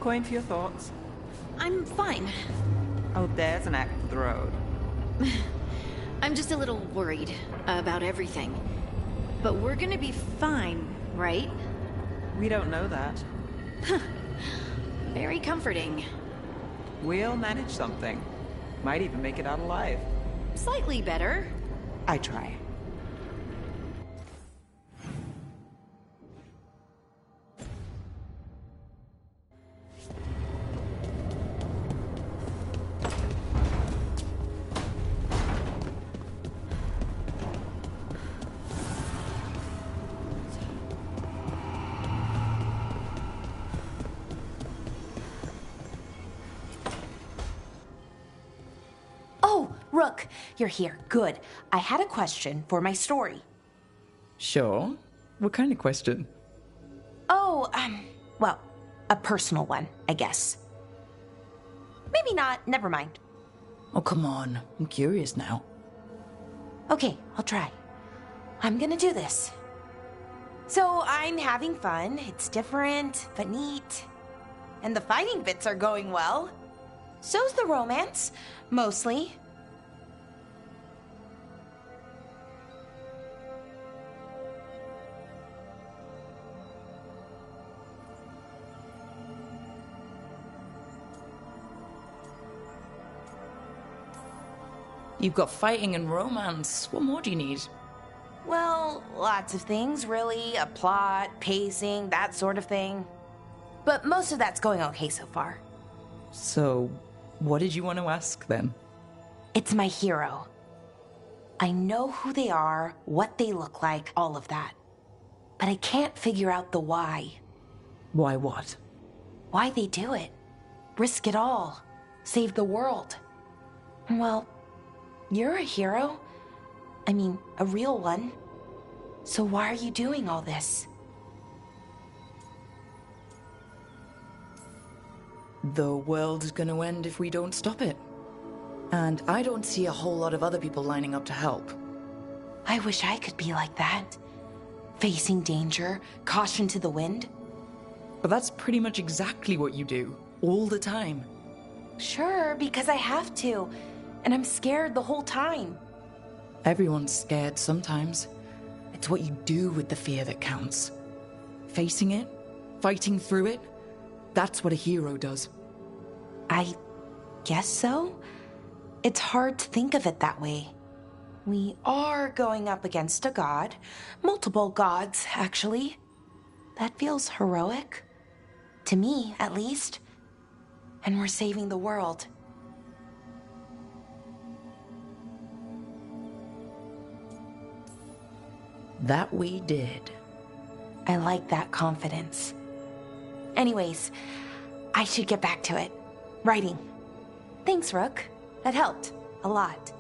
coin for your thoughts? I'm fine. Oh, there's an act for the road. I'm just a little worried about everything. But we're gonna be fine, right? We don't know that. Very comforting. We'll manage something. Might even make it out alive. Slightly better. I try. Rook, you're here. Good. I had a question for my story. Sure. What kind of question? Oh, well, a personal one, I guess. Maybe not. Never mind. Oh, come on. I'm curious now. Okay, I'll try. I'm gonna do this. So, I'm having fun. It's different, but neat. And the fighting bits are going well. So's the romance. Mostly. You've got fighting and romance. What more do you need? Well, lots of things, really. A plot, pacing, that sort of thing. But most of that's going okay so far. So, what did you want to ask then? It's my hero. I know who they are, what they look like, all of that. But I can't figure out the why. Why what? Why they do it. Risk it all. Save the world. Well, you're a hero. I mean, a real one. So why are you doing all this? The world's gonna end if we don't stop it. And I don't see a whole lot of other people lining up to help. I wish I could be like that. Facing danger, caution to the wind. But that's pretty much exactly what you do, all the time. Sure, because I have to. And I'm scared the whole time. Everyone's scared sometimes. It's what you do with the fear that counts. Facing it, fighting through it, that's what a hero does. I guess so. It's hard to think of it that way. We are going up against a god. Multiple gods, actually. That feels heroic. To me, at least. And we're saving the world. That we did. I like that confidence. Anyways, I should get back to it. Writing. Thanks, Rook. That helped. A lot.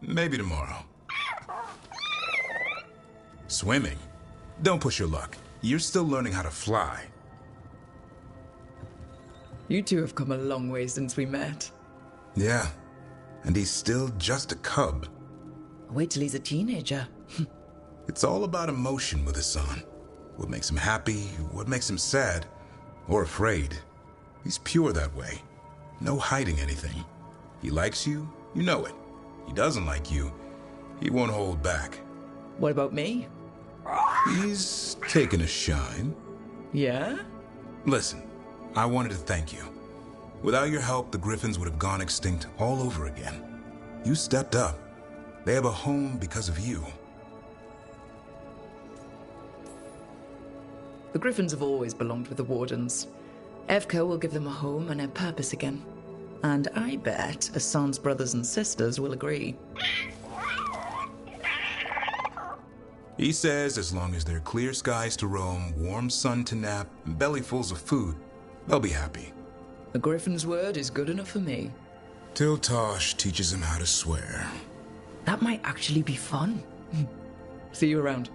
Maybe tomorrow. Swimming? Don't push your luck. You're still learning how to fly. You two have come a long way since we met. Yeah, and he's still just a cub. Wait till he's a teenager. It's all about emotion with his son. What makes him happy, what makes him sad, or afraid. He's pure that way. No hiding anything. He likes you, you know it. He doesn't like you, he won't hold back. What about me? He's taken a shine. Yeah? Listen, I wanted to thank you. Without your help, the Griffins would have gone extinct all over again. You stepped up. They have a home because of you. The Griffins have always belonged with the Wardens. Evka will give them a home and a purpose again. And I bet Hassan's brothers and sisters will agree. He says as long as there are clear skies to roam, warm sun to nap, and bellyfuls of food, they'll be happy. A griffin's word is good enough for me. Till Tosh teaches him how to swear. That might actually be fun. See you around.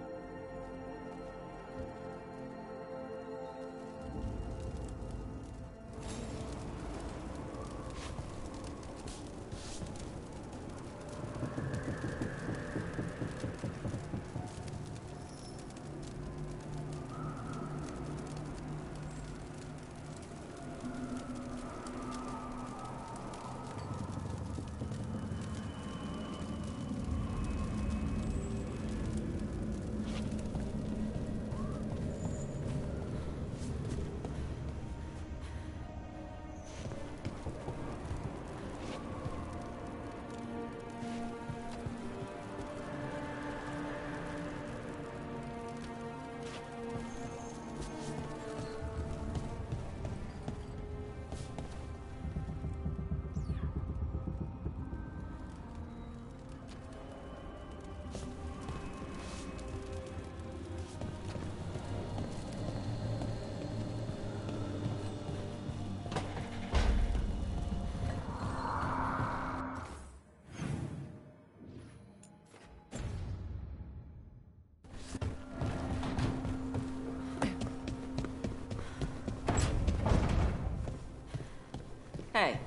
Hey,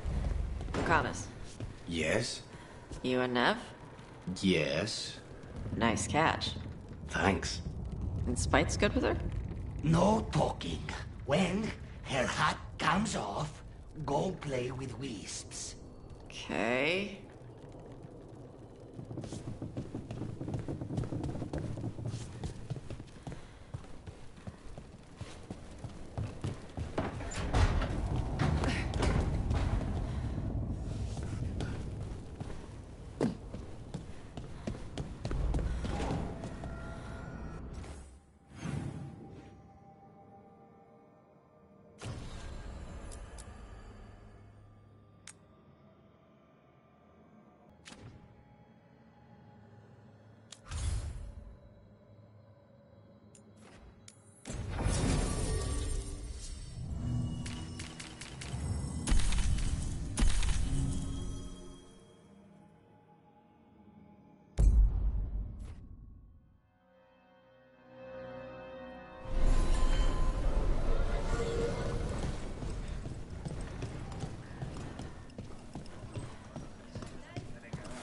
Lucanus. Yes? You and Nev? Yes. Nice catch. Thanks. And Spite's good with her? No talking. When her hat comes off, go play with wisps. Okay.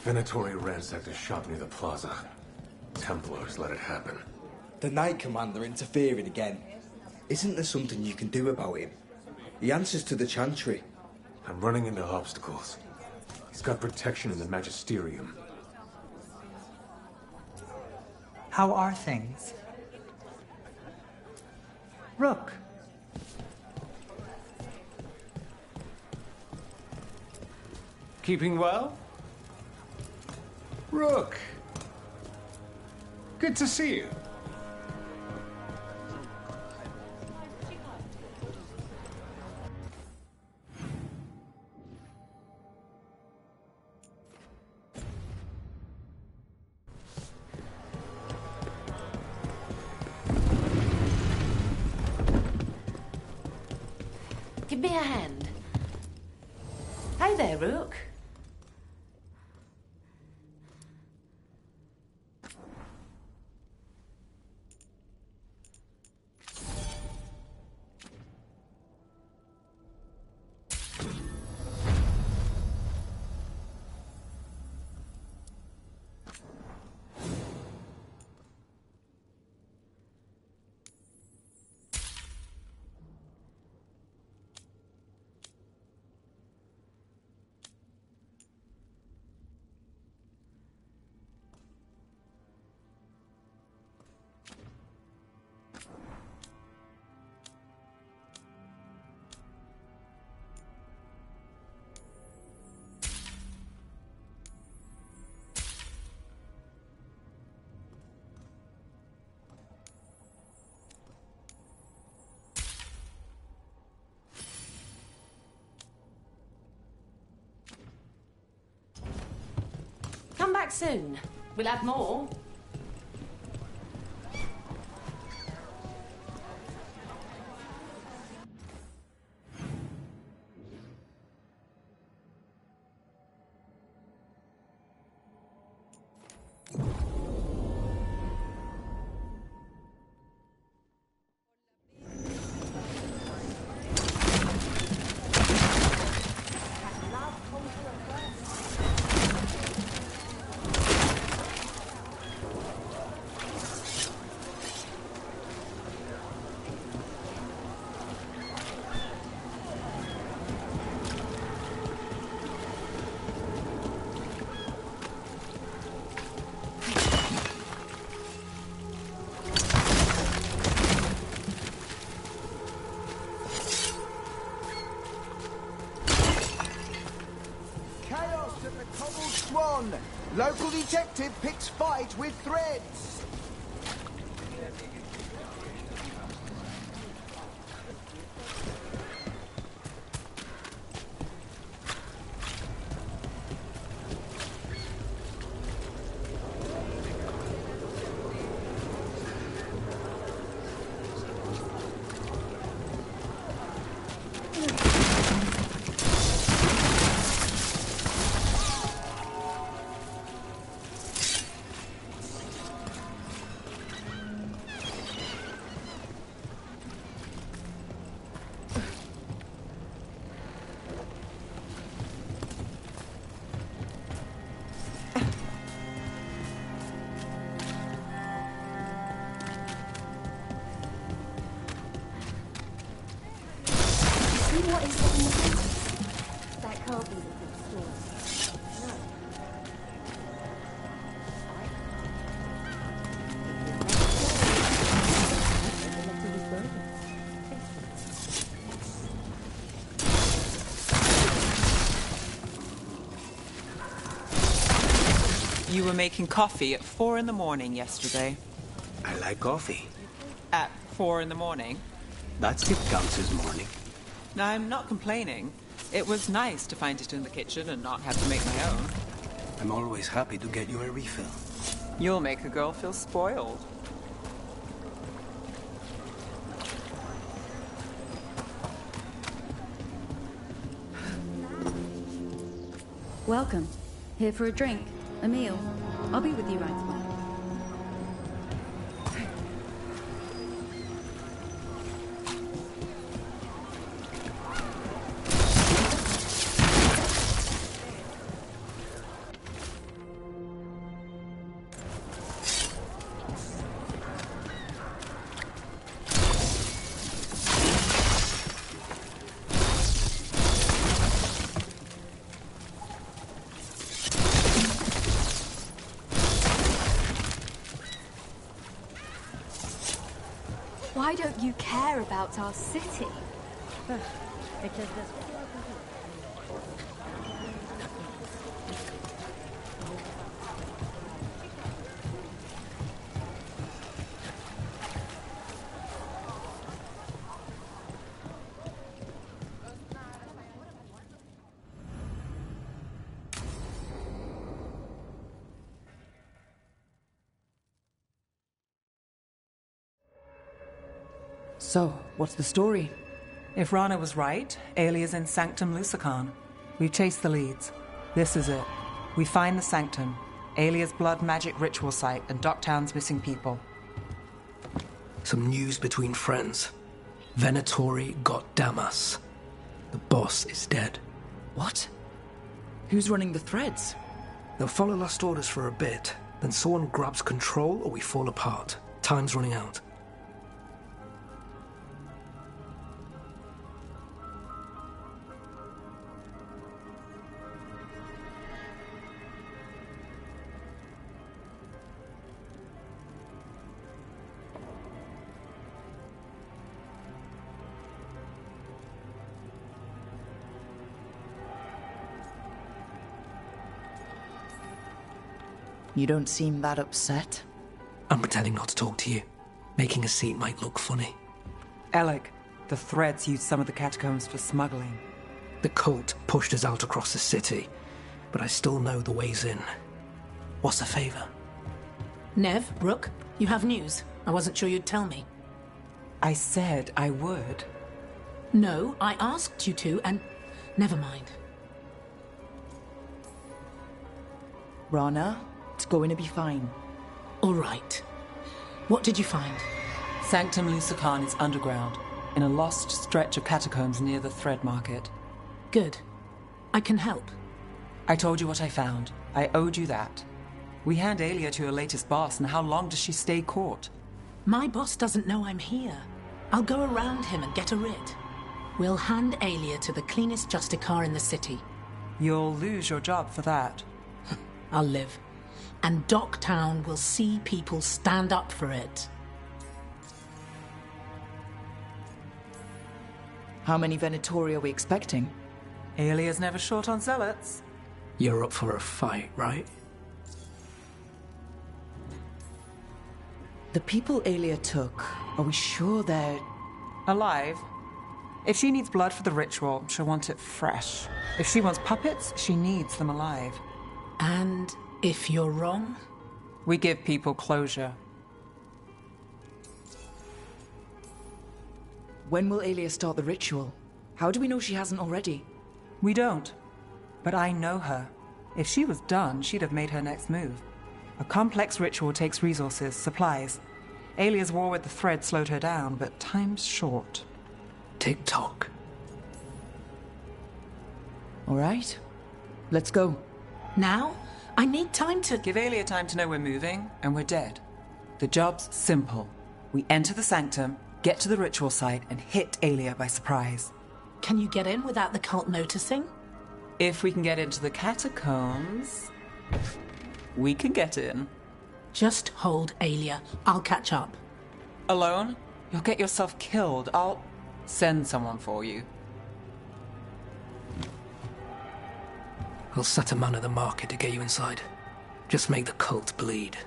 Venatori ransacked a shop near the plaza. Templars let it happen. The Knight Commander interfering again. Isn't there something you can do about him? He answers to the Chantry. I'm running into obstacles. He's got protection in the Magisterium. How are things? Rook. Keeping well? Rook! Good to see you. Give me a hand. Hi there, Rook. Come back soon. We'll have more. Collective picks fight with threads. What is that? That can't be the good story. No. You were making coffee at 4 in the morning yesterday. I like coffee. At 4 in the morning? That's it counts as morning. I'm not complaining. It was nice to find it in the kitchen and not have to make my own. I'm always happy to get you a refill. You'll make a girl feel spoiled. Welcome. Here for a drink, a meal. I'll be with you right away. Why don't you care about our city? Because So, what's the story? If Rana was right, Aelia's in Sanctum Lucican. We've chased the leads. This is it. We find the Sanctum, Aelia's blood magic ritual site, and Docktown's missing people. Some news between friends. Venatori got Damas. The boss is dead. What? Who's running the threads? They'll follow last orders for a bit, then someone grabs control or we fall apart. Time's running out. You don't seem that upset. I'm pretending not to talk to you. Making a seat might look funny. Alec, the threads used some of the catacombs for smuggling. The cult pushed us out across the city, but I still know the ways in. What's the favor? Nev, Rook, you have news. I wasn't sure you'd tell me. I said I would. No, I asked you to, and never mind. Rana, it's going to be fine. All right. What did you find? Sanctum Lucican is underground, in a lost stretch of catacombs near the Thread Market. Good. I can help. I told you what I found. I owed you that. We hand Aelia to her latest boss, and how long does she stay caught? My boss doesn't know I'm here. I'll go around him and get her rid. We'll hand Aelia to the cleanest Justicar in the city. You'll lose your job for that. I'll live. And Docktown will see people stand up for it. How many Venatori are we expecting? Aelia's never short on zealots. You're up for a fight, right? The people Aelia took, are we sure they're... alive? If she needs blood for the ritual, she'll want it fresh. If she wants puppets, she needs them alive. And if you're wrong? We give people closure. When will Aelia start the ritual? How do we know she hasn't already? We don't. But I know her. If she was done, she'd have made her next move. A complex ritual takes resources, supplies. Aelia's war with the thread slowed her down, but time's short. Tick-tock. All right. Let's go. Now? I need time to... Give Aelia time to know we're moving, and we're dead. The job's simple. We enter the sanctum, get to the ritual site, and hit Aelia by surprise. Can you get in without the cult noticing? If we can get into the catacombs, we can get in. Just hold Aelia. I'll catch up. Alone? You'll get yourself killed. I'll send someone for you. I'll set a man at the market to get you inside. Just make the cult bleed.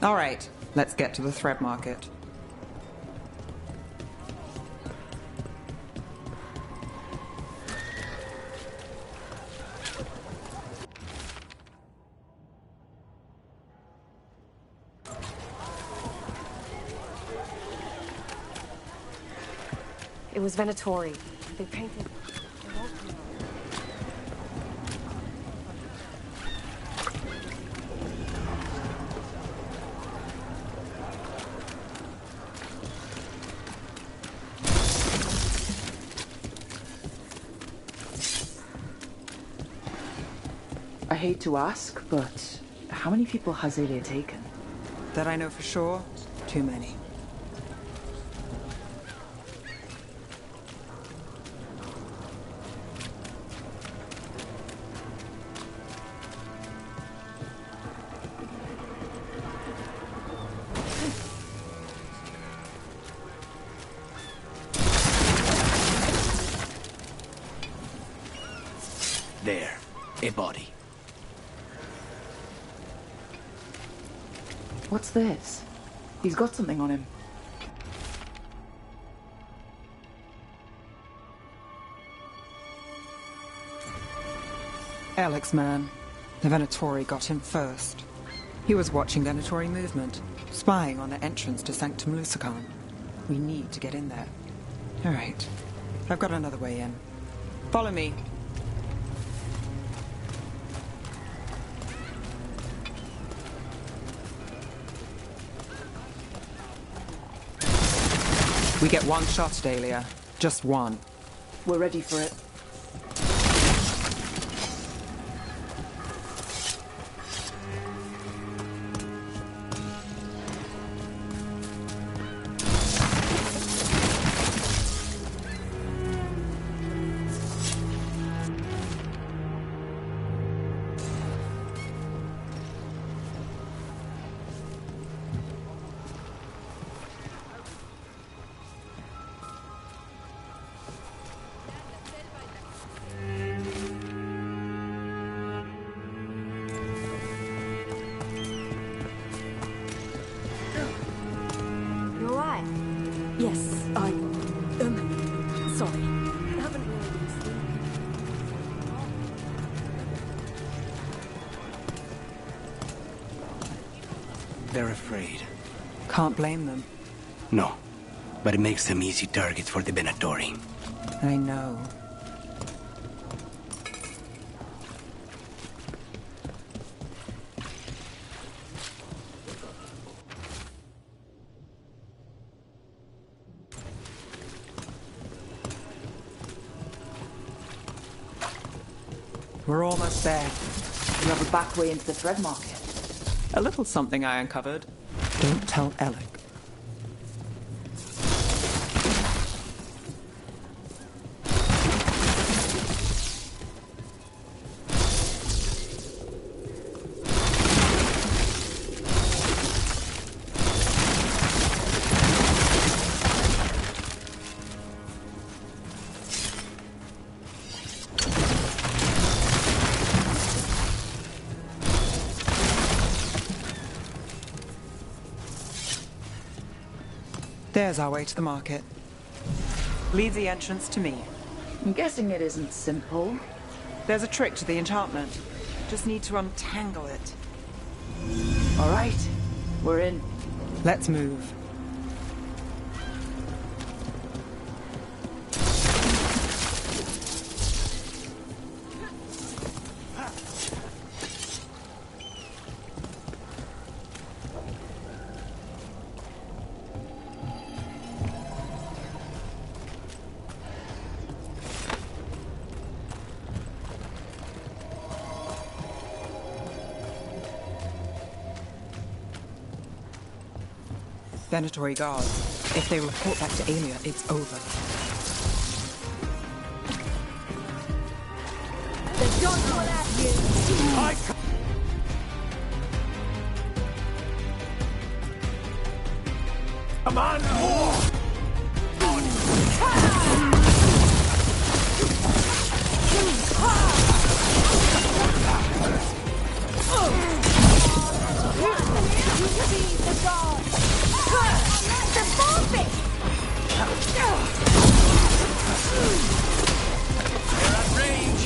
All right, let's get to the thread market. It was Venatori. They painted... I hate to ask, but how many people has Aelia taken? That I know for sure, too many. There, a body. What's this? He's got something on him. Alex, man. The Venatori got him first. He was watching Venatori movement, spying on the entrance to Sanctum Lusican. We need to get in there. All right. I've got another way in. Follow me. We get one shot at Aelia. Just one. We're ready for it. Yes, sorry. I haven't really been sleeping. They're afraid. Can't blame them. No, but it makes them easy targets for the Venatori. I know. We're almost there. You have a back way into the thread market. A little something I uncovered. Don't tell Alec. There's our way to the market. Leave the entrance to me. I'm guessing it isn't simple. There's a trick to the enchantment. Just need to untangle it. All right, we're in. Let's move. Venatory guards. If they report back to Aelia, it's over. The dogs will at you! Come on, more! The dogs! The bullfish! They're at range!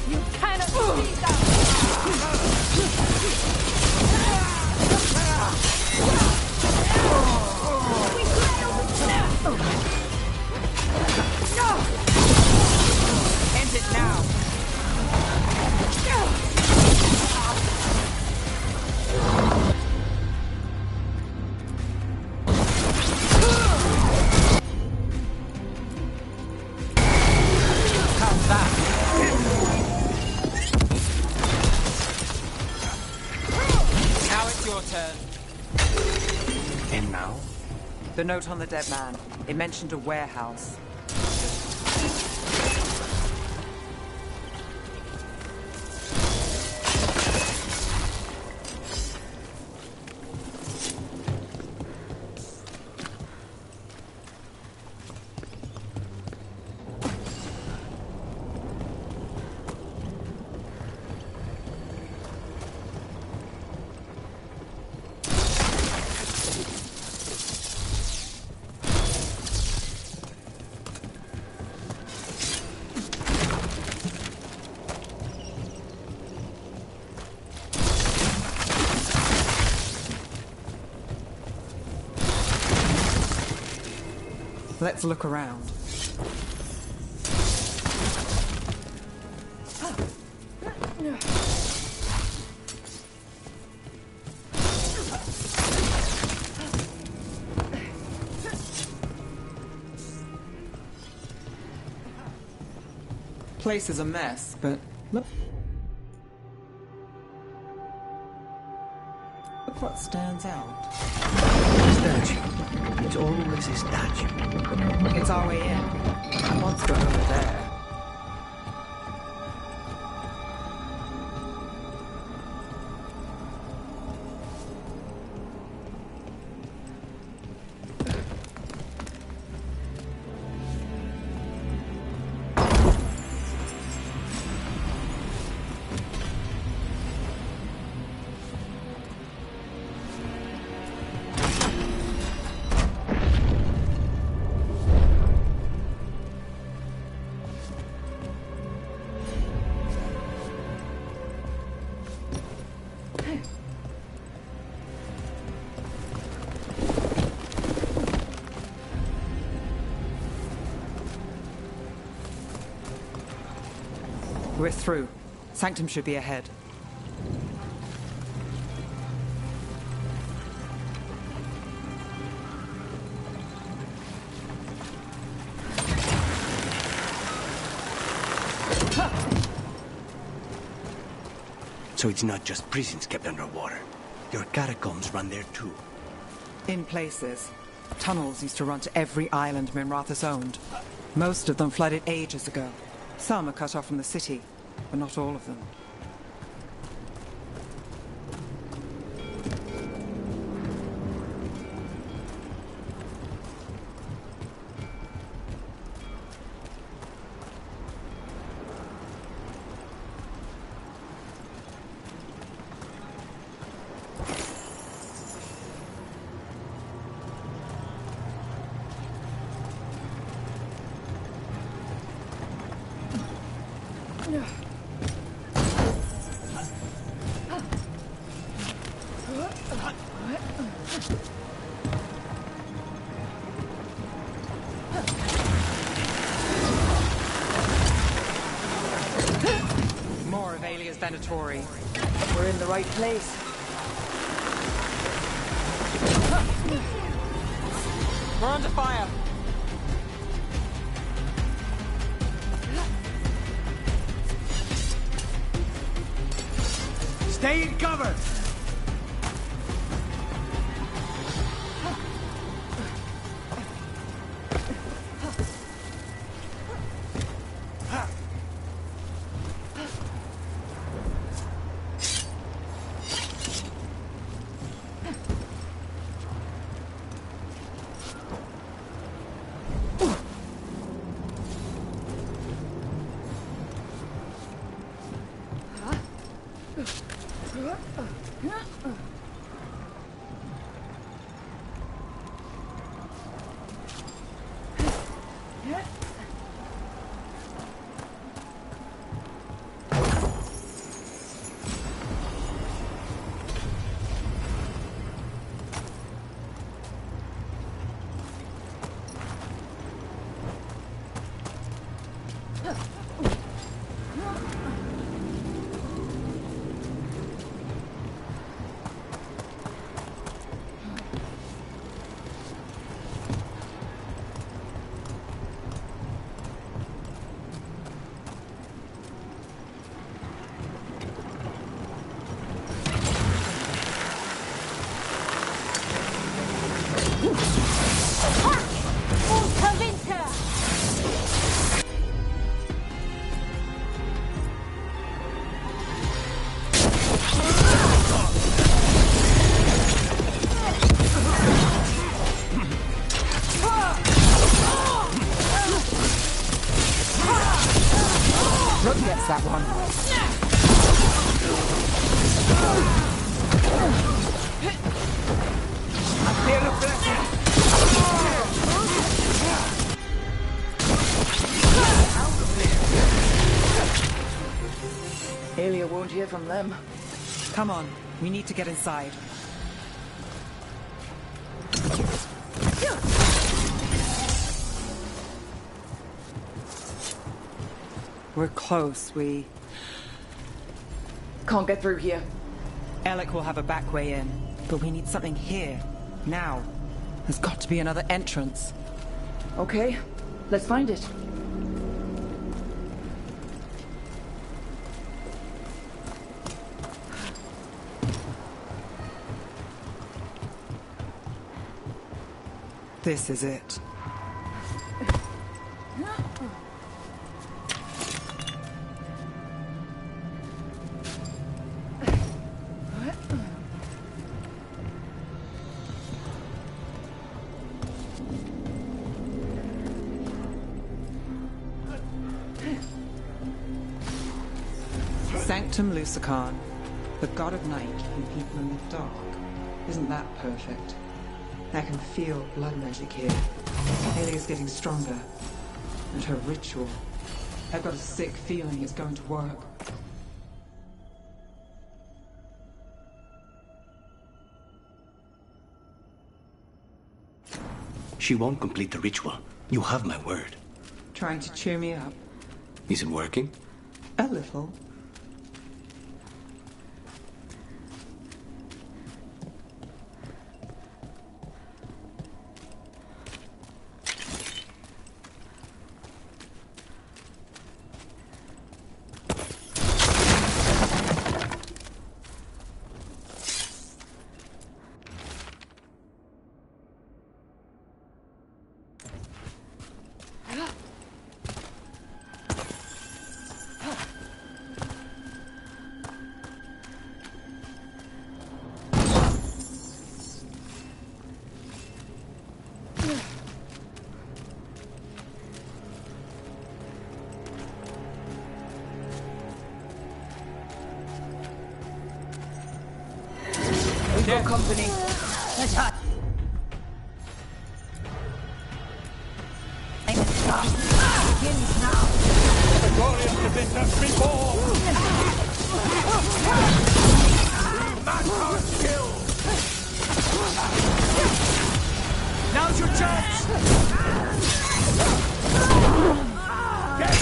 You cannot see them! End it now! And now? The note on the dead man. It mentioned a warehouse. Let's look around. Place is a mess, but look. Look what stands out. Statue. It's always a statue. It's our way in. Monster over there. We're through. Sanctum should be ahead. So it's not just prisons kept underwater. Your catacombs run there too. In places. Tunnels used to run to every island Minrathous owned. Most of them flooded ages ago. Some are cut off from the city, but not all of them. Venatori. We're in the right place. We're under fire. Stay in cover! That one. I feel a blessing. Aelia won't hear from them. Come on, we need to get inside. We're close, we... Can't get through here. Alec will have a back way in, but we need something here, now. There's got to be another entrance. Okay, let's find it. This is it. Sanctum Lucican, the god of night keeping people in the dark. Isn't that perfect? I can feel blood magic here. Aelia's getting stronger. And her ritual. I've got a sick feeling it's going to work. She won't complete the ritual. You have my word. Trying to cheer me up. Is it working? A little. No company. Let's hot. Begins now. The Dorian Inquisitor reborn! We match our skill! Now's your chance! Get!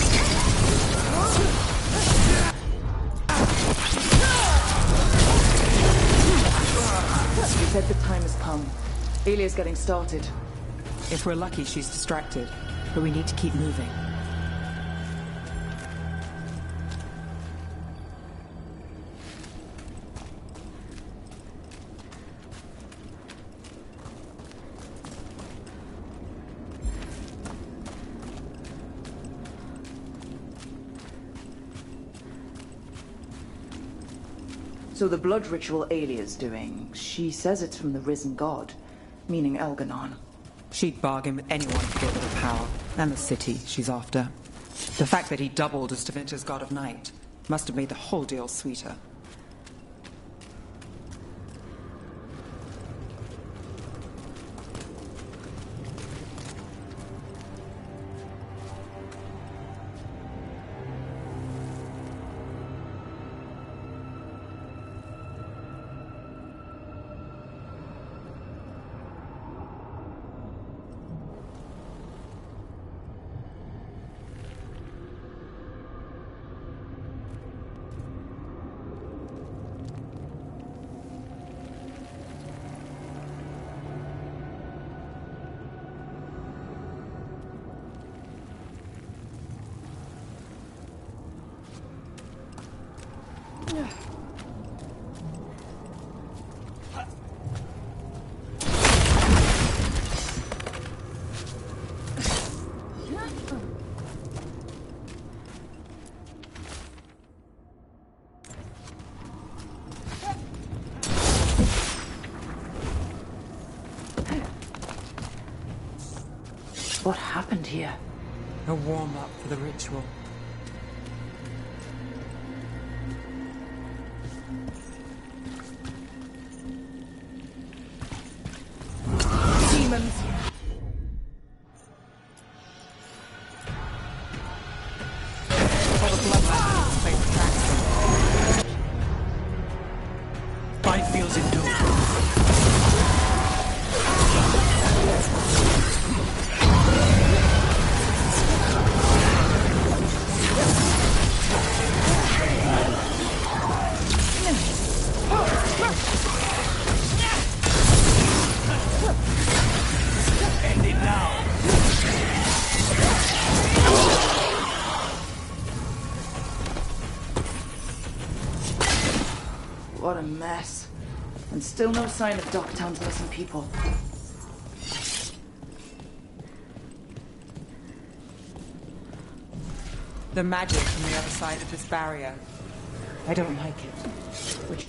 Aelia's getting started. If we're lucky, she's distracted. But we need to keep moving. So the blood ritual Aelia's doing, she says it's from the risen god, meaning Elganon. She'd bargain with anyone to get her the power, and the city she's after. The fact that he doubled as Tevinter's god of night must have made the whole deal sweeter. What happened here? A warm-up for the ritual. Demons! For the bloodline, they track them. Fight feels endured. What a mess. And still no sign of Docktown's missing people. The magic from the other side of this barrier. I don't like it. Which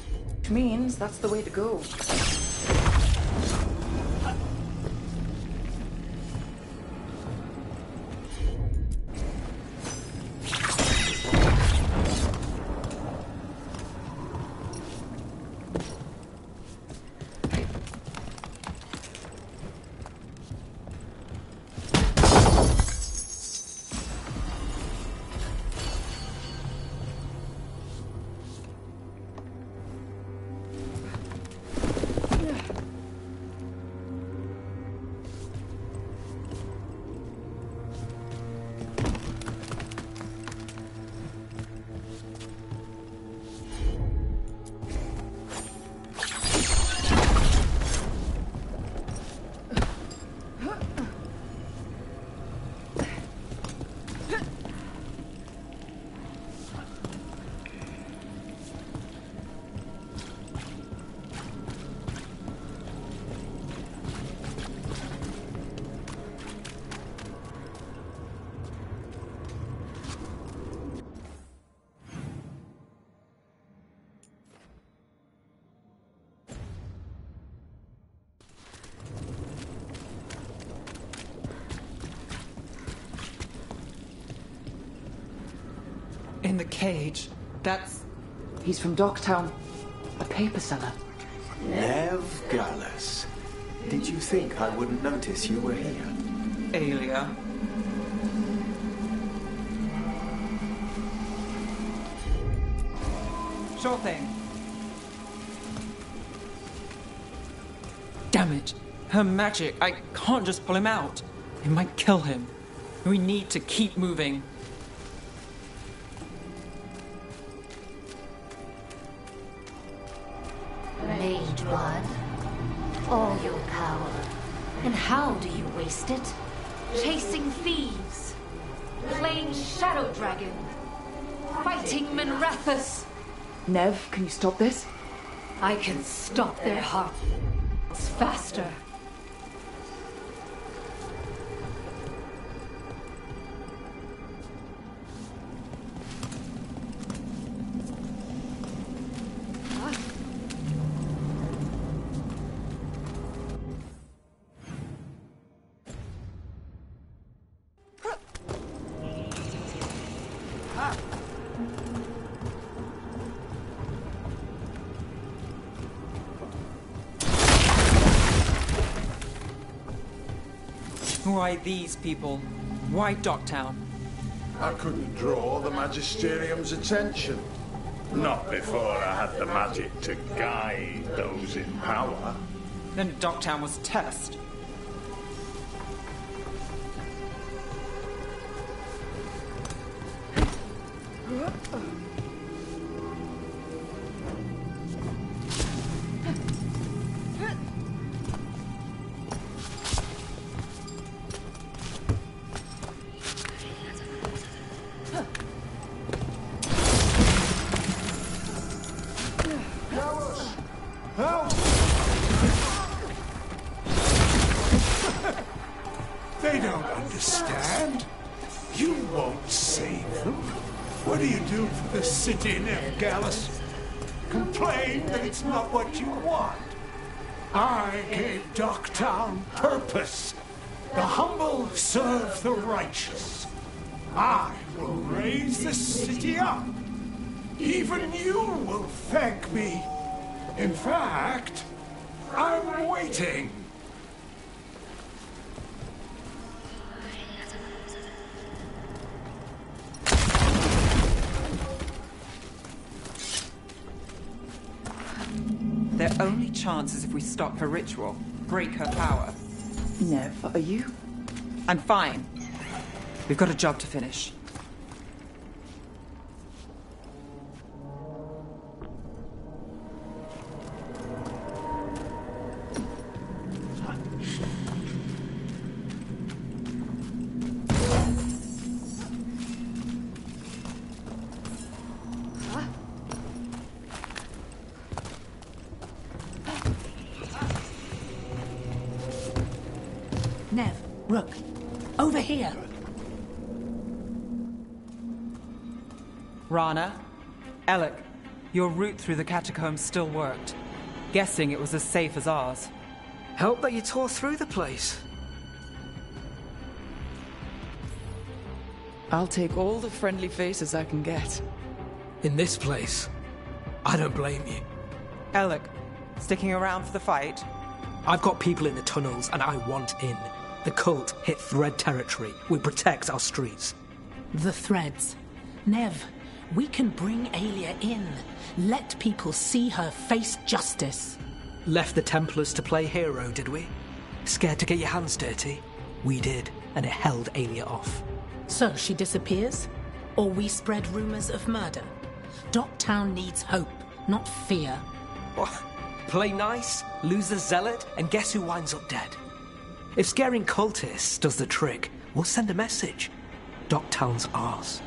means that's the way to go. In the cage. That's... He's from Docktown. A paper seller. Nev Gallus. Did you think I wouldn't notice you were here? Aelia. Sure thing. Damn it. Her magic. I can't just pull him out. It might kill him. We need to keep moving. Mage blood. All your power And how do you waste it? Chasing thieves, playing Shadow Dragon, fighting Minrathous. Nev, can you stop this? I can stop their hearts faster. Why these people? Why Docktown? I couldn't draw the Magisterium's attention. Not before I had the magic to guide those in power. Then Docktown was test. They don't understand. You won't save them. What do you do for the city, Nevgalis? Complain that it's not what you want. I gave Docktown purpose. The humble serve the righteous. I will raise the city up. Even you will thank me. In fact, I'm waiting. Their only chance is if we stop her ritual, break her power. Nev, are you? I'm fine. We've got a job to finish. Nev, Rook, over here. Rana, Alec, your route through the catacombs still worked. Guessing it was as safe as ours. Help that you tore through the place. I'll take all the friendly faces I can get. In this place, I don't blame you. Alec, sticking around for the fight? I've got people in the tunnels and I want in. The cult hit Thread territory. We protect our streets. The threads. Nev, we can bring Aelia in. Let people see her face justice. Left the Templars to play hero, did we? Scared to get your hands dirty? We did, and it held Aelia off. So she disappears? Or we spread rumors of murder? Docktown needs hope, not fear. What? Play nice, lose the zealot, and guess who winds up dead? If scaring cultists does the trick, we'll send a message. Docktown's ours.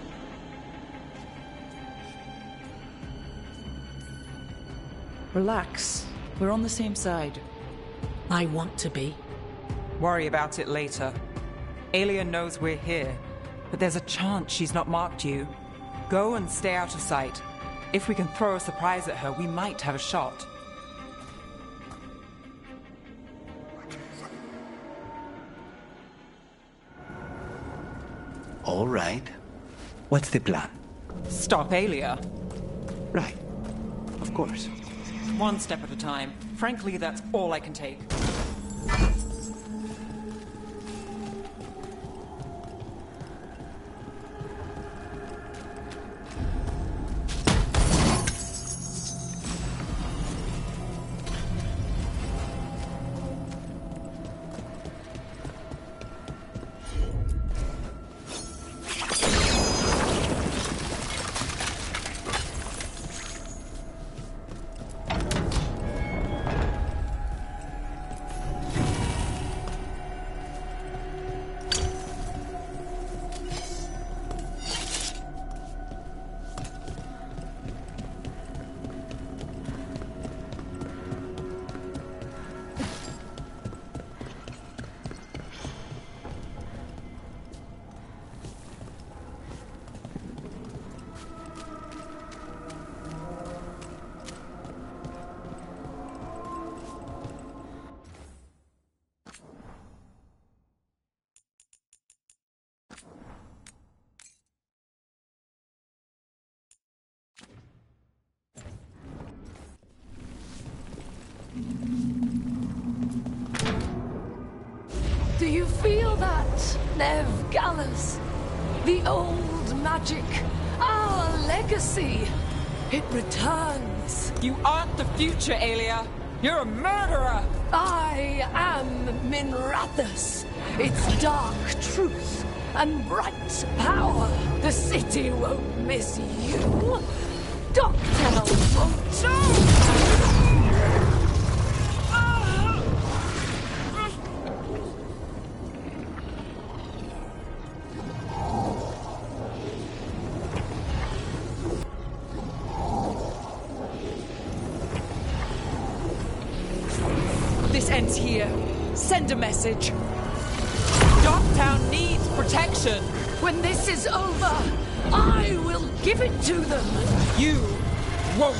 Relax. We're on the same side. I want to be. Worry about it later. Aelia knows we're here, but there's a chance she's not marked you. Go and stay out of sight. If we can throw a surprise at her, we might have a shot. All right. What's the plan? Stop Aelia. Right. Of course. One step at a time. Frankly, that's all I can take. Do you feel that, Nev Gallus? The old magic, our legacy. It returns. You aren't the future, Aelia. You're a murderer. I am Minrathous. Its dark truth and bright power. The city won't miss you. Doctel won't too. This ends here. Send a message. Darktown needs protection. When this is over, I will give it to them. You won't.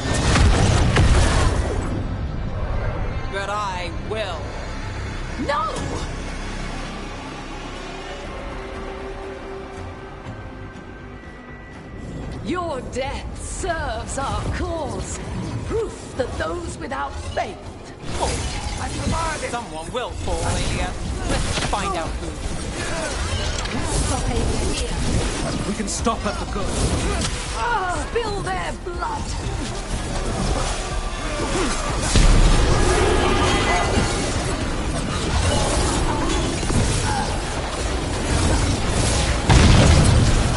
But I will. No! Your death serves our cause. Proof that those without faith fall. Someone will fall, Aelia. Let's find out who. Stop Aelia here. We can stop her for good. Spill their blood.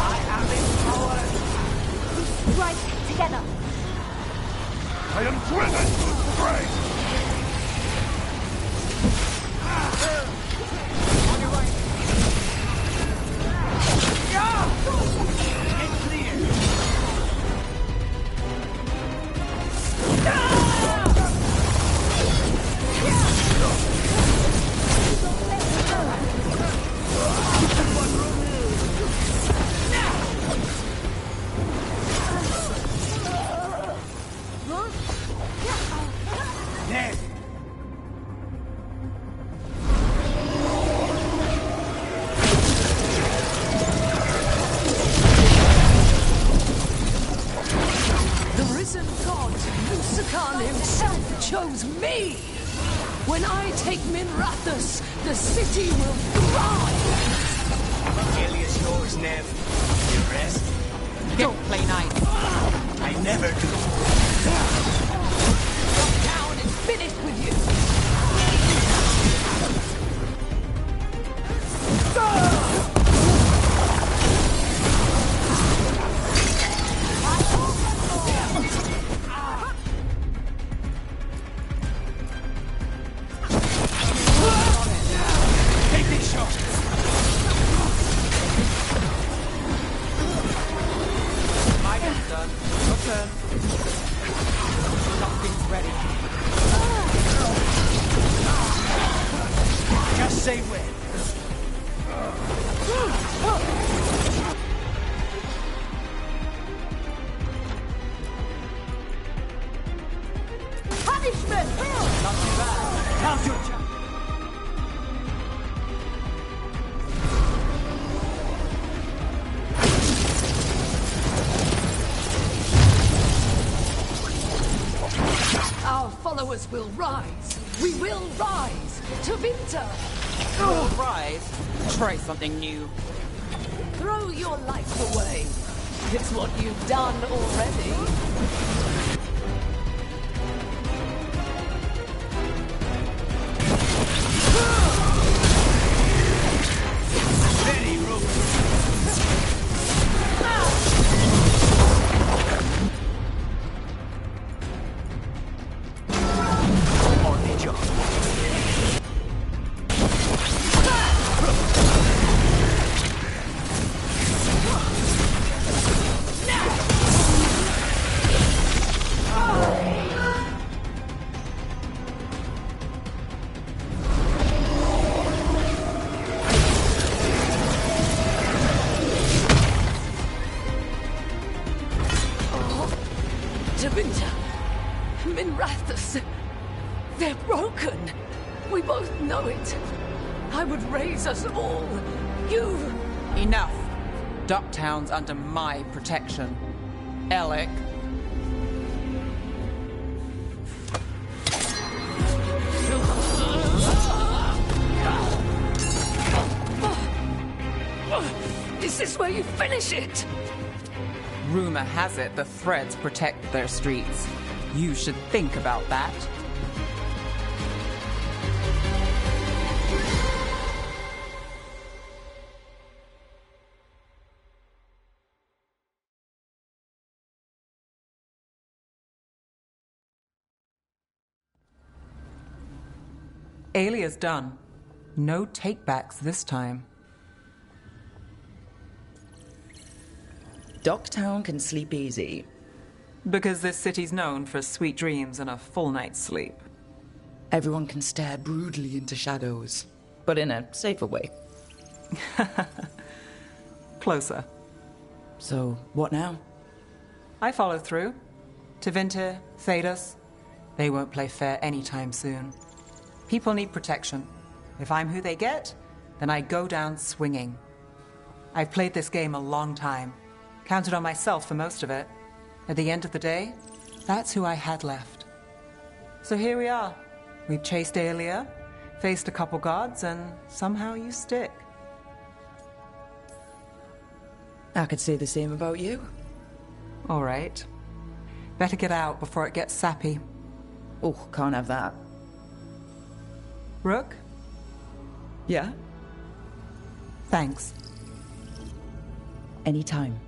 I am empowered. Right, together. I am driven to strength. On your right. Get clear. Ned. Himself chose me! When I take Minrathous, the city will thrive! Aelia's yours, Nev. You rest? Don't play nice. I never do. The town is finished with you! Will rise. We will rise to Vinter. We'll rise. Try something new. Throw your life away. It's what you've done already. Very rope. Minrathous. They're broken. We both know it. I would raise us all. You... Enough. Ducktown's under my protection. Alec. This is where you finish it! Rumor has it the Threads protect their streets. You should think about that. Aelia's done. No takebacks this time. Docktown can sleep easy. Because this city's known for sweet dreams and a full night's sleep. Everyone can stare broodally into shadows, but in a safer way. Closer. So, what now? I follow through. Tevinter, Thedas. They won't play fair anytime soon. People need protection. If I'm who they get, then I go down swinging. I've played this game a long time. Counted on myself for most of it. At the end of the day, that's who I had left. So here we are. We've chased Aelia, faced a couple gods, and somehow you stick. I could say the same about you. All right. Better get out before it gets sappy. Oh, can't have that. Rook? Yeah? Thanks. Anytime.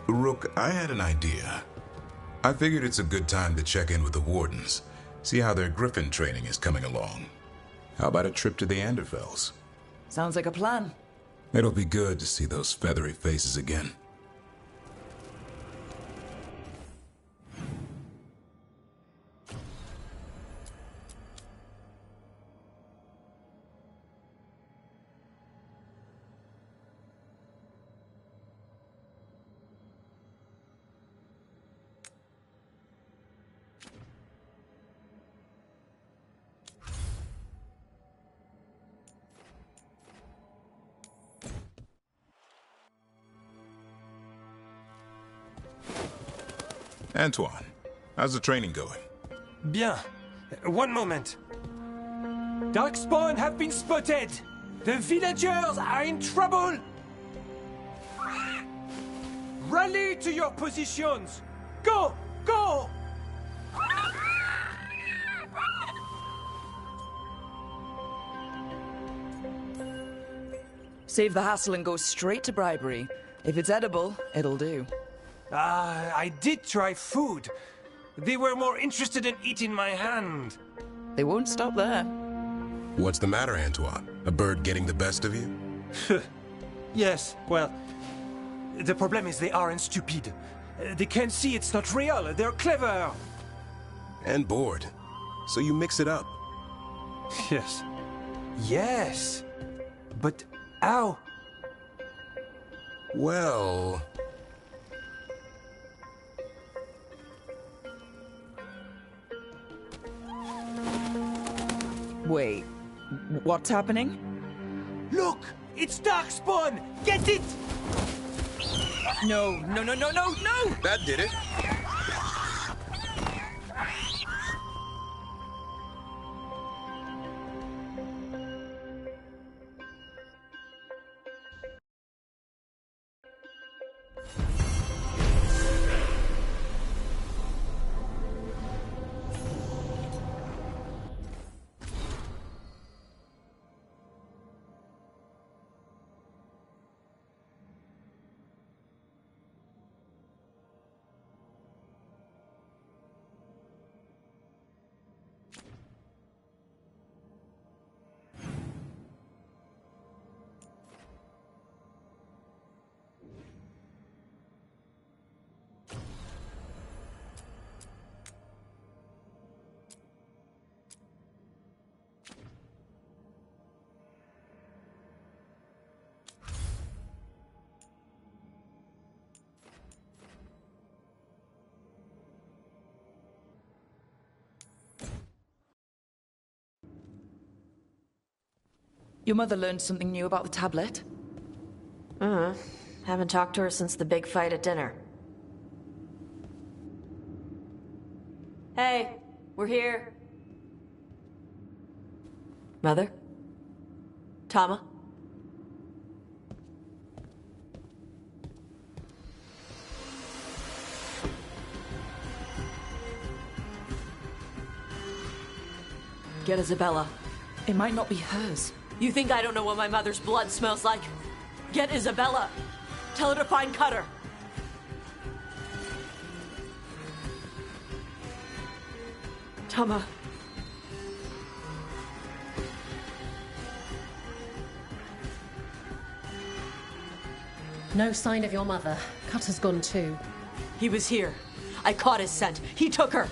Rook, I had an idea. I figured it's a good time to check in with the Wardens, see how their Griffin training is coming along. How about a trip to the Anderfells? Sounds like a plan. It'll be good to see those feathery faces again. Antoine, how's the training going? Bien. One moment. Darkspawn have been spotted! The villagers are in trouble! Rally to your positions! Go! Go! Save the hassle and go straight to bribery. If it's edible, it'll do. I did try food. They were more interested in eating my hand. They won't stop there. What's the matter, Antoine? A bird getting the best of you? Yes, well, the problem is they aren't stupid. They can't see it's not real. They're clever. And bored. So you mix it up. Yes. Yes. But how? Well... Wait, what's happening? Look! It's Darkspawn! Get it! No, no, no, no, no, no! That did it. Your mother learned something new about the tablet? Haven't talked to her since the big fight at dinner. Hey, we're here. Mother? Tama? Get Isabella. It might not be hers. You think I don't know what my mother's blood smells like? Get Isabella. Tell her to find Cutter. Tama. No sign of your mother. Cutter's gone too. He was here. I caught his scent. He took her.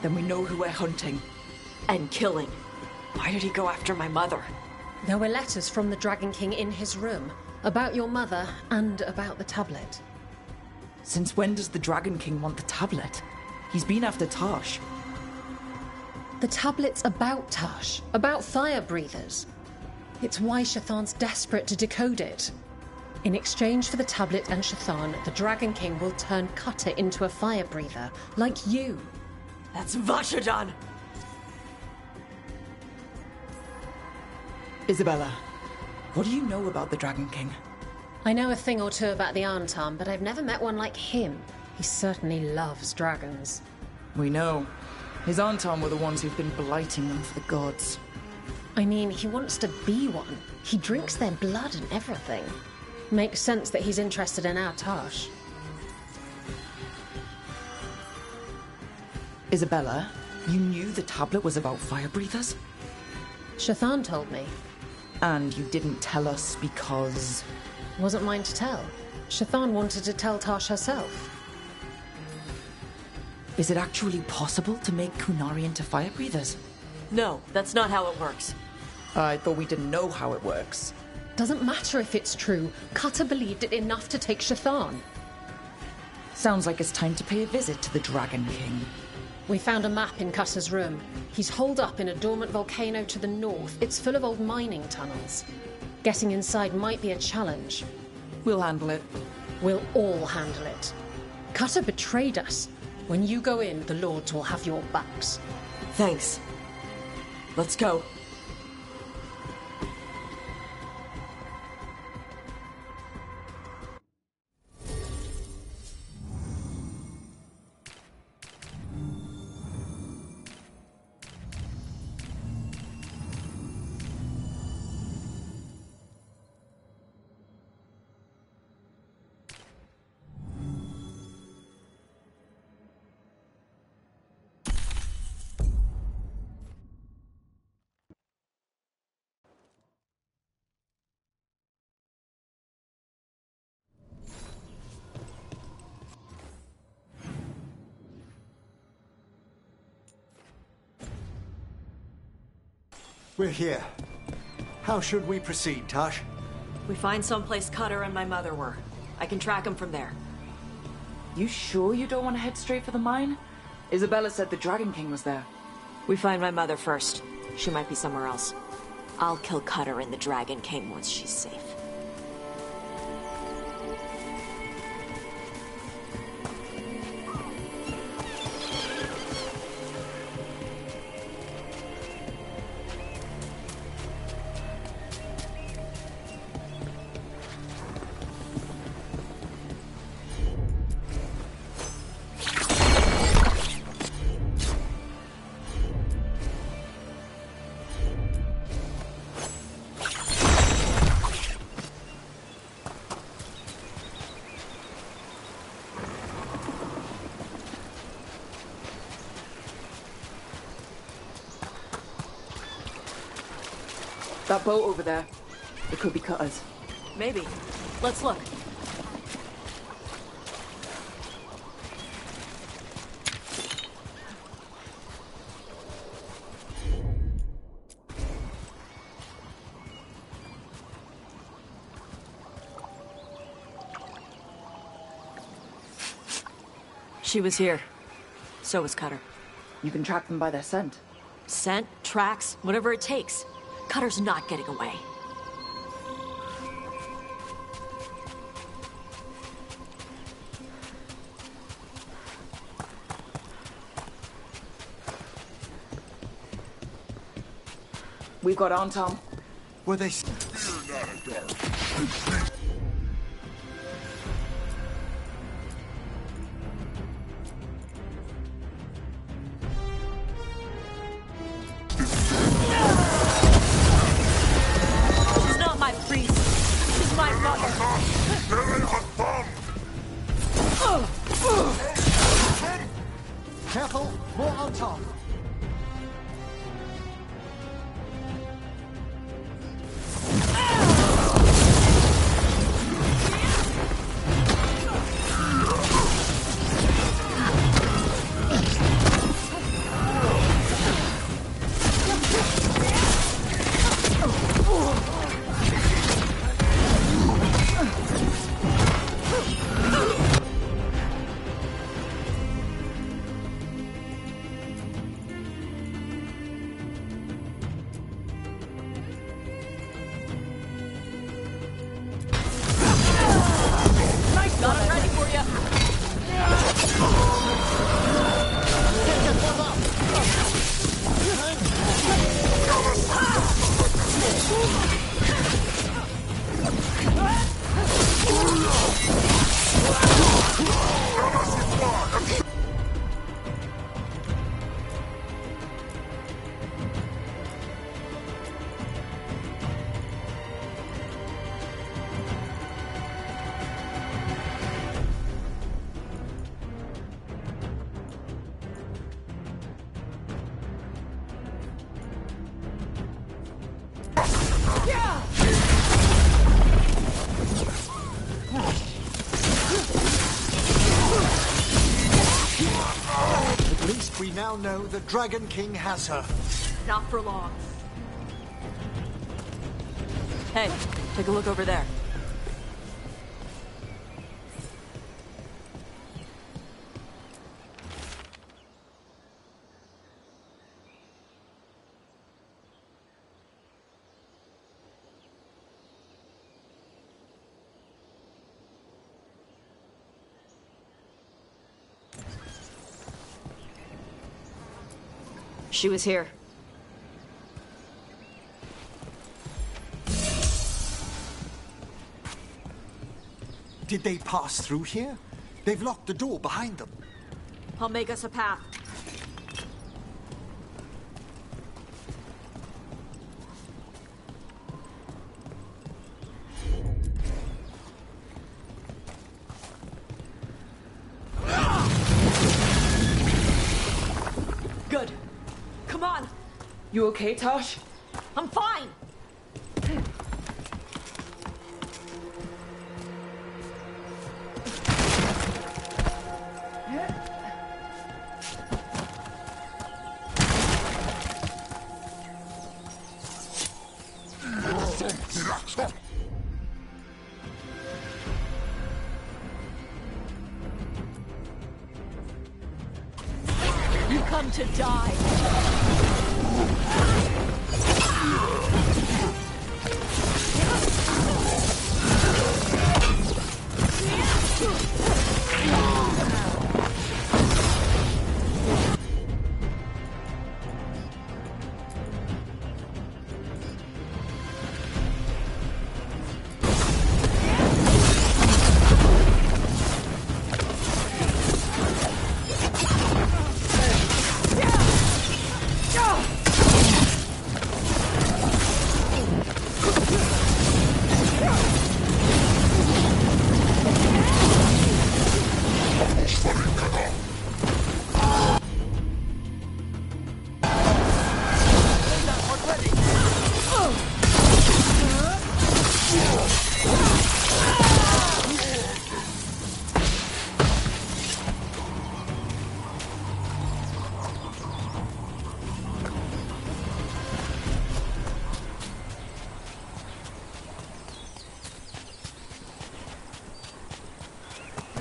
Then we know who we're hunting. And killing. Why did he go after my mother? There were letters from the Dragon King in his room about your mother and about the tablet. Since when does the Dragon King want the tablet? He's been after Tosh. The tablet's about Tosh, about fire breathers. It's why Shathan's desperate to decode it. In exchange for the tablet and Shathan, the Dragon King will turn Cutter into a fire breather, like you. That's Vashadan! Isabella, what do you know about the Dragon King? I know a thing or two about the Arntam, but I've never met one like him. He certainly loves dragons. We know. His Arntam were the ones who've been blighting them for the gods. I mean, he wants to be one. He drinks their blood and everything. Makes sense that he's interested in our Tosh. Isabella, you knew the tablet was about fire breathers? Shathan told me. And you didn't tell us because... Wasn't mine to tell. Shathan wanted to tell Tosh herself. Is it actually possible to make Kunari into fire breathers? No, that's not how it works. I thought we didn't know how it works. Doesn't matter if it's true. Cutter believed it enough to take Shathan. Sounds like it's time to pay a visit to the Dragon King. We found a map in Cutter's room. He's holed up in a dormant volcano to the north. It's full of old mining tunnels. Getting inside might be a challenge. We'll handle it. We'll all handle it. Cutter betrayed us. When you go in, the Lords will have your backs. Thanks. Let's go. We're here. How should we proceed, Tosh? We find someplace Cutter and my mother were. I can track them from there. You sure you don't want to head straight for the mine? Isabella said the Dragon King was there. We find my mother first. She might be somewhere else. I'll kill Cutter and the Dragon King once she's safe. That boat over there. It could be Cutter's. Maybe. Let's look. She was here. So was Cutter. You can track them by their scent. Scent, tracks, whatever it takes. Cutter's not getting away. We've got on, Tom. Were they... She's not my priest. She's my mother. Careful, more on top. We now know the Dragon King has her. Not for long. Hey, take a look over there. She was here. Did they pass through here? They've locked the door behind them. I'll make us a path. Good. Come on. You okay, Tosh? I'm fine. You come to die.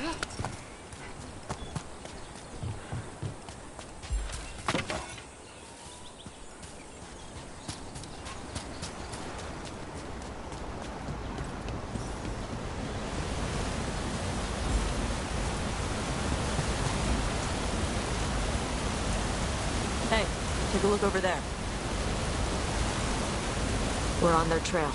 Hey, take a look over there. We're on their trail.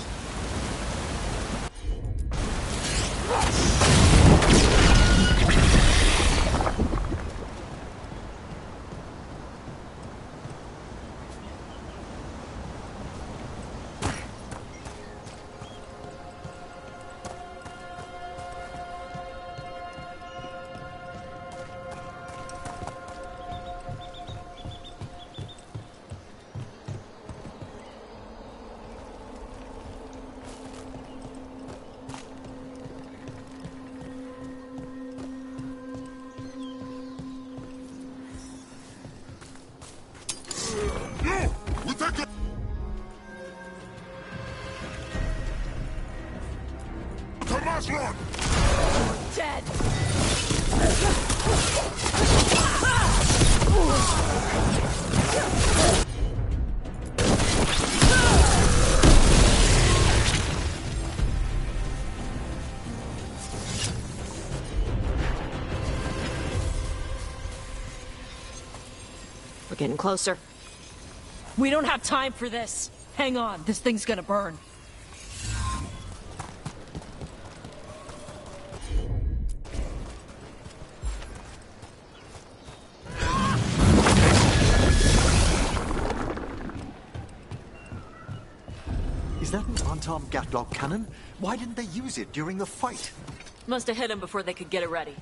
Dead! We're getting closer. We don't have time for this. Hang on, this thing's gonna burn. Is that an unarmed Gatlock cannon? Why didn't they use it during the fight? Must have hit him before they could get it ready.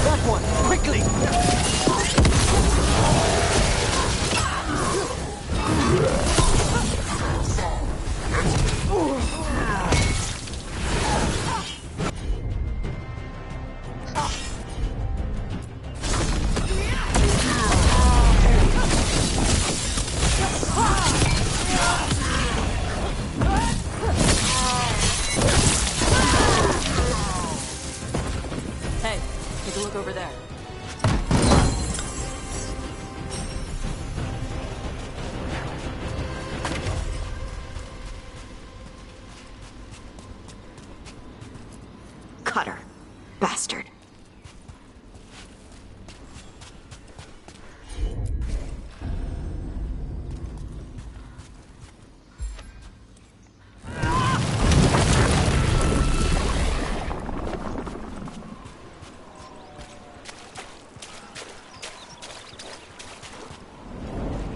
That one! Quickly! Hey, take a look over there. Cutter. Bastard.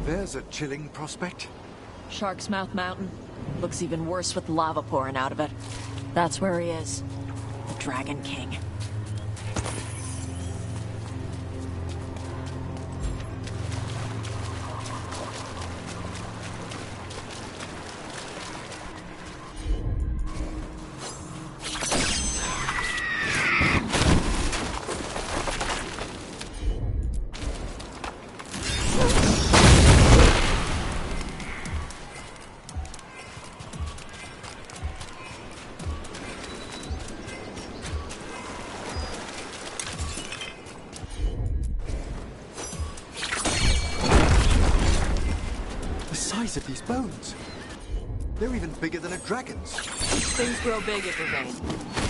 There's a chilling prospect. Sharksmouth Mountain. Looks even worse with lava pouring out of it. That's where he is. The Dragon King. piece of these bones. They're even bigger than a dragon's. Things grow big at the Bane.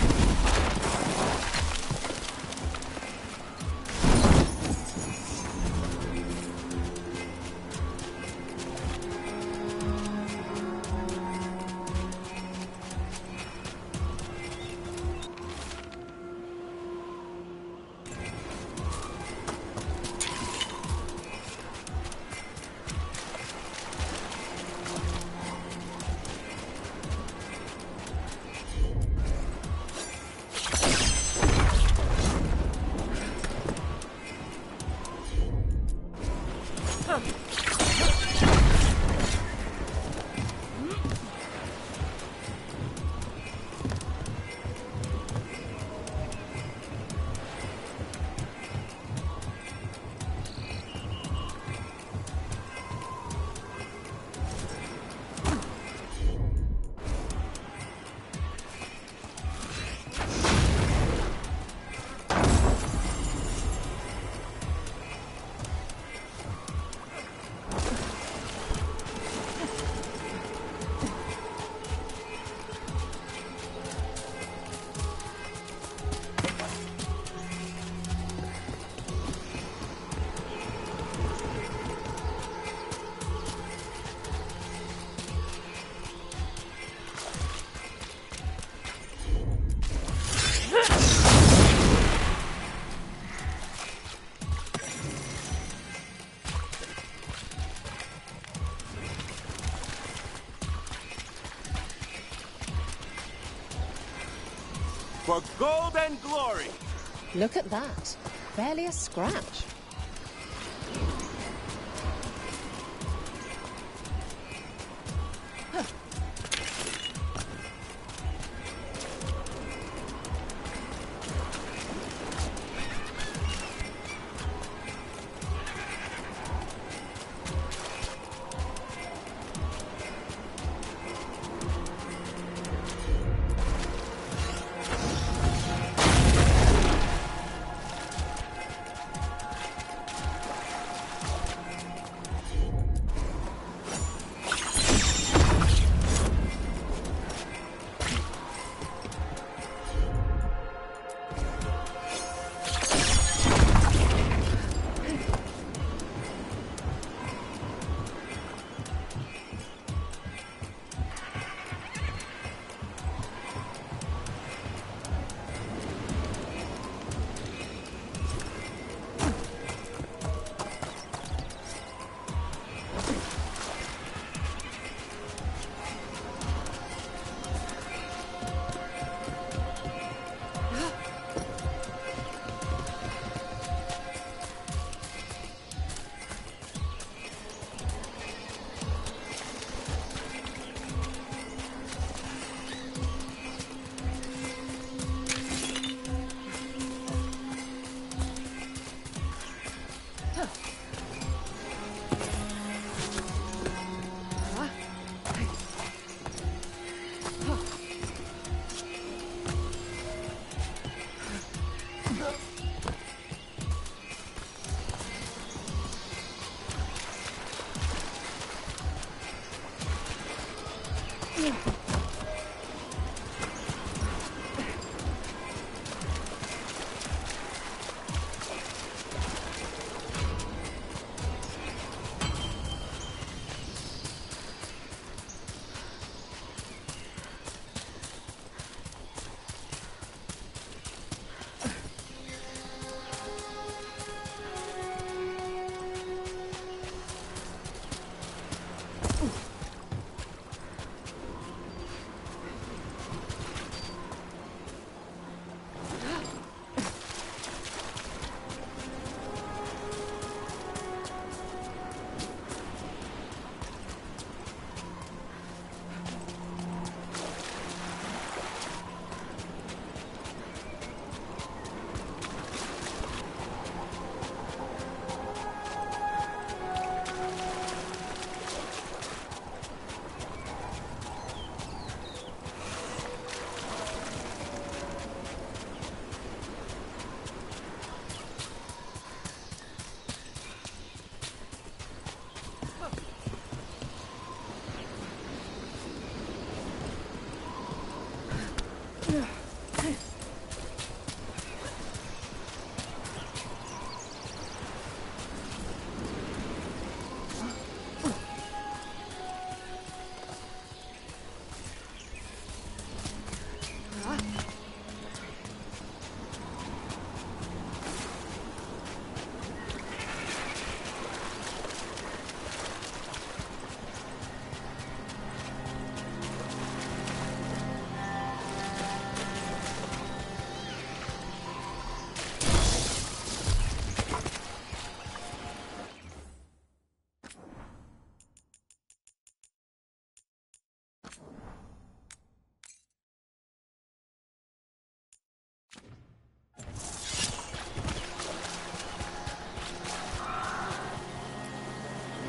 For gold and glory! Look at that. Barely a scratch.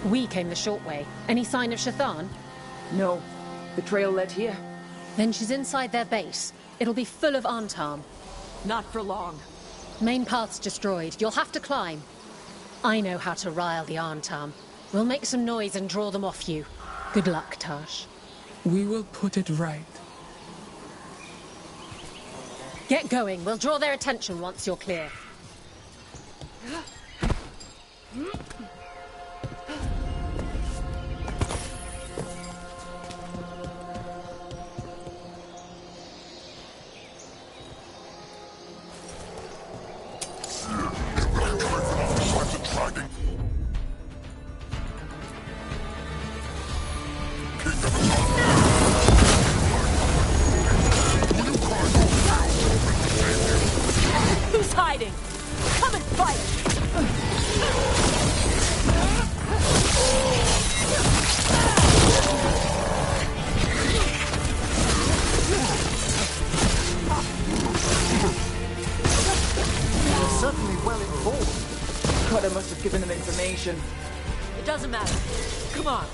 We came the short way. Any sign of Shathan? No. The trail led here. Then she's inside their base. It'll be full of Antarm. Not for long. Main path's destroyed. You'll have to climb. I know how to rile the Antarm. We'll make some noise and draw them off you. Good luck, Tash. We will put it right. Get going. We'll draw their attention once you're clear. Who's hiding? Come and fight! You're certainly well informed. Cutter must have given them information. It doesn't matter. Come on.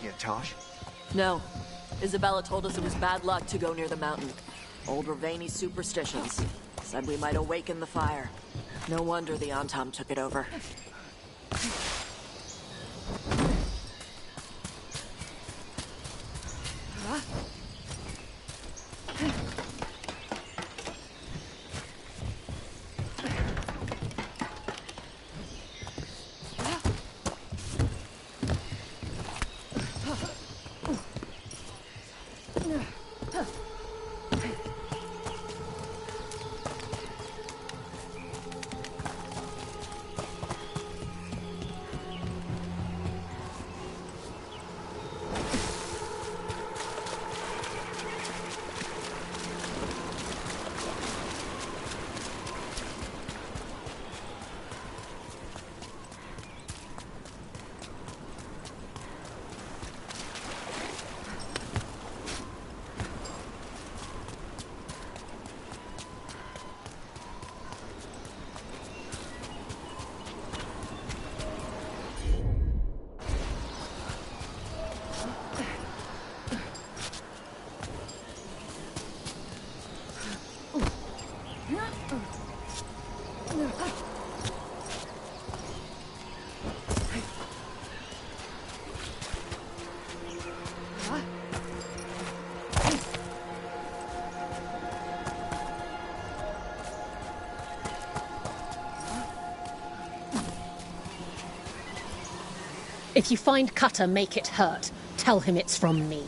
it, Tosh? No. Isabella told us it was bad luck to go near the mountain. Old Ravani superstitions. Said we might awaken the fire. No wonder the Antom took it over. If you find Cutter, make it hurt. Tell him it's from me.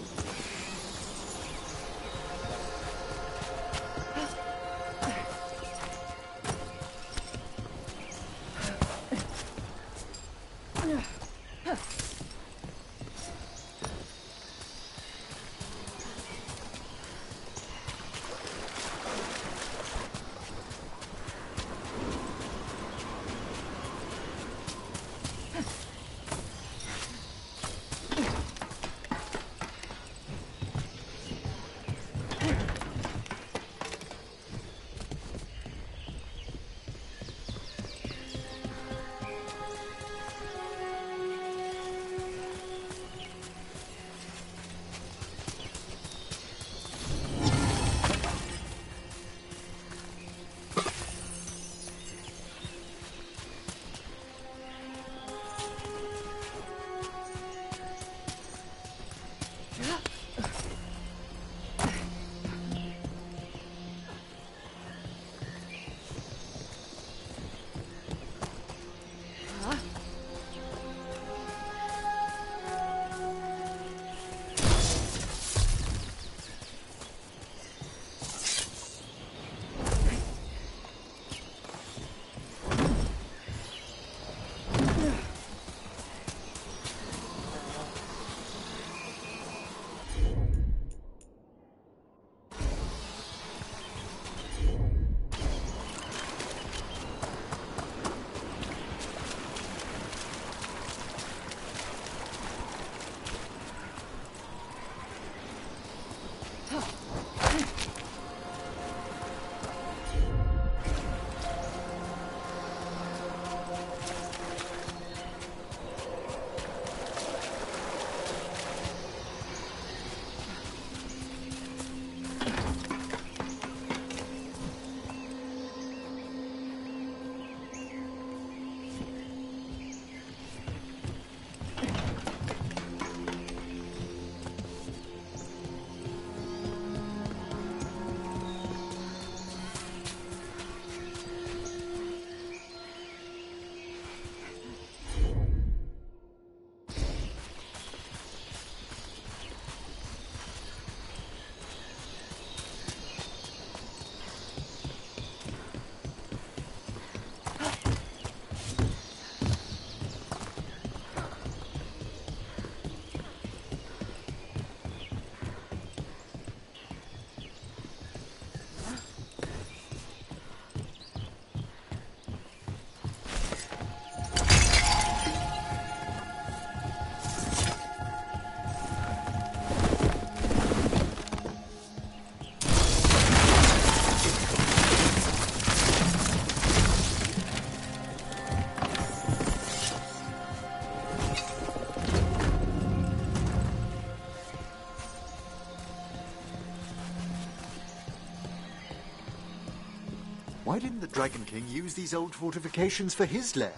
Why didn't the Dragon King use these old fortifications for his lair?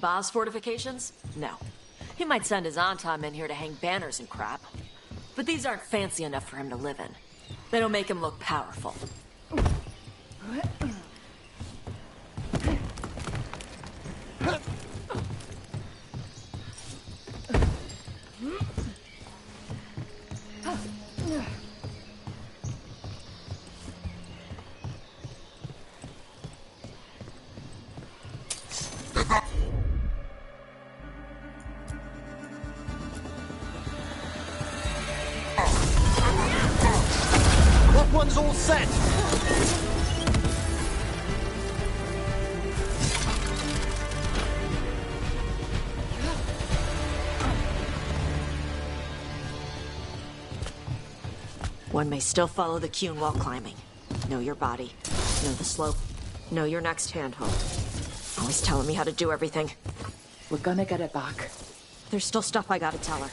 Boss fortifications? No. He might send his Antom in here to hang banners and crap. But these aren't fancy enough for him to live in. They don't make him look powerful. That one's all set! One may still follow the Qun while climbing. Know your body. Know the slope. Know your next handhold. Always telling me how to do everything. We're gonna get it back. There's still stuff I gotta tell her.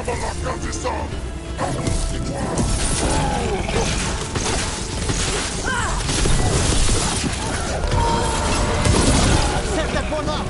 Set that one up!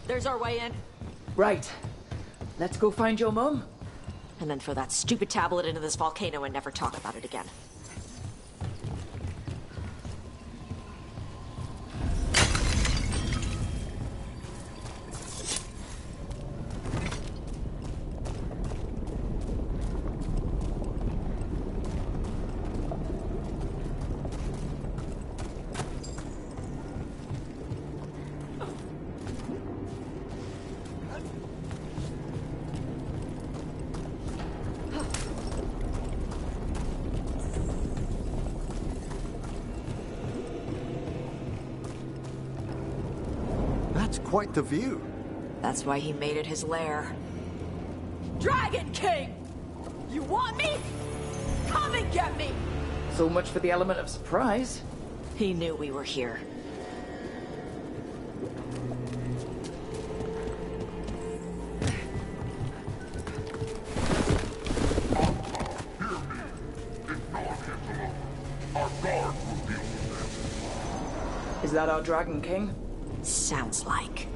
There's our way in. Right. Let's go find your mum. And then throw that stupid tablet into this volcano and never talk about it again. Quite the view. That's why he made it his lair. Dragon King! You want me? Come and get me! So much for the element of surprise. He knew we were here. Is that our Dragon King? Sounds like.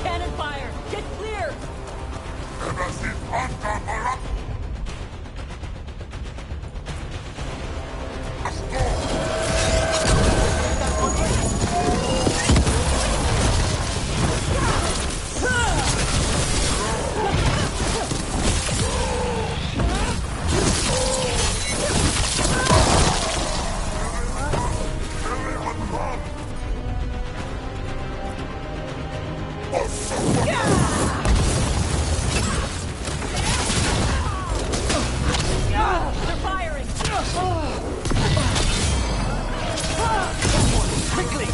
Cannon fire! Get clear! They're firing! Quickly!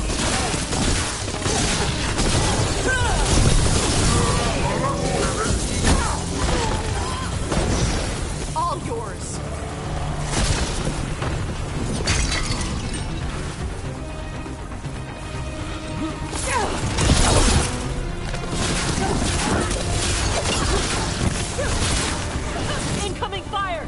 All yours! Incoming fire!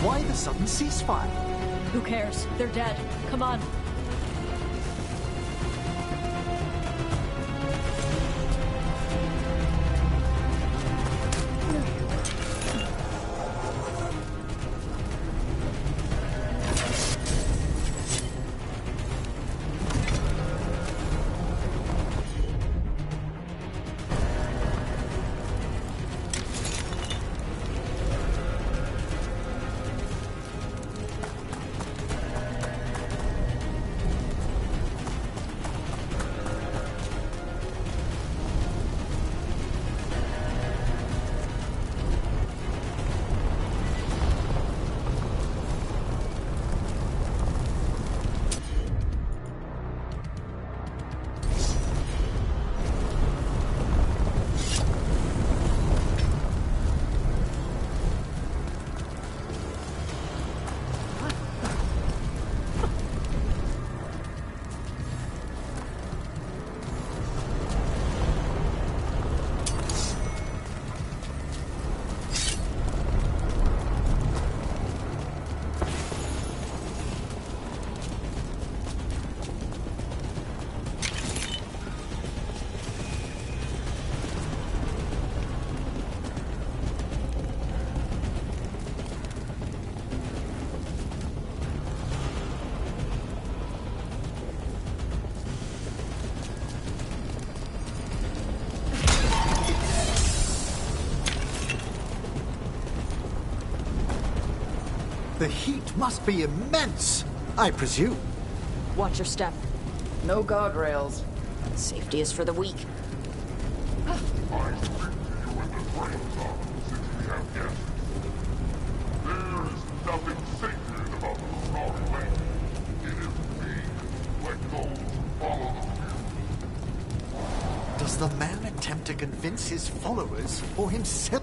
Why the sudden ceasefire? Who cares? They're dead. Come on. The heat must be immense, I presume. Watch your step. No guardrails. Safety is for the weak. Does the man attempt to convince his followers or himself?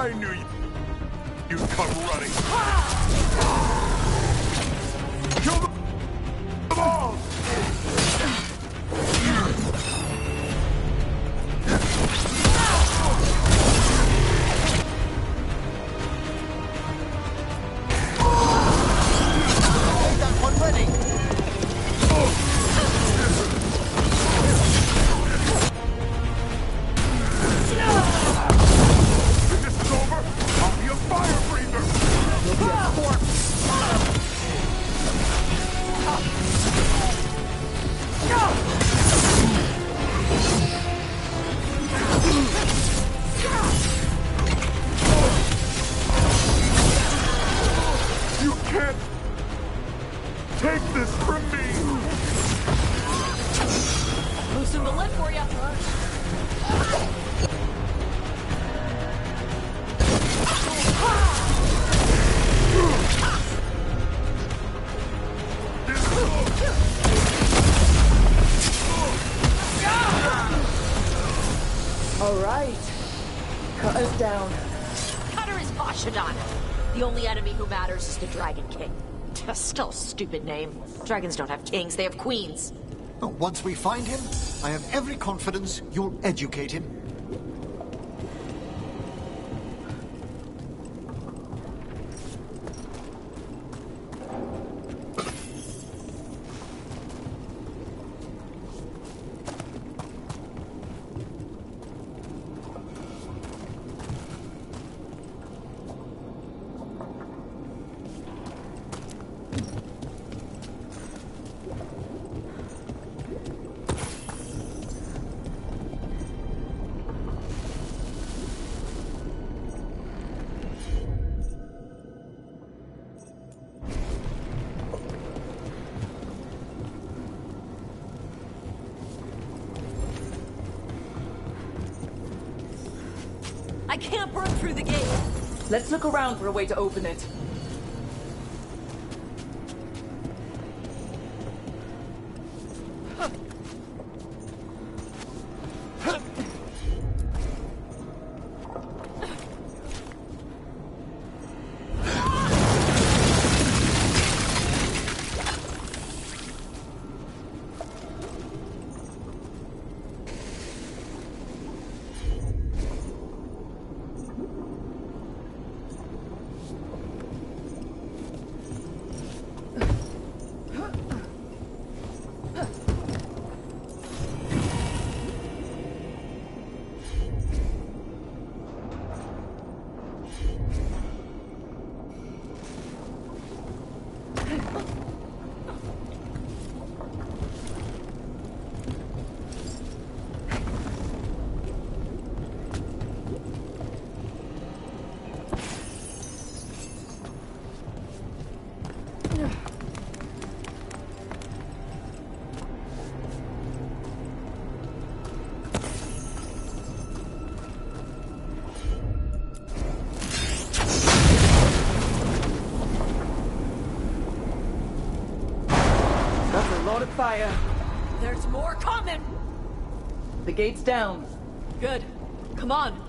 I knew you'd come running. Kill them all! Is the Dragon King. Still a stupid name. Dragons don't have kings, they have queens. Oh, once we find him, I have every confidence you'll educate him. I can't burn through the gate. Let's look around for a way to open it. Fire. There's more coming! The gate's down. Good. Come on.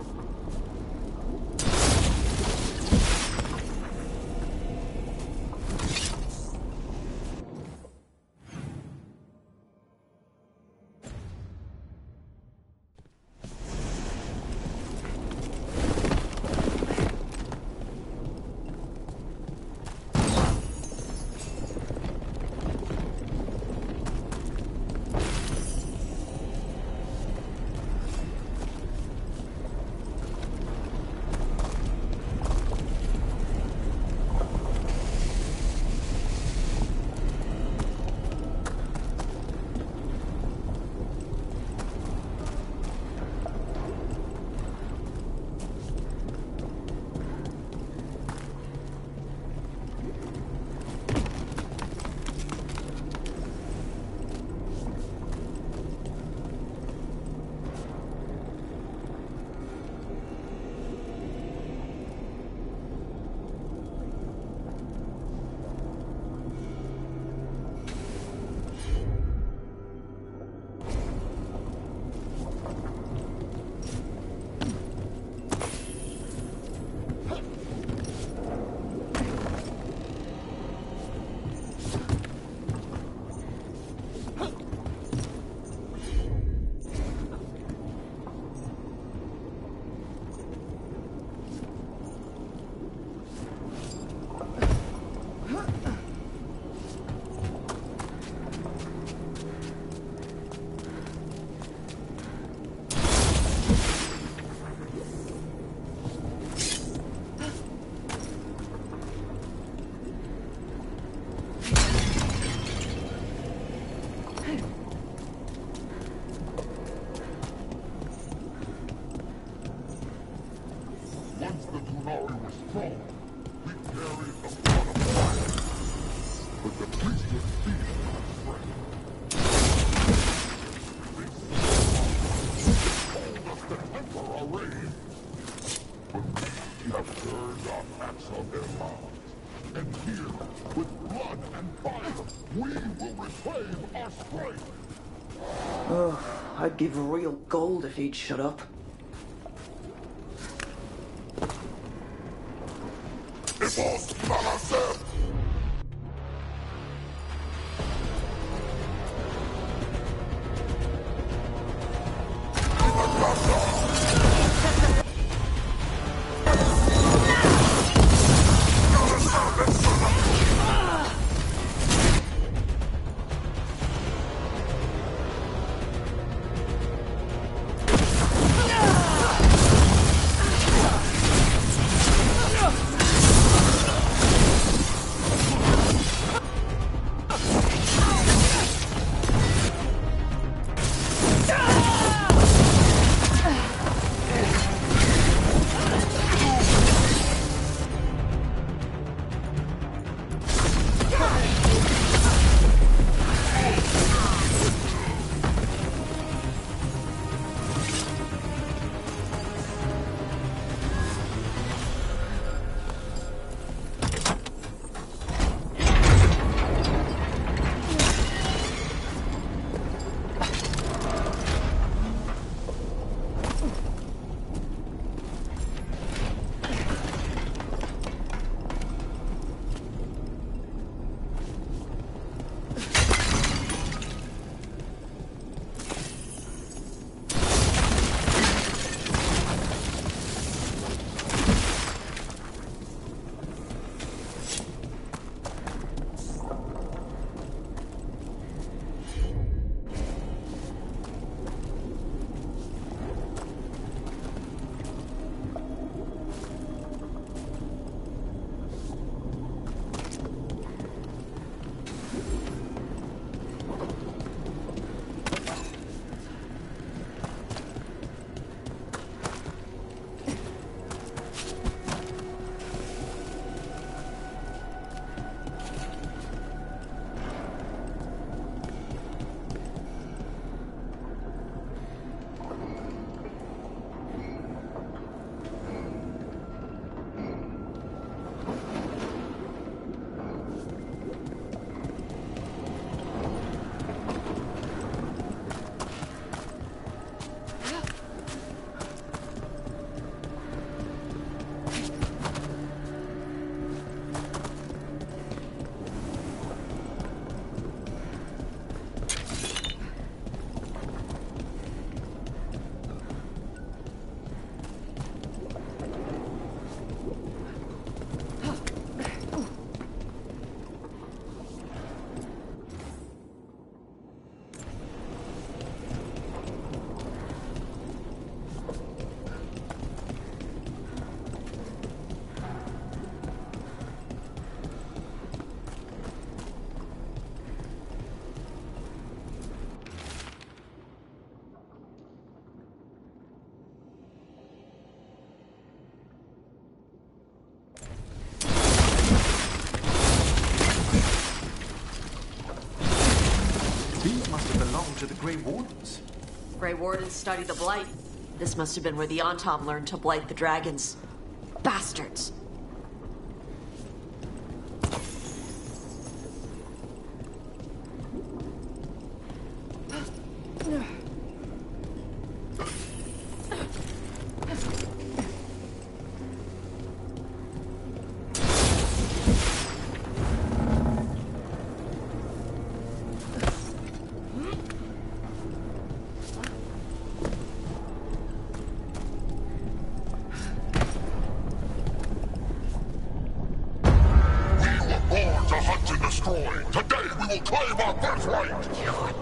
dark acts of their lives. And here, with blood and fire, we will reclaim our strength. Oh, I'd give real gold if he'd shut up. REPOSE, Master! To the Grey Wardens. Grey Wardens study the Blight. This must have been where the Antom learned to blight the dragons. Bastards!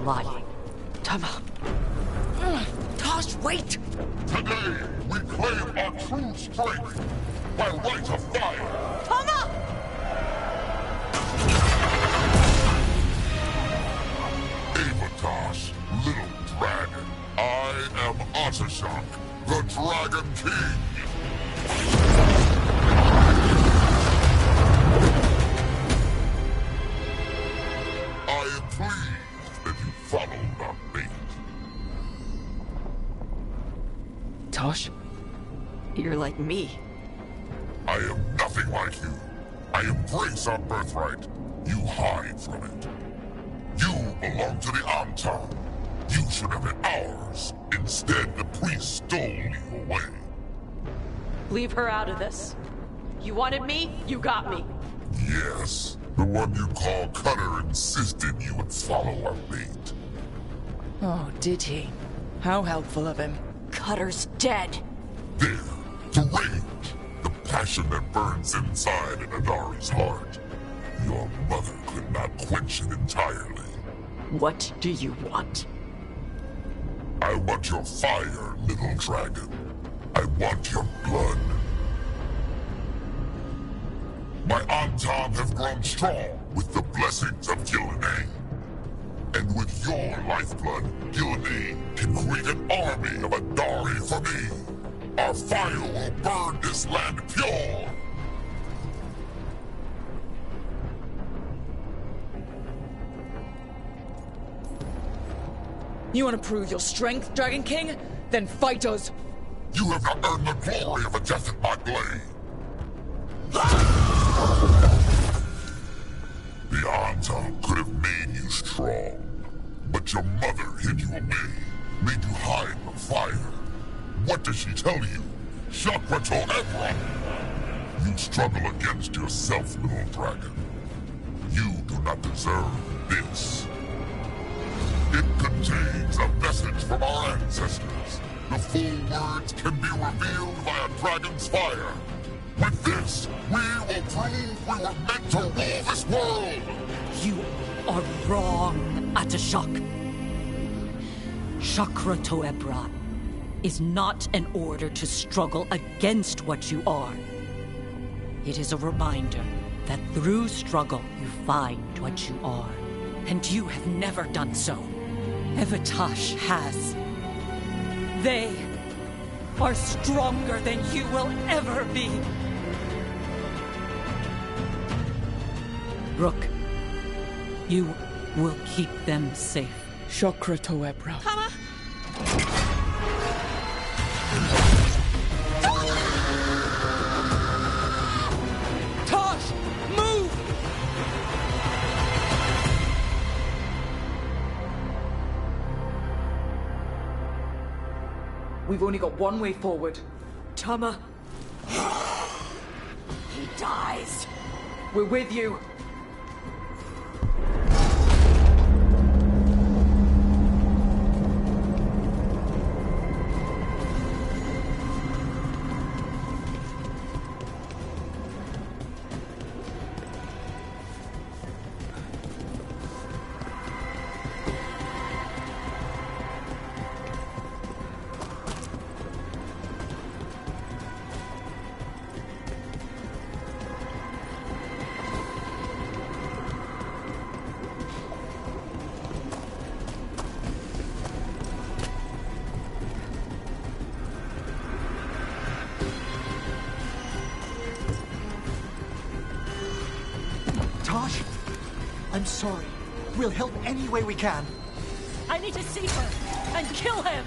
Lying. Tama. Tosh, wait! Today, we claim our true strength by right of fire. Tama! Avatas, little dragon. I am Otashok, the Dragon King. I am pleased that you followed our fate. Tosh, you're like me. I am nothing like you. I embrace our birthright. You hide from it. You belong to the Anton. You should have been ours. Instead, the priest stole you away. Leave her out of this. You wanted me, you got me. Yes, the one you call Cutter insisted you would follow our bait. Oh, did he? How helpful of him. Cutter's dead. There, the rage, the passion that burns inside an Adari's heart. Your mother could not quench it entirely. What do you want? I want your fire, little dragon. I want your blood. My Anton have grown strong with the blessings of Gillenay. And with your lifeblood, Gillenay can create an army of Adari for me. Our fire will burn this land pure. You want to prove your strength, Dragon King? Then fight us! You have not earned the glory of a death at my blade. The Anton could have made you strong, but your mother hid you away, made you hide the fire. What does she tell you? Shakrato Ebra! You struggle against yourself, little dragon. You do not deserve this. It contains a message from our ancestors. The full words can be revealed by a dragon's fire. With this, we will prove we were meant to rule this world! You are wrong, Atashak. Chakra Toebra is not an order to struggle against what you are. It is a reminder that through struggle you find what you are. And you have never done so. Evatash has. They are stronger than you will ever be. Rook, you will keep them safe. Chakra Toebra. Tosh! Move! We've only got one way forward. Tama. He dies. We're with you. I'm sorry. We'll help any way we can. I need to see her and kill him!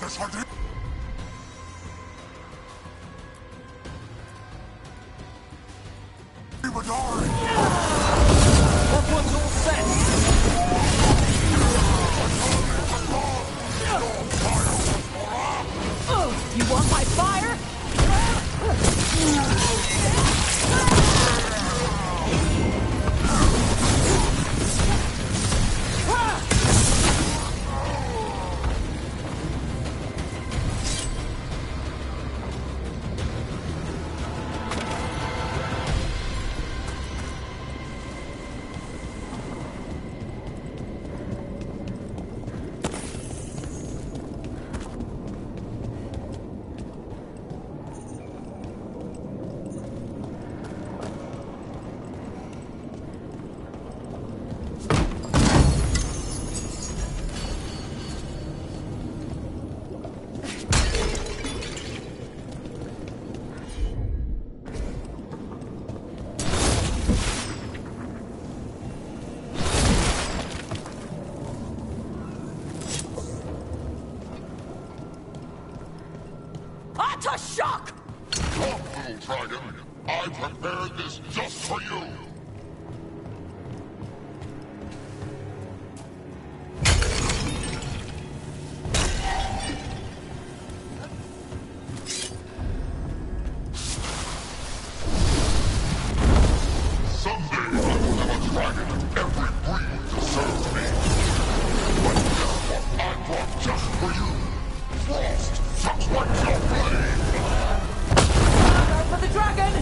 That one's all set! You want my fire? Shock! Come, little dragon. I prepared this just for you. Someday I will have a dragon of every breed to serve me. But guess what I brought just for you? Frost, just like your blade. For the dragon!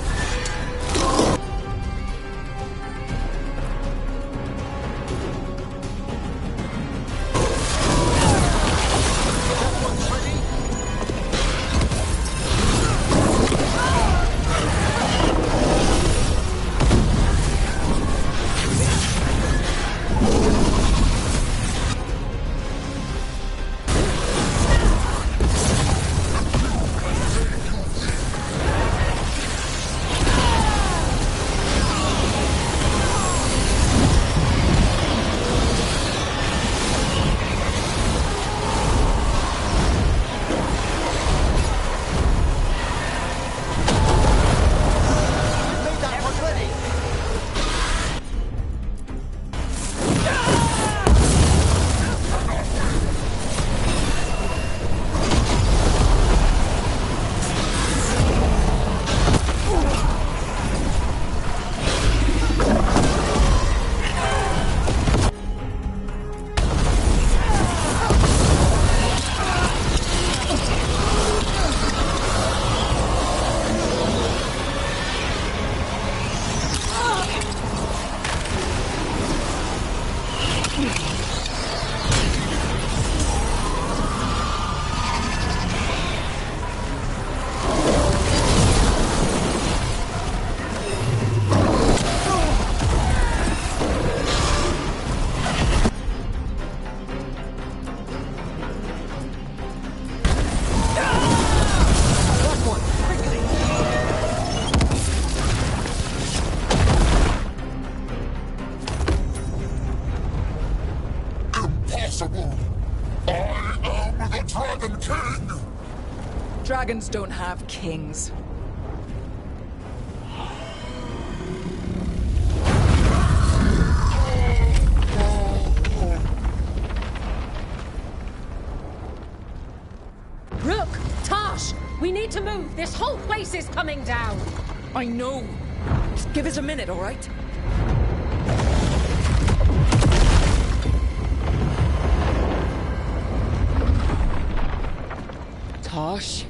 Dragons don't have kings. Rook! Tosh! We need to move! This whole place is coming down! I know. Just give us a minute, all right? Tosh,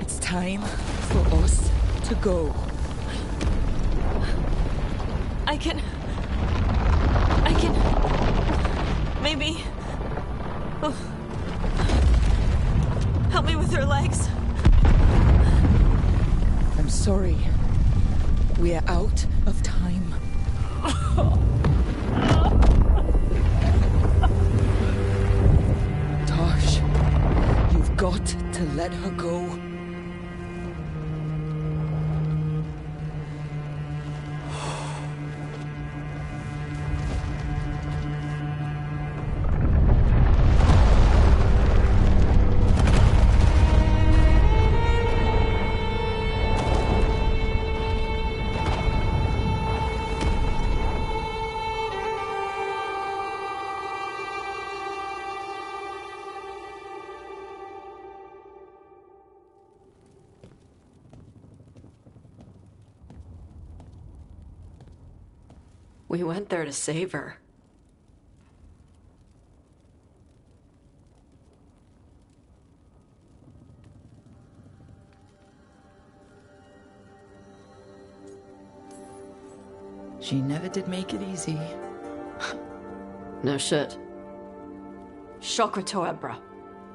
it's time for us to go. I can... Maybe... Oh. Help me with her legs. I'm sorry. We are out of time. Tosh, you've got to let her go. We went there to save her. She never did make it easy. No shit. Shokrato Ebra.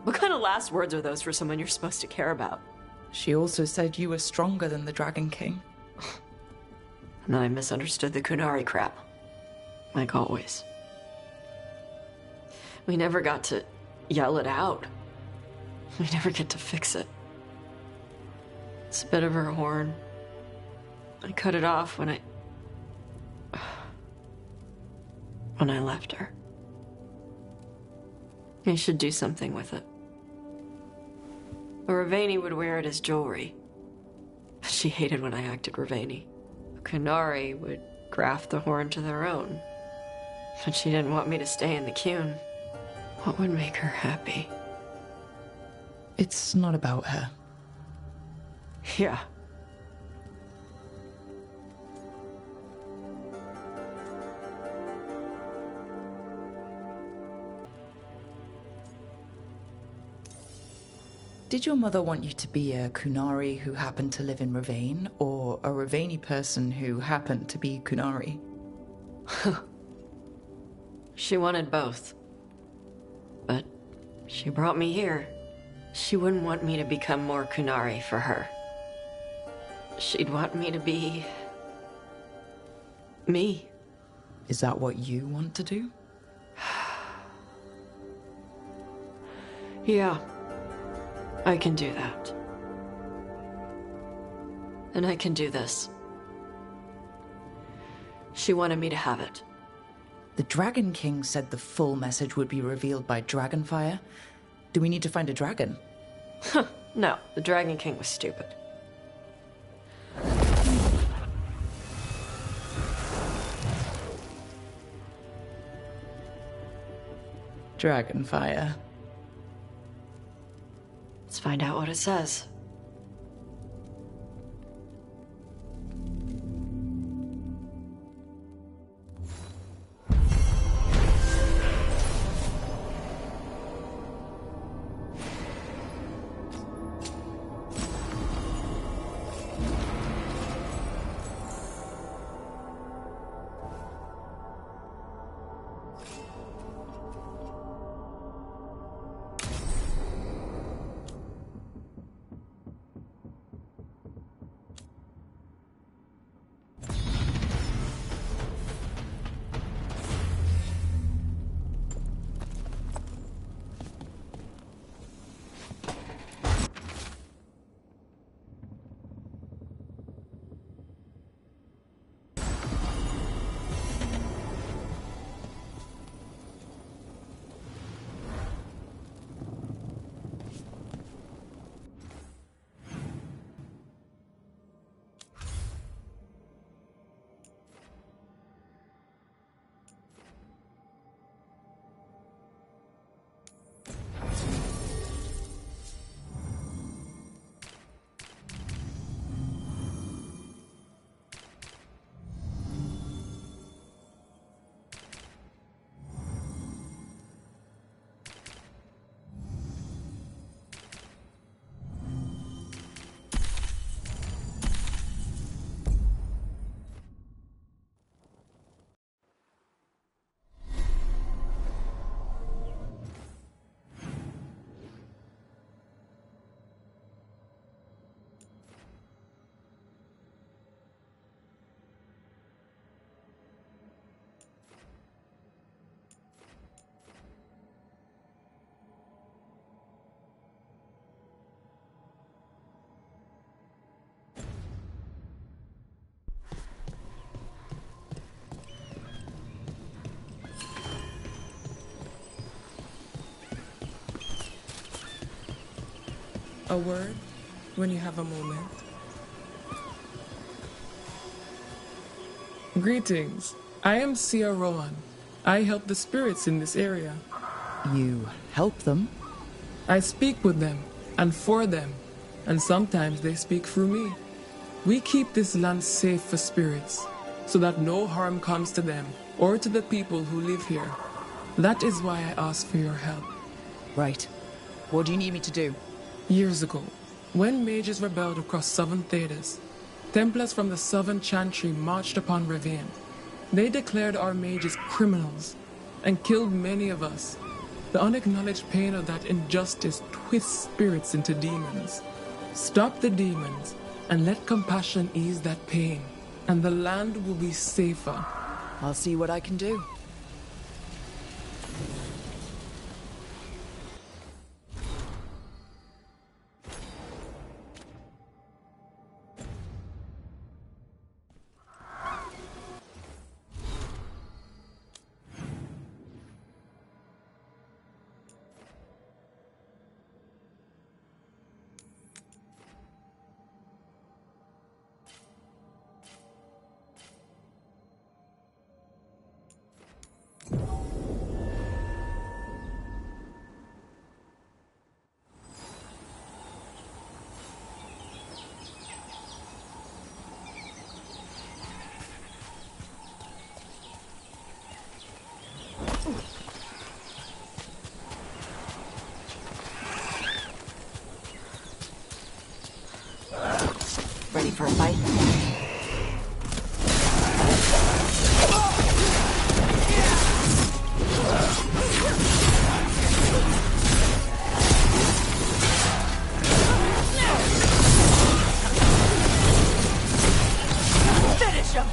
What kind of last words are those for someone you're supposed to care about? She also said you were stronger than the Dragon King. And I misunderstood the Kunari crap. Like always. We never got to yell it out. We never get to fix it. It's a bit of her horn. I cut it off when I left her. I should do something with it. Ravani would wear it as jewelry. She hated when I acted Ravani. Kunari would graft the horn to their own. But she didn't want me to stay in the Qun. What would make her happy? It's not about her. Yeah. Did your mother want you to be a Kunari who happened to live in Ravane, or a Ravani person who happened to be Kunari? She wanted both. But she brought me here. She wouldn't want me to become more Kunari for her. She'd want me to be... me. Is that what you want to do? Yeah. I can do that. And I can do this. She wanted me to have it. The Dragon King said the full message would be revealed by Dragonfire. Do we need to find a dragon? No, the Dragon King was stupid. Dragonfire. Let's find out what it says. A word when you have a moment. Greetings. I am Sia Rowan. I help the spirits in this area. You help them? I speak with them and for them, and sometimes they speak through me. We keep this land safe for spirits, so that no harm comes to them or to the people who live here. That is why I asked for your help. Right. What do you need me to do? Years ago, when mages rebelled across southern Thedas, Templars from the southern Chantry marched upon Ravine. They declared our mages criminals and killed many of us. The unacknowledged pain of that injustice twists spirits into demons. Stop the demons and let compassion ease that pain, and the land will be safer. I'll see what I can do. Ready for a fight? Finish him!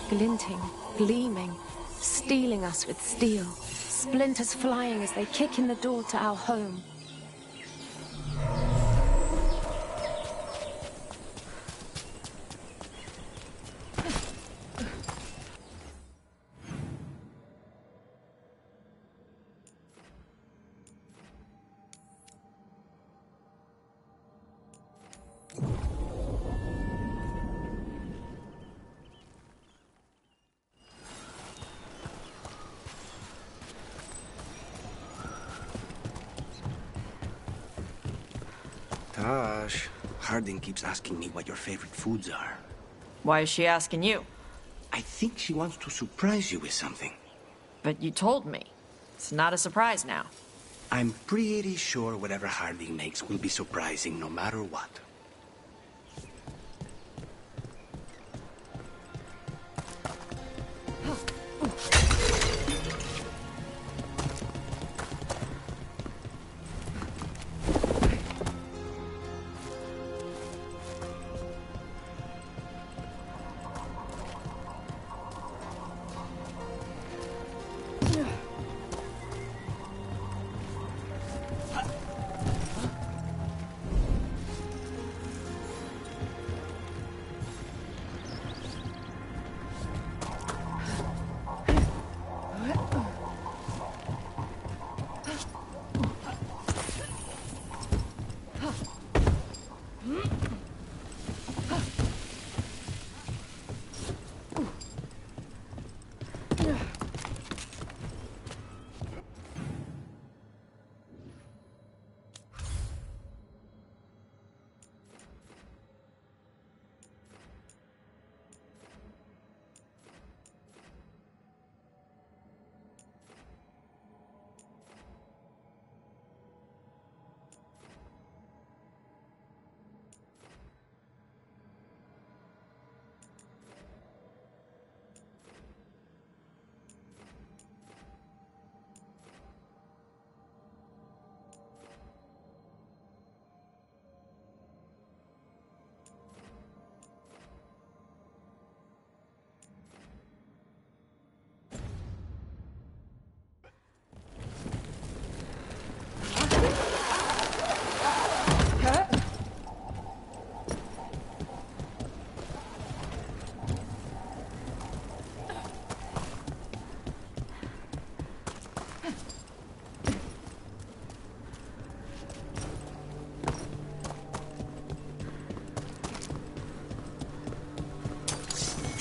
Glinting, gleaming, stealing us with steel. Splinters flying as they kick in the door to our home. Tash, Harding keeps asking me what your favorite foods are. Why is she asking you? I think she wants to surprise you with something. But you told me. It's not a surprise now. I'm pretty sure whatever Harding makes will be surprising no matter what.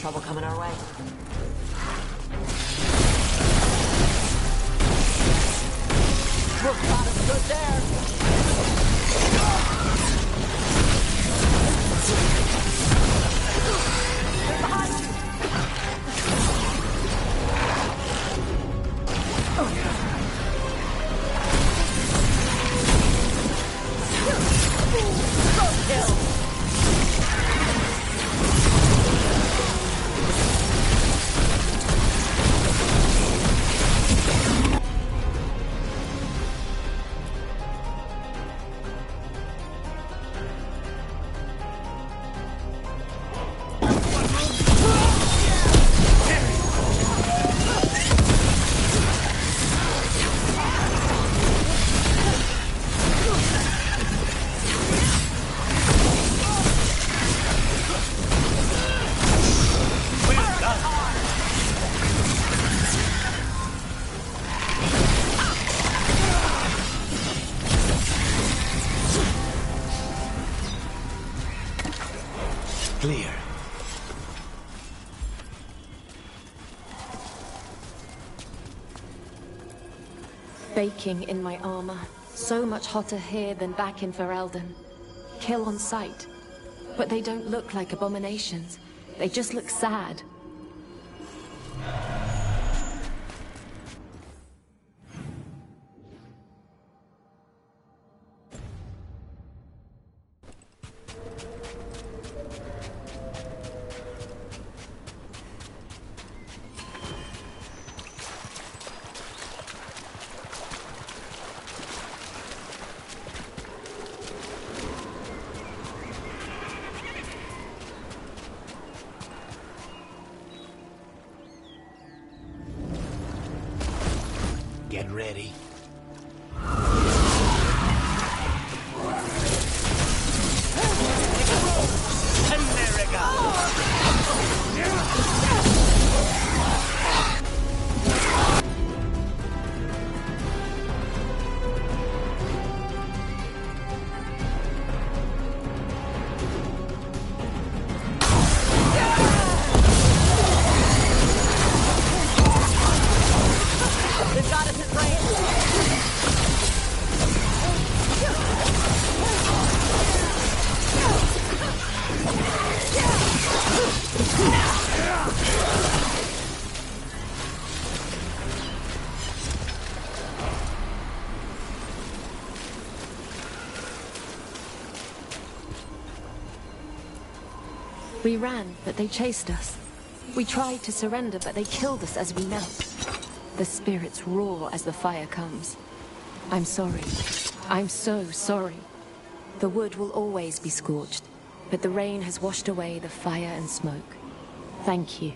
trouble coming our way. We're got us good there. They're behind you. Go kill. Clear. Baking in my armor. So much hotter here than back in Ferelden. Kill on sight. But they don't look like abominations. They just look sad. Get ready. They've got us at range. We ran, but they chased us. We tried to surrender, but they killed us as we knelt. The spirits roar as the fire comes. I'm sorry. I'm so sorry. The wood will always be scorched, but the rain has washed away the fire and smoke. Thank you.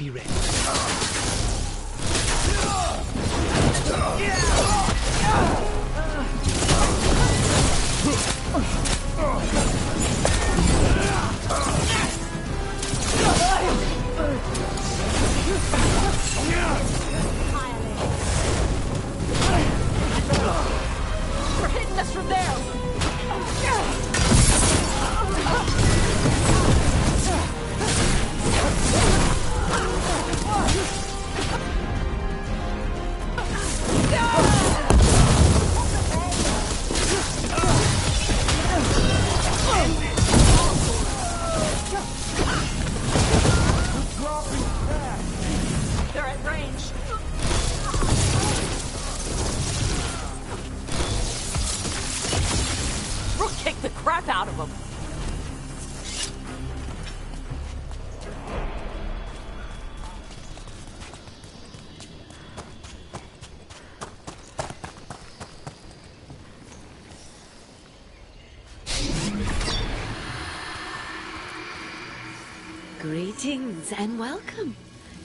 be ready. We're hitting us from there! They're at range. We'll kick the crap out of them. Greetings and welcome.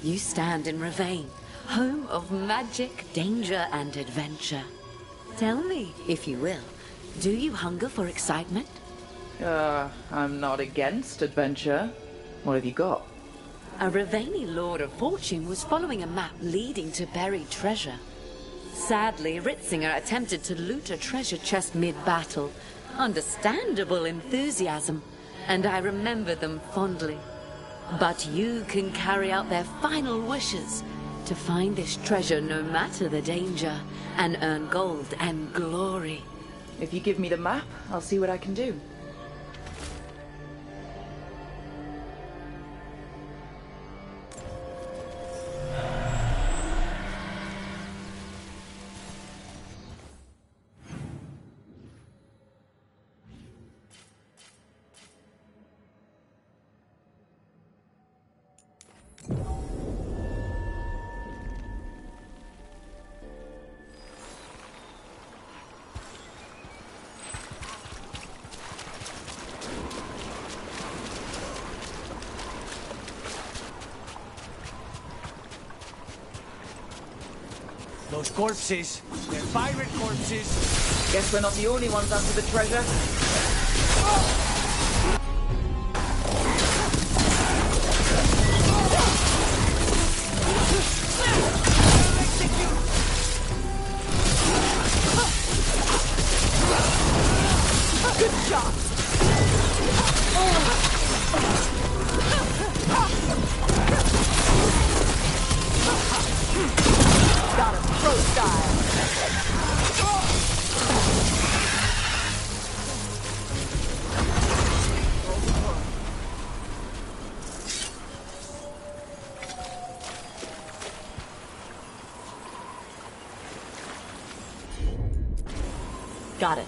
You stand in Ravane, home of magic, danger, and adventure. Tell me, if you will, do you hunger for excitement? I'm not against adventure. What have you got? A Ravani Lord of Fortune was following a map leading to buried treasure. Sadly, Ritzinger attempted to loot a treasure chest mid-battle. Understandable enthusiasm, and I remember them fondly. But you can carry out their final wishes to find this treasure no matter the danger, and earn gold and glory. If you give me the map, I'll see what I can do. Those corpses, they're pirate corpses. Guess we're not the only ones after the treasure. Good job! Got him, pro style. Got it.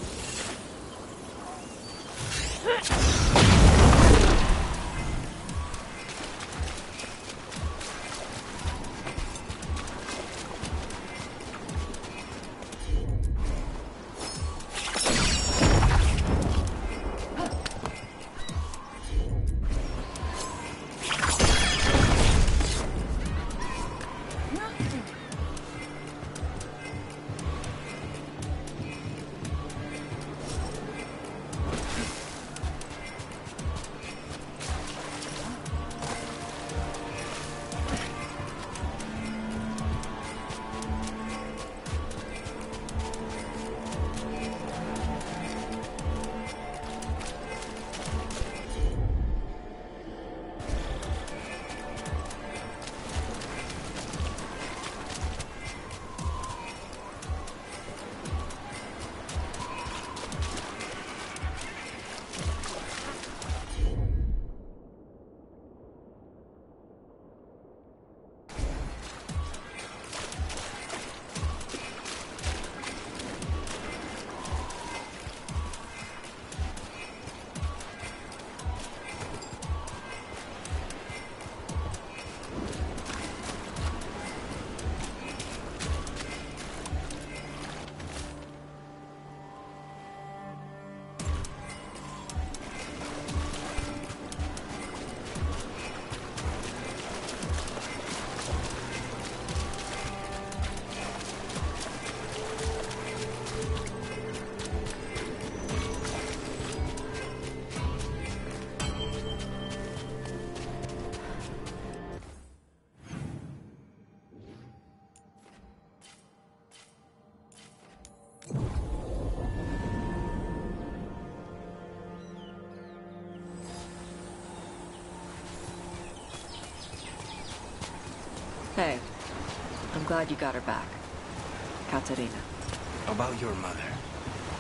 Hey, I'm glad you got her back. Katerina. About your mother.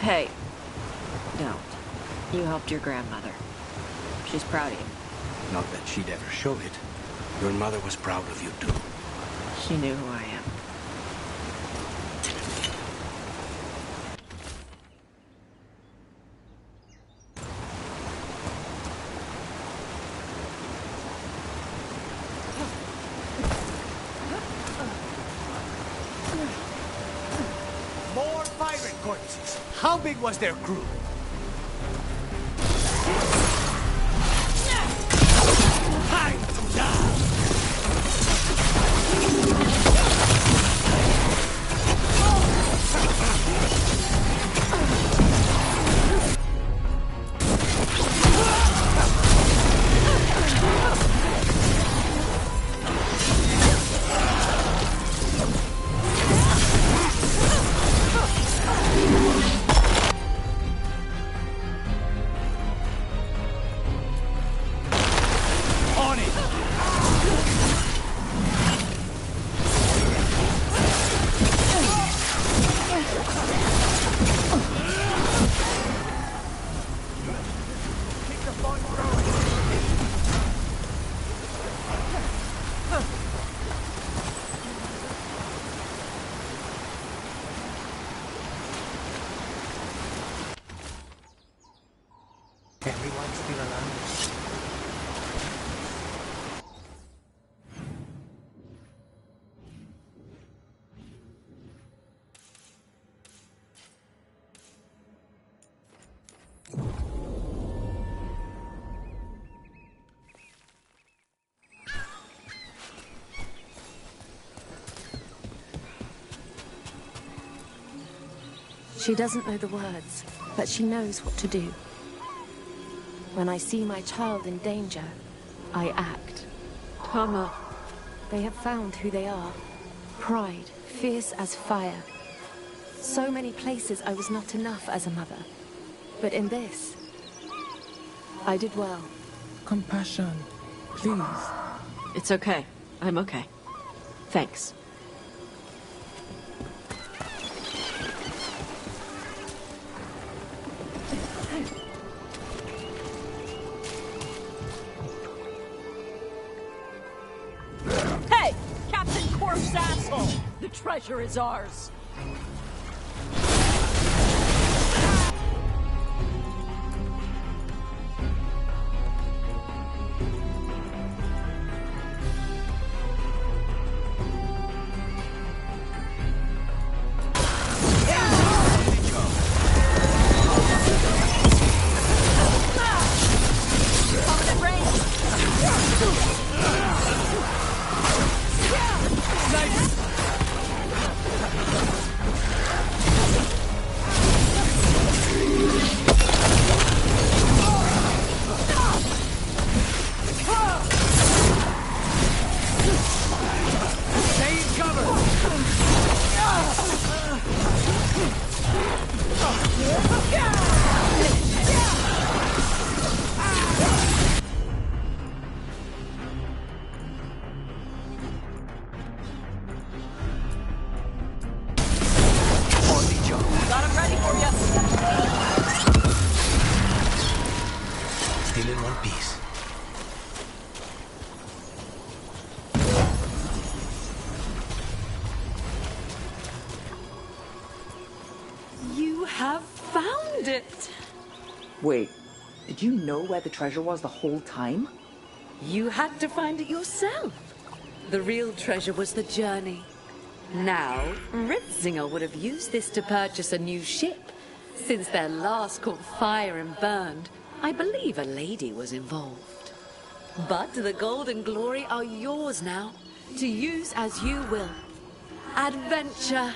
Hey, don't. You helped your grandmother. She's proud of you. Not that she'd ever show it. Your mother was proud of you, too. She knew who I am. More pirate corpses. How big was their crew? Time to die! Everyone's still alive. She doesn't know the words, but she knows what to do. When I see my child in danger, I act. Mama. They have found who they are. Pride, fierce as fire. So many places I was not enough as a mother. But in this, I did well. Compassion, please. It's okay. I'm okay. Thanks. Hey! Captain Corpse asshole! The treasure is ours! Wait, did you know where the treasure was the whole time? You had to find it yourself. The real treasure was the journey. Now, Ritzinger would have used this to purchase a new ship. Since their last caught fire and burned, I believe a lady was involved. But the gold and glory are yours now, to use as you will. Adventure!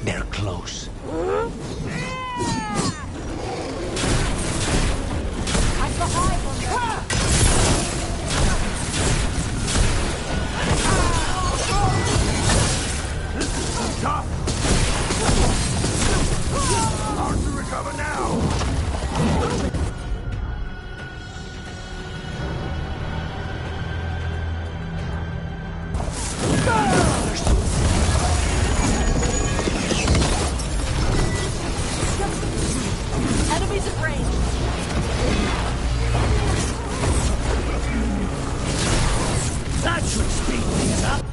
They're close. I'm behind on them. This is so tough. Hard to recover now. Enemies at range. That should speed things up.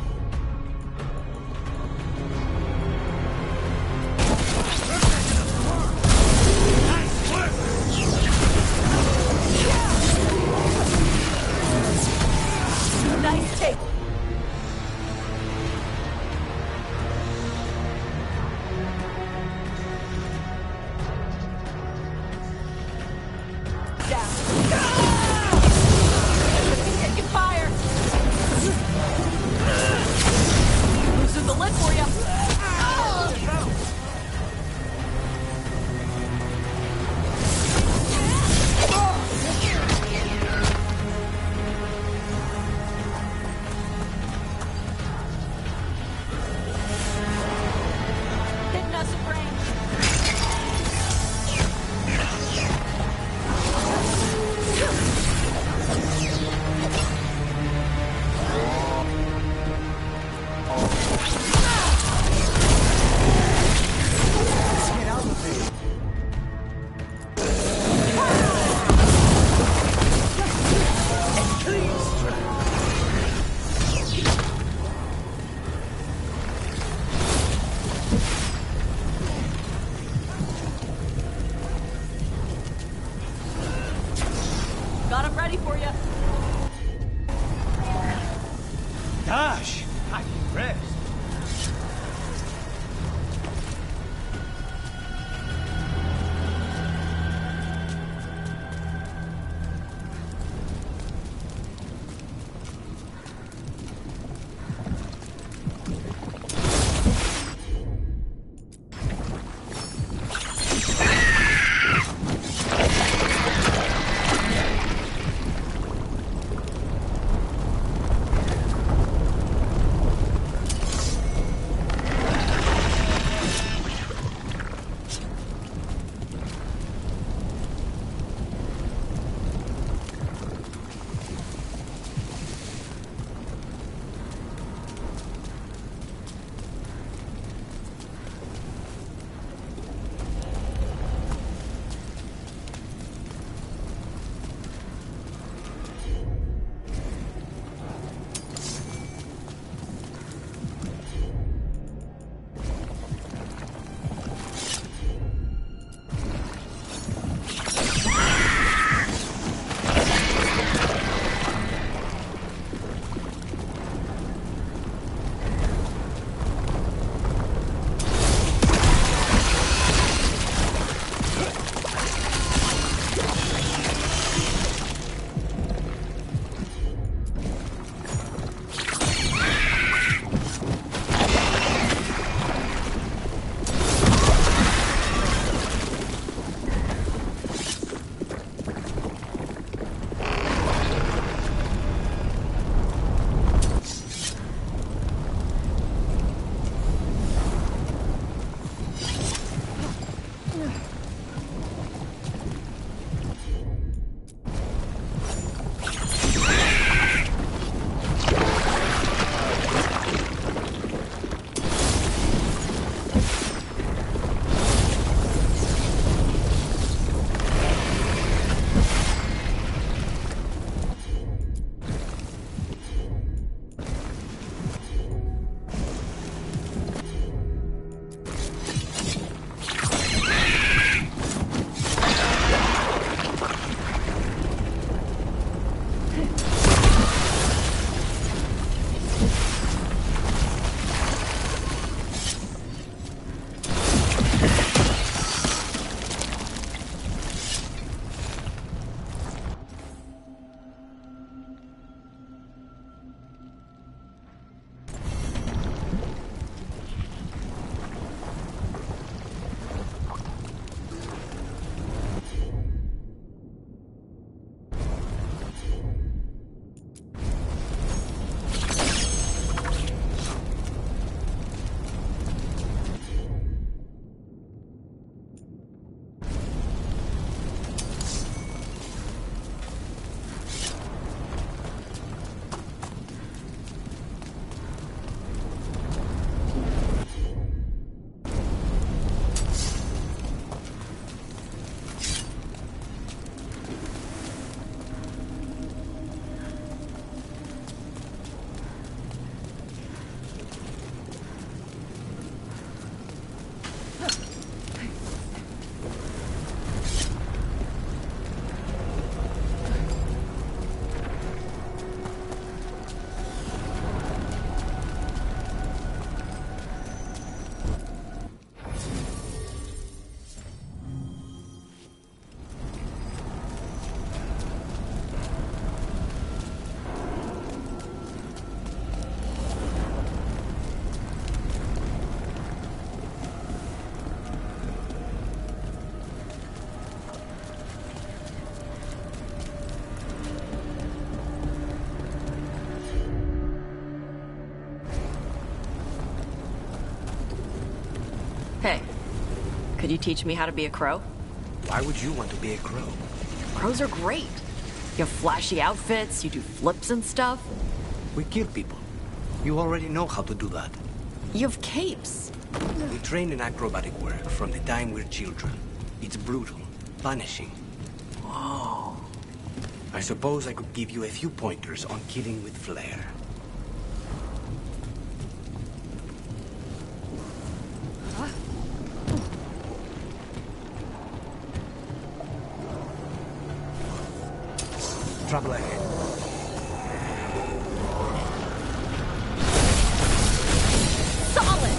Nice take. Down. Taking fire. Losing the lid for you. Hitting us at range. Let's get out of here. Got him ready for you. Dash! I can rest. Hey, could you teach me how to be a crow? Why would you want to be a crow? Crows are great. You have flashy outfits, you do flips and stuff. We kill people. You already know how to do that. You have capes. We train in acrobatic work from the time we're children. It's brutal, punishing. Whoa. I suppose I could give you a few pointers on killing with flair. Trouble ahead. Solid!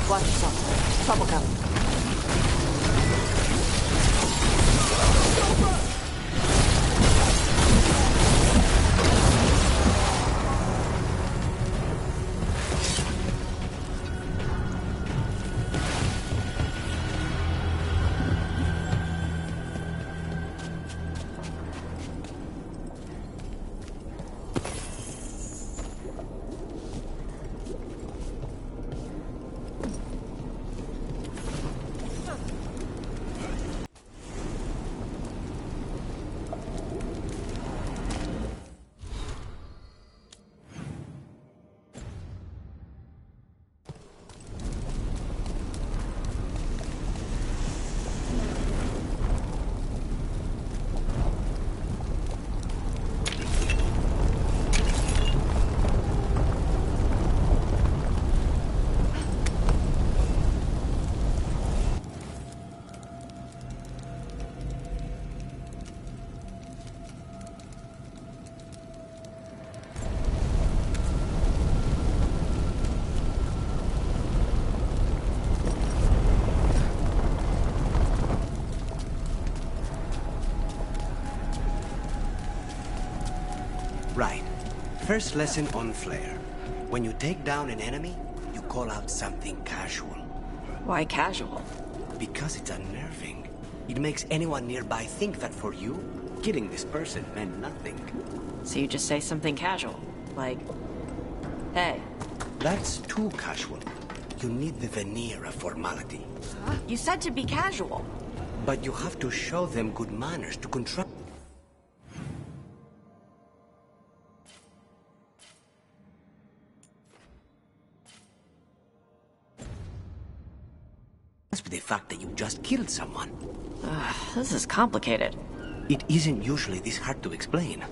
Watch yourself. Trouble coming. Right. First lesson on flair. When you take down an enemy, you call out something casual. Why casual? Because it's unnerving. It makes anyone nearby think that for you, killing this person meant nothing. So you just say something casual, like, hey. That's too casual. You need the veneer of formality. You said to be casual. But you have to show them good manners to control. With the fact that you just killed someone. This is complicated. It isn't usually this hard to explain.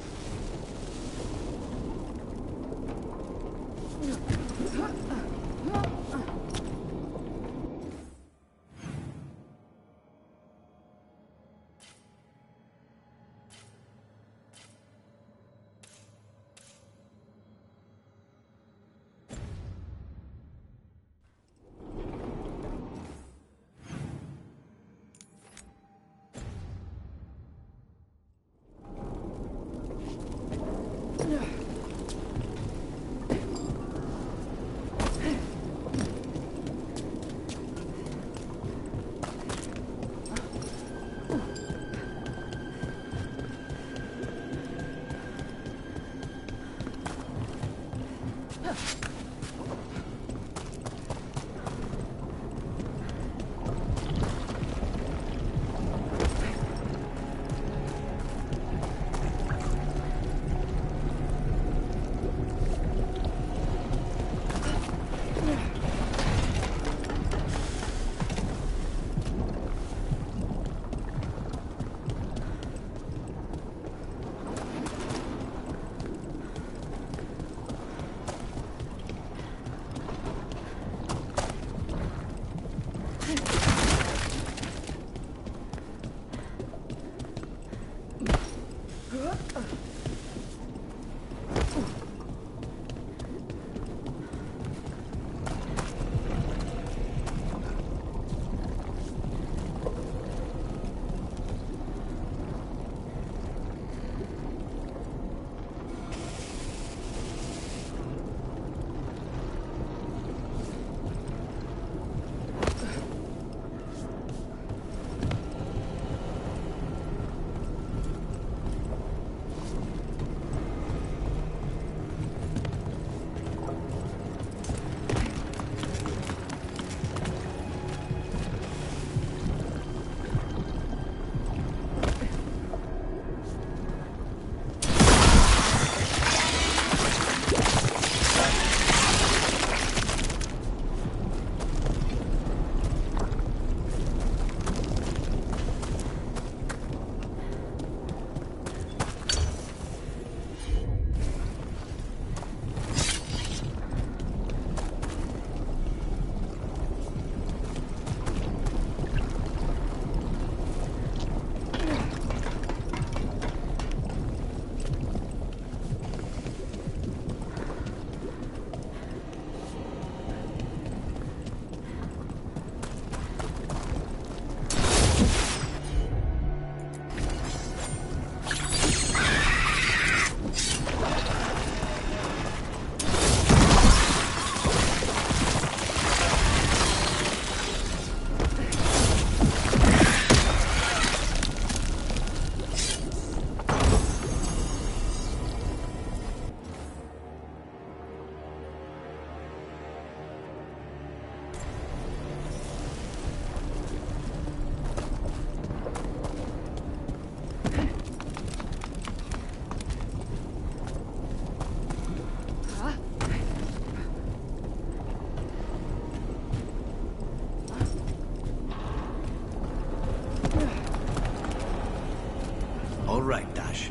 All right, Dash.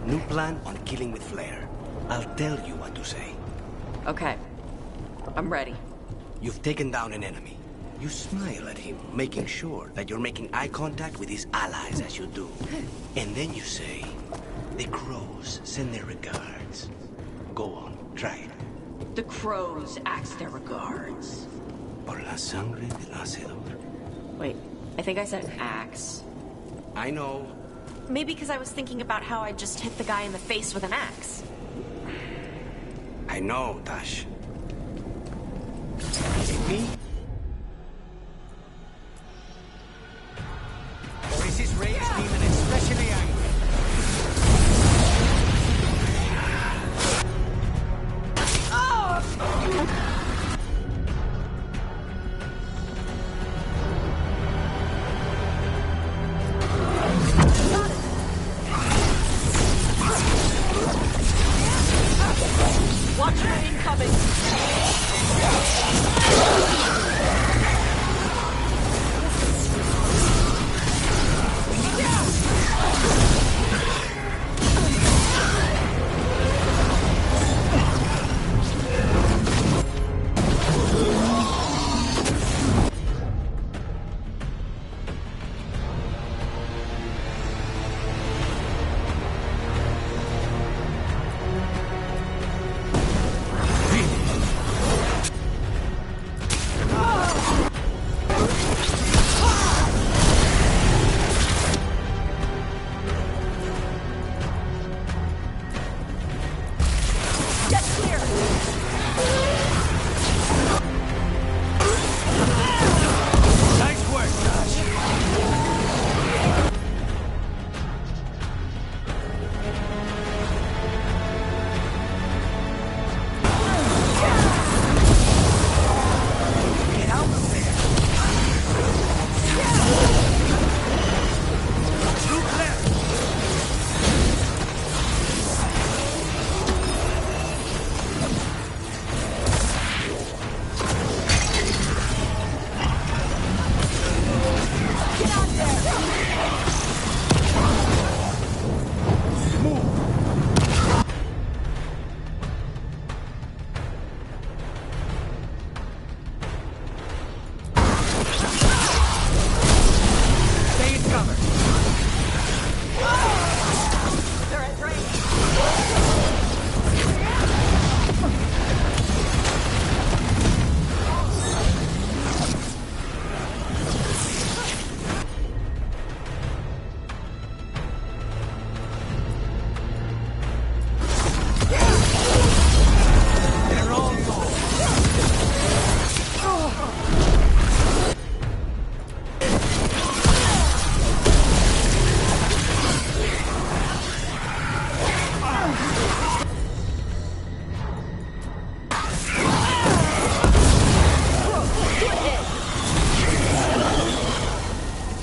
New plan on killing with flair. I'll tell you what to say. Okay. I'm ready. You've taken down an enemy. You smile at him, making sure that you're making eye contact with his allies as you do. And then you say, the crows send their regards. Go on, try it. The crows ask their regards. Por la sangre del hacedor. Wait, I think I said axe. I know. Maybe because I was thinking about how I just hit the guy in the face with an axe. I know, Dash. And me? Voices raised even especially angry. coming!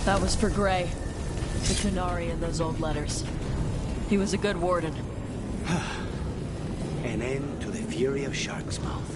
That was for Gray. The Qunari in those old letters. He was a good warden. An end to the Fury of Sharksmouth.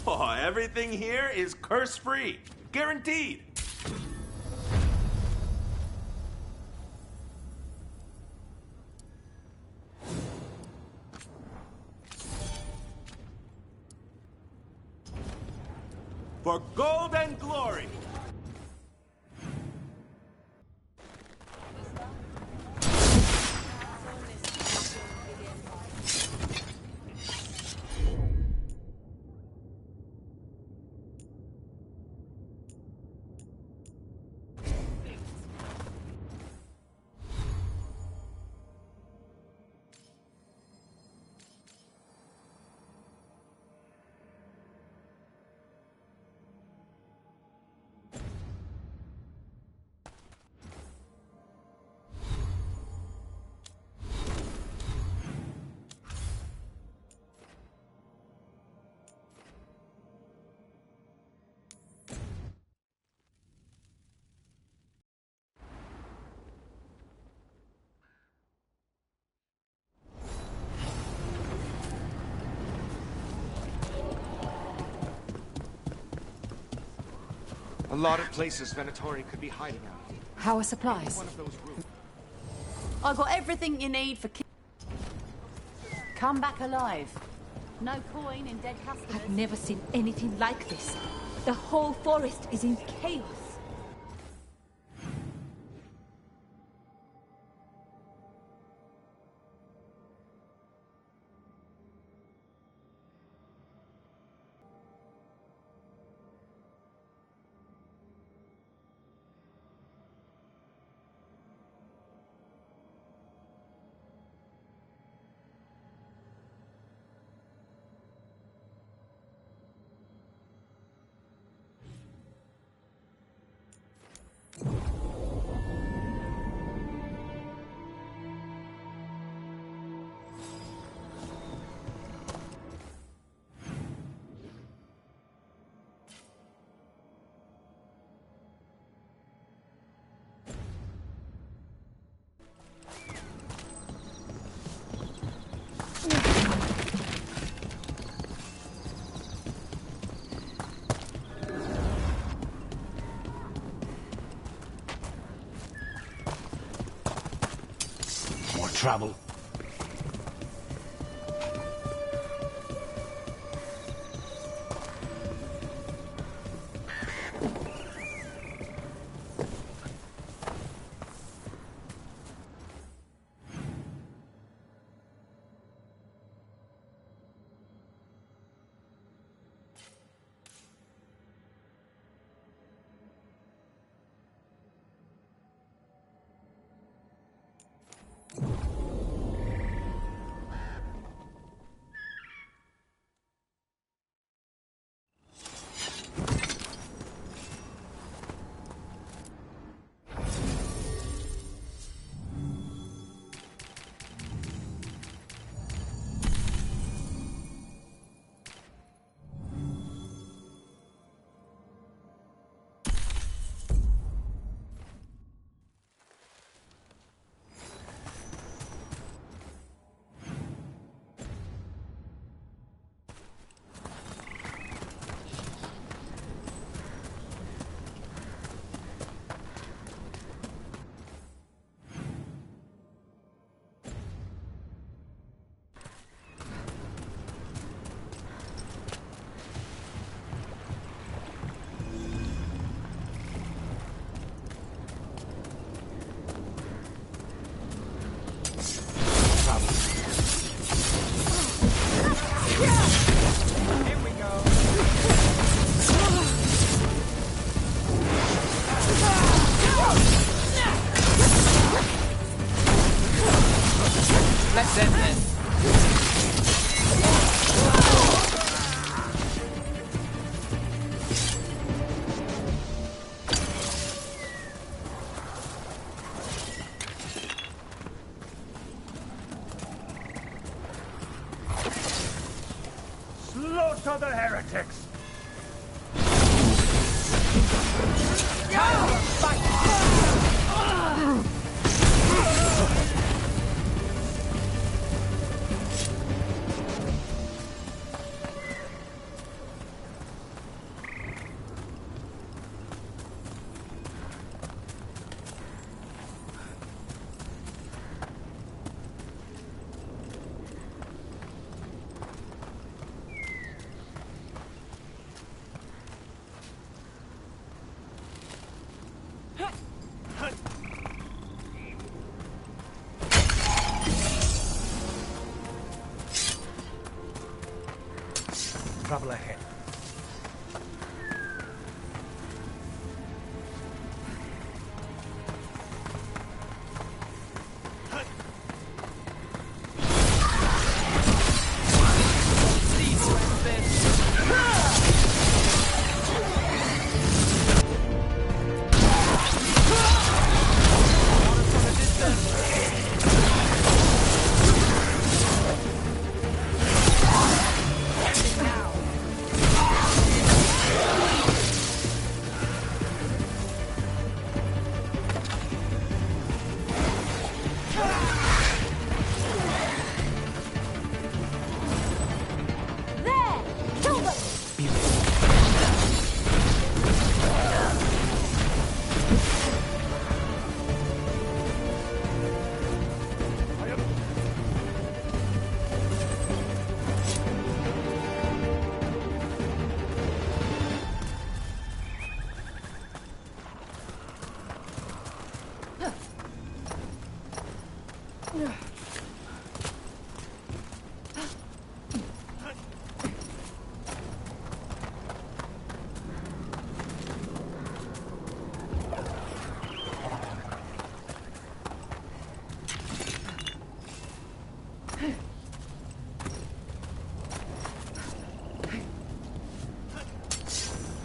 Oh, everything here is curse-free. Guaranteed. For gold and glory. A lot of places Venatori could be hiding out. How are supplies? One of those rooms. I've got everything you need for... Come back alive. No coin in dead customers. I've never seen anything like this. The whole forest is in chaos. Trouble. Let's end this. Slaughter the heretics! Time to fight! trouble ahead.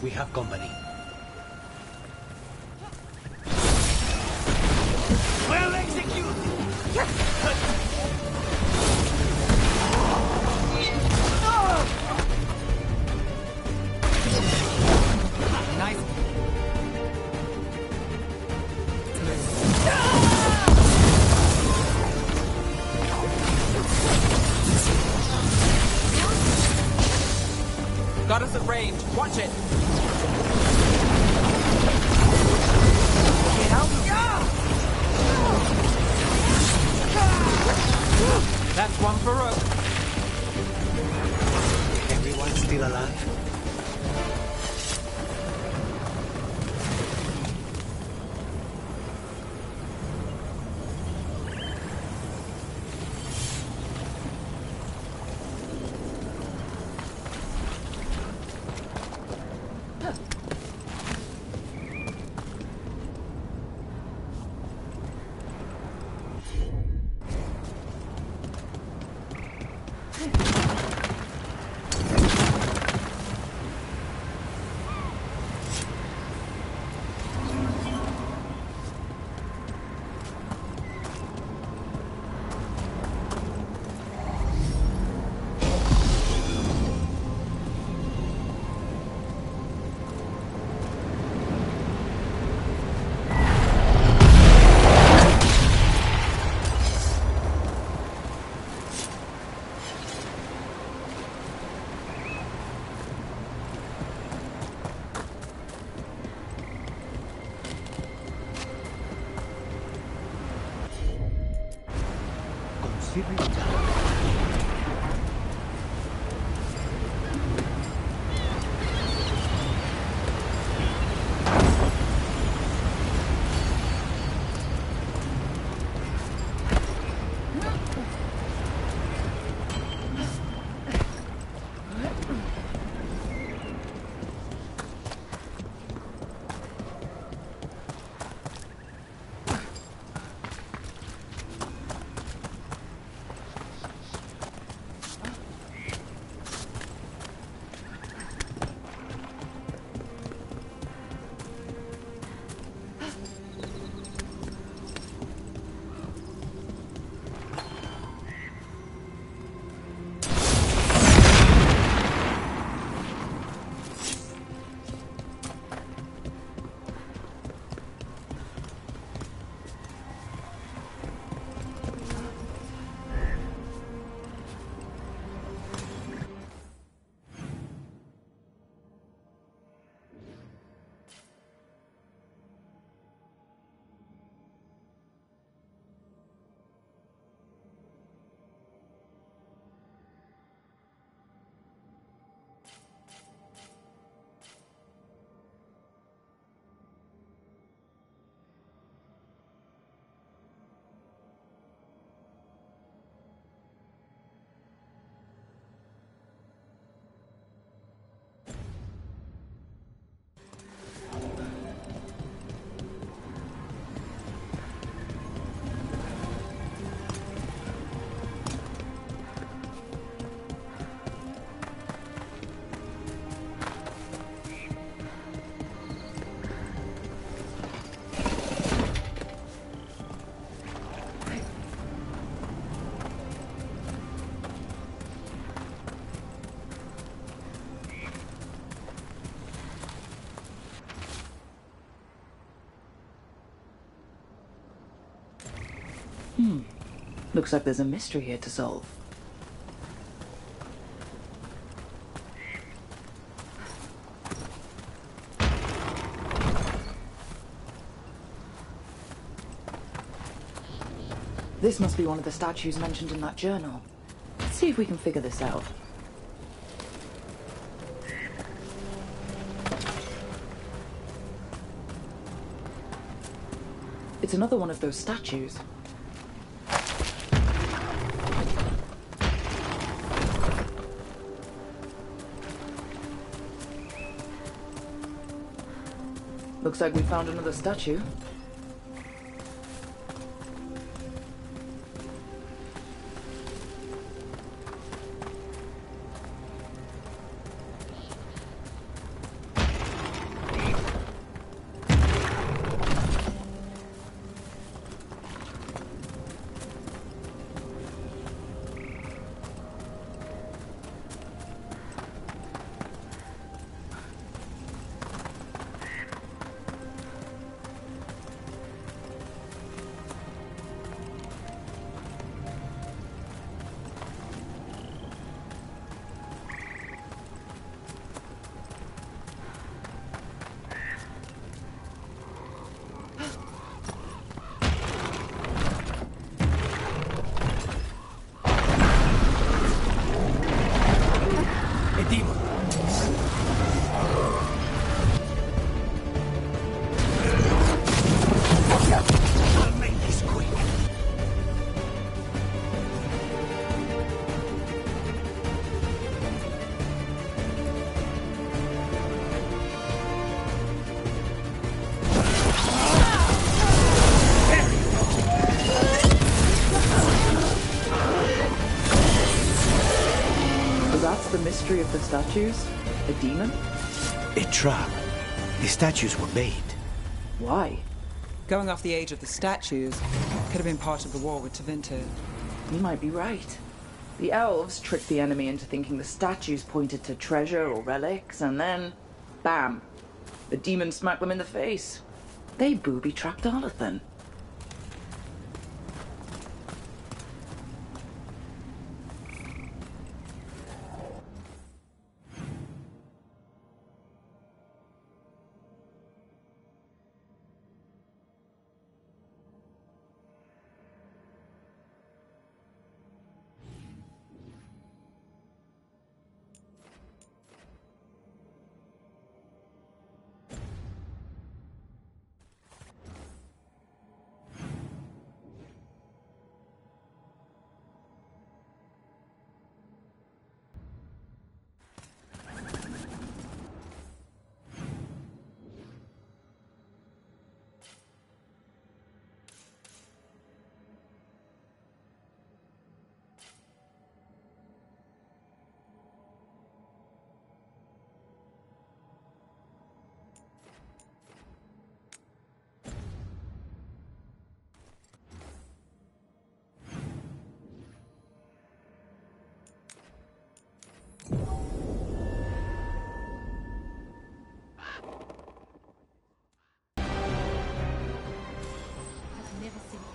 We have company. Well executed! Nice. Got us at range. Watch it. Get out. That's one for Rook. Everyone still alive? Looks like there's a mystery here to solve. This must be one of the statues mentioned in that journal. Let's see if we can figure this out. It's another one of those statues. Looks like we found another statue. Of the statues? A demon? A trap. The statues were made. Why? Going off the age of the statues, could have been part of the war with Tevinter. You might be right. The elves tricked the enemy into thinking the statues pointed to treasure or relics, and then, bam, the demon smacked them in the face. They booby-trapped Arlathan.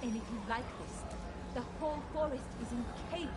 Anything like this. The whole forest is in chaos.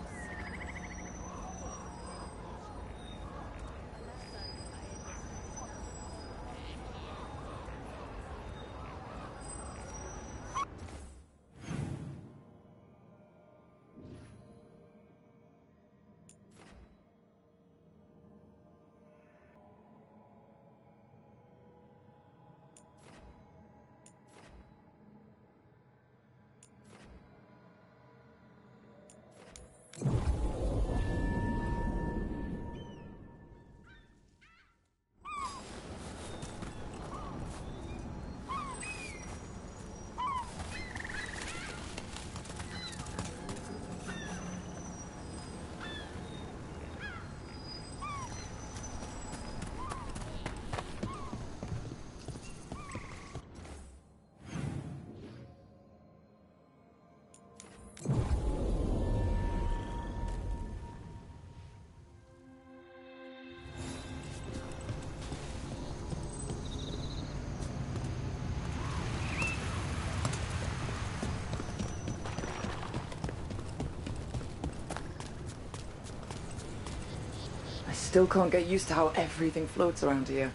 still can't get used to how everything floats around here.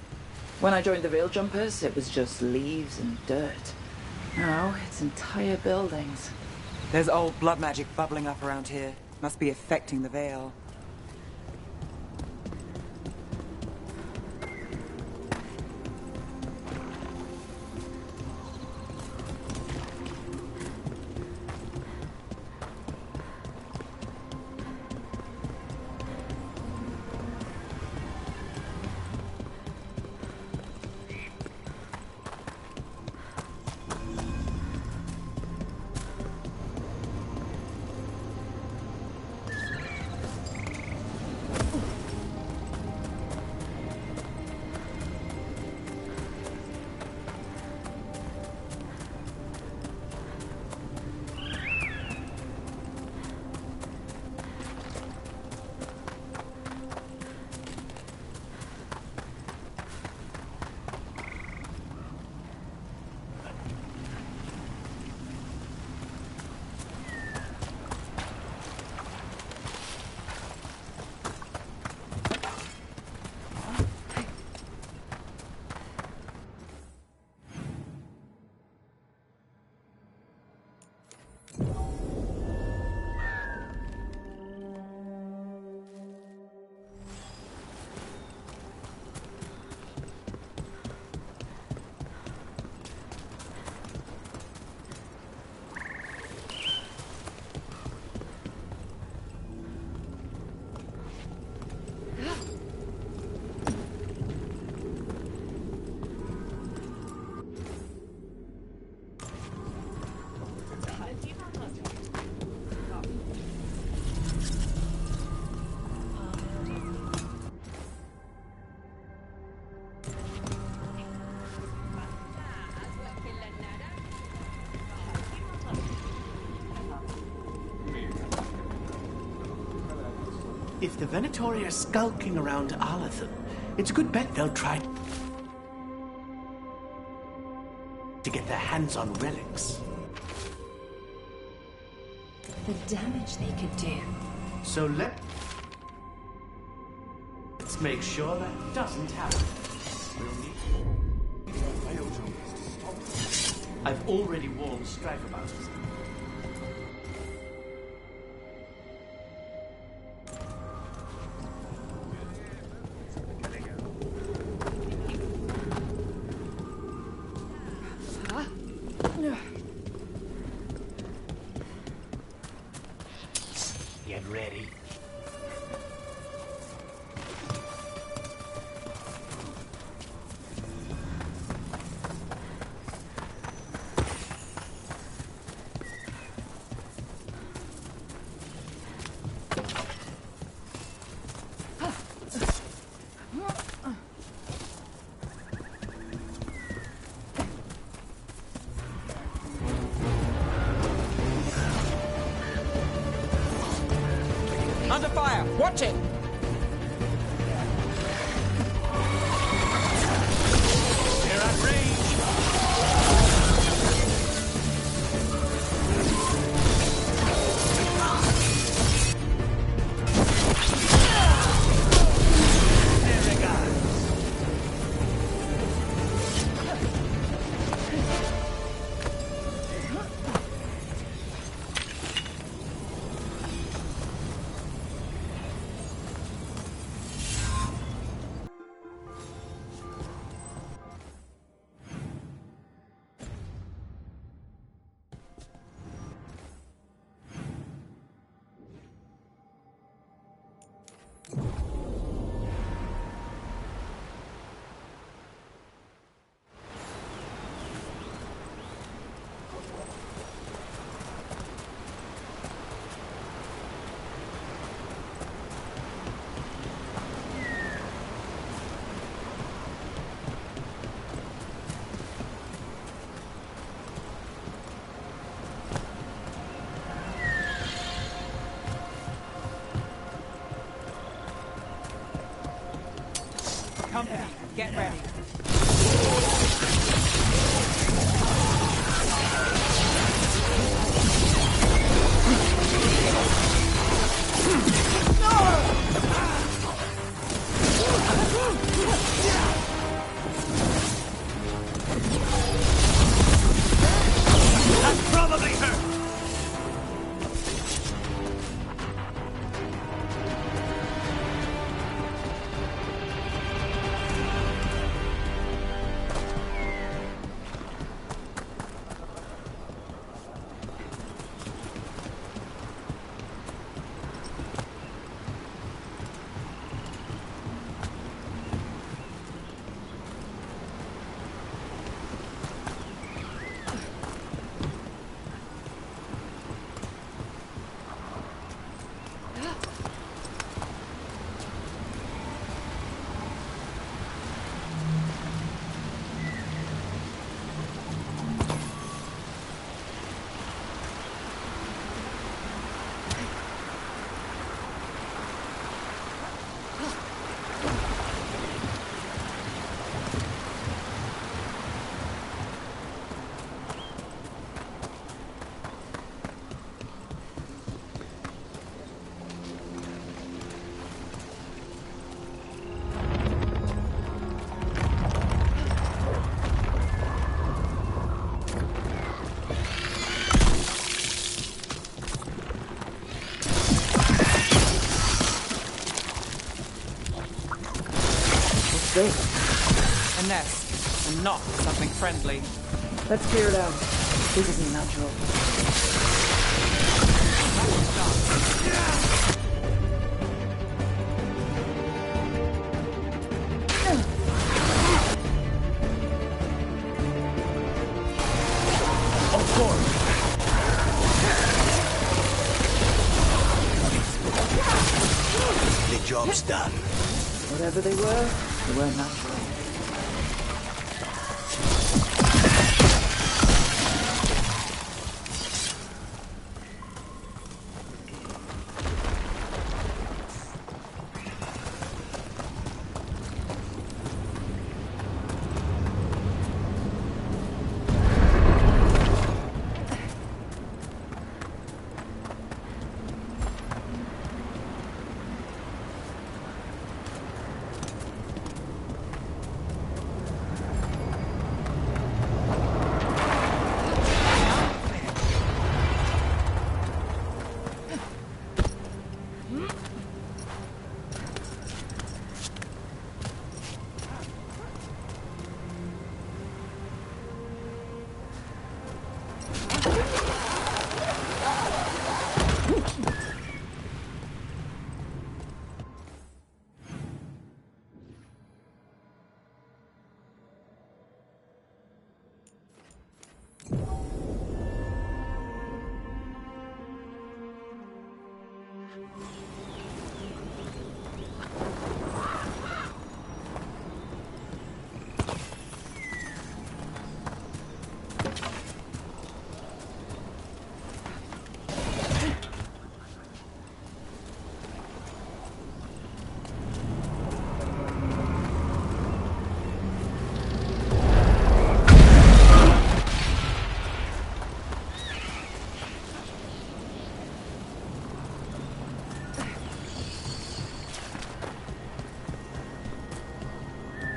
When I joined the Veil Jumpers, it was just leaves and dirt. Now, it's entire buildings. There's old blood magic bubbling up around here. Must be affecting the Veil. If the Venatori are skulking around Alathan, it's a good bet they'll try to get their hands on relics. The damage they could do. So let's make sure that doesn't happen. I've already warned Strife about it. Get ready. Under fire! Watch it! They're at range! Company, get ready. this? A nest, and not something friendly. Let's clear it out. This isn't natural. Of course. The job's done. Whatever they weren't natural.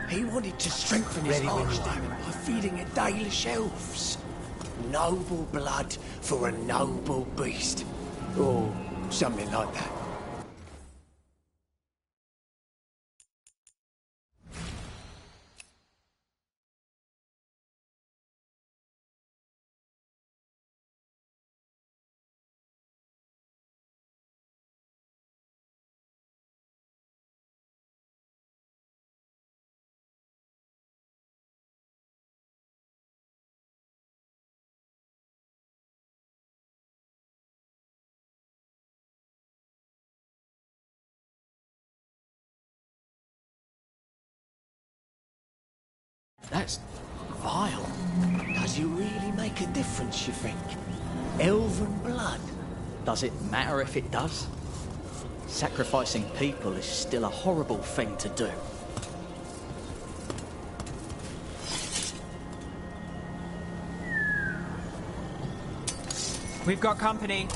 He wanted to strengthen his army by feeding it daily shelves. Noble blood for a noble beast. Or something like that. That's vile. Does it really make a difference, you think? Elven blood? Does it matter if it does? Sacrificing people is still a horrible thing to do. We've got company.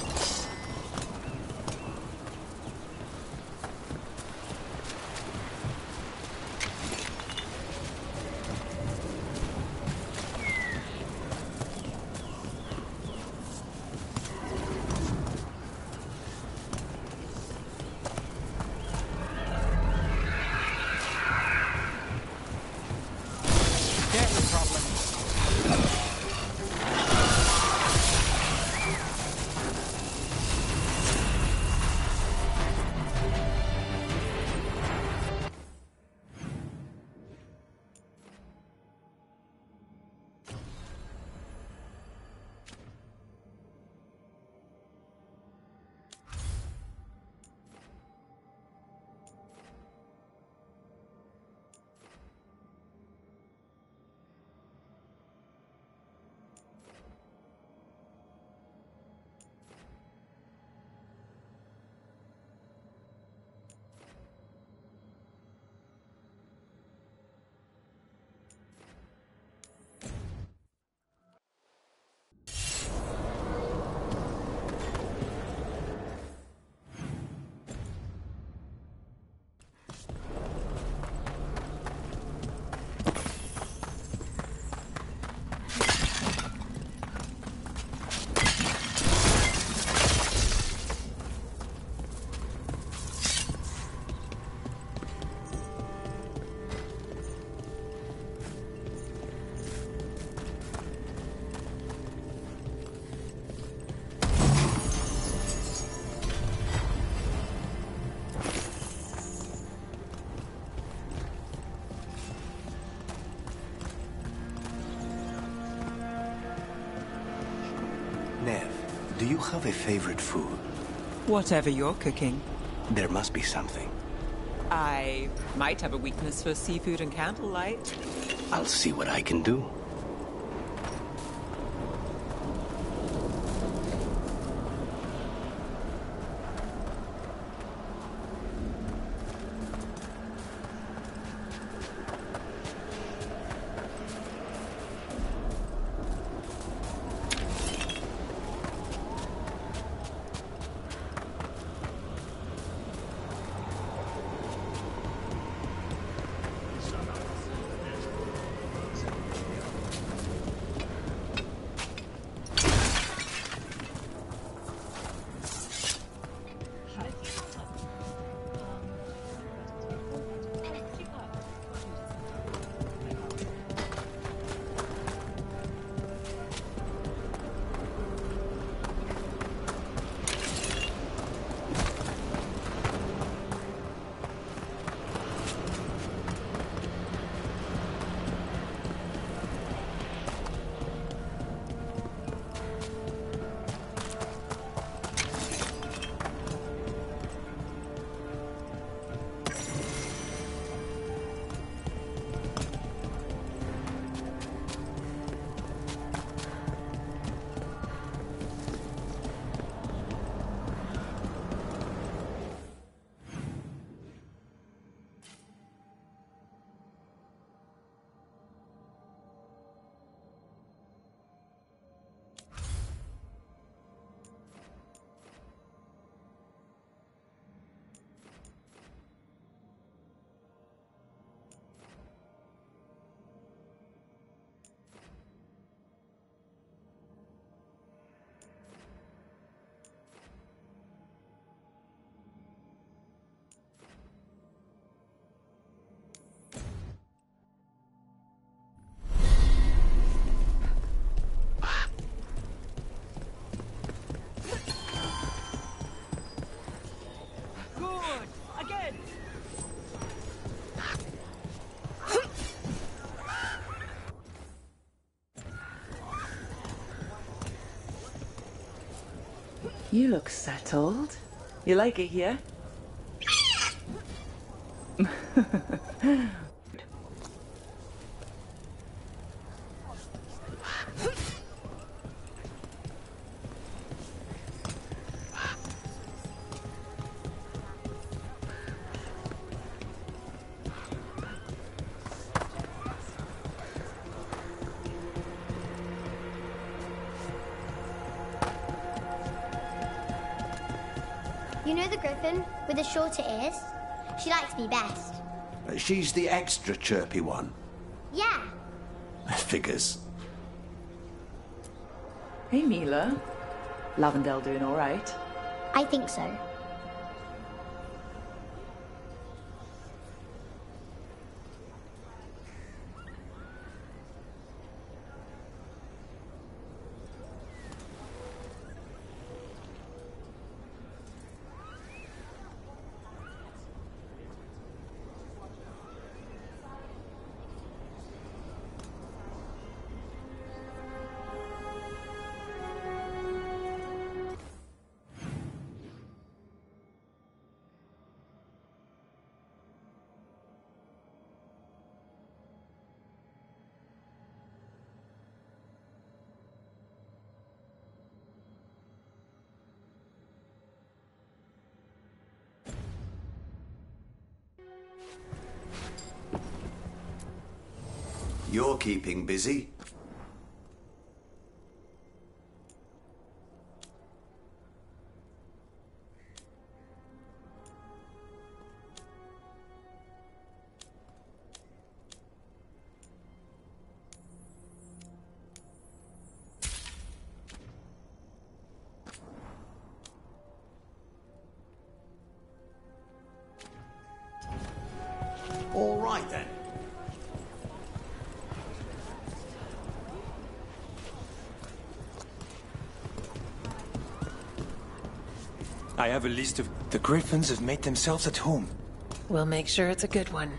you have a favorite food? Whatever you're cooking. There must be something. I might have a weakness for seafood and candlelight. I'll see what I can do. You look settled. You like it here? You know the griffin with the shorter ears? She likes me best. She's the extra chirpy one. Yeah. Figures. Hey, Mila. Lavendel doing all right? I think so. You're keeping busy. All right then. I have a list of... The Griffins have made themselves at home. We'll make sure it's a good one.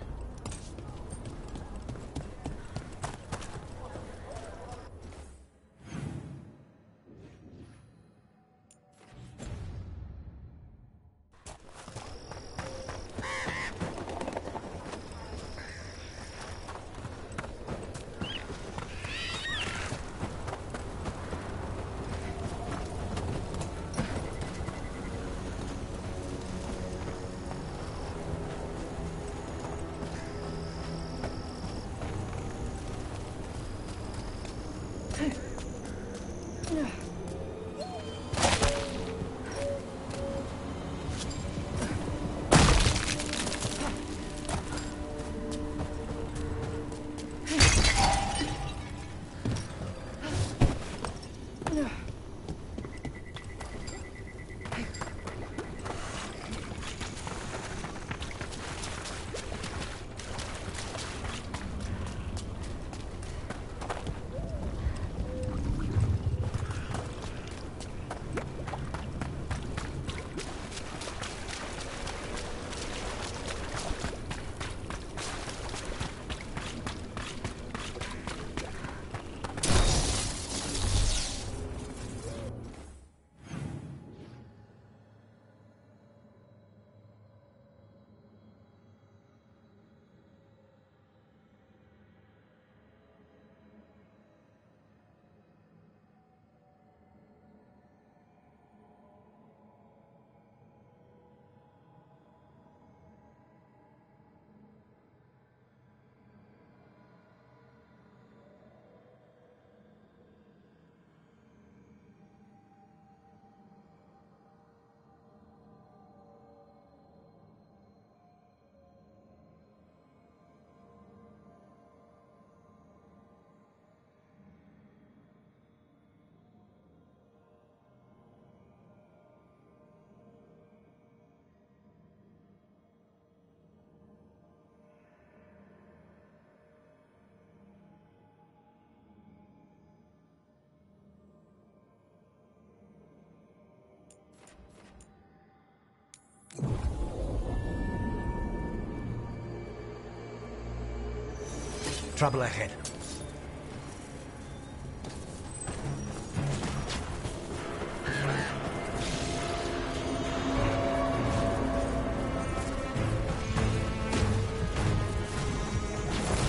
Trouble ahead.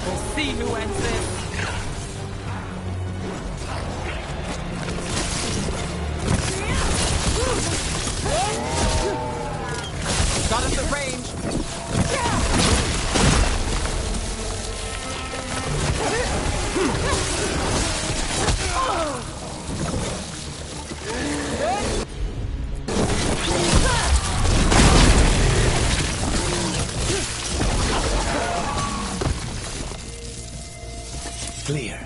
We'll see who ends this. Got us at range. Clear.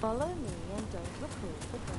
Follow me and don't reprove the bird.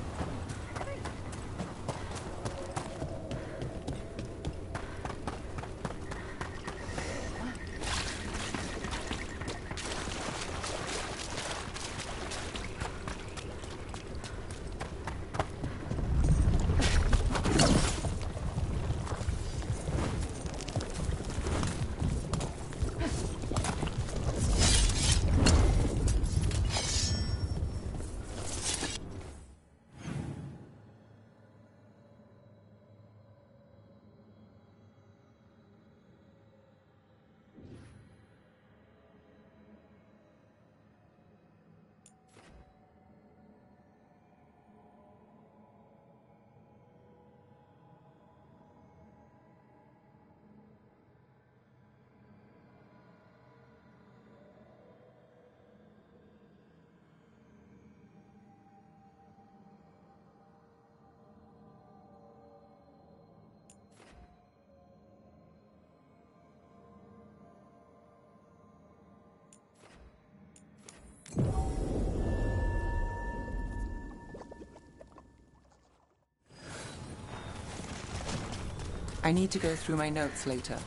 I need to go through my notes later.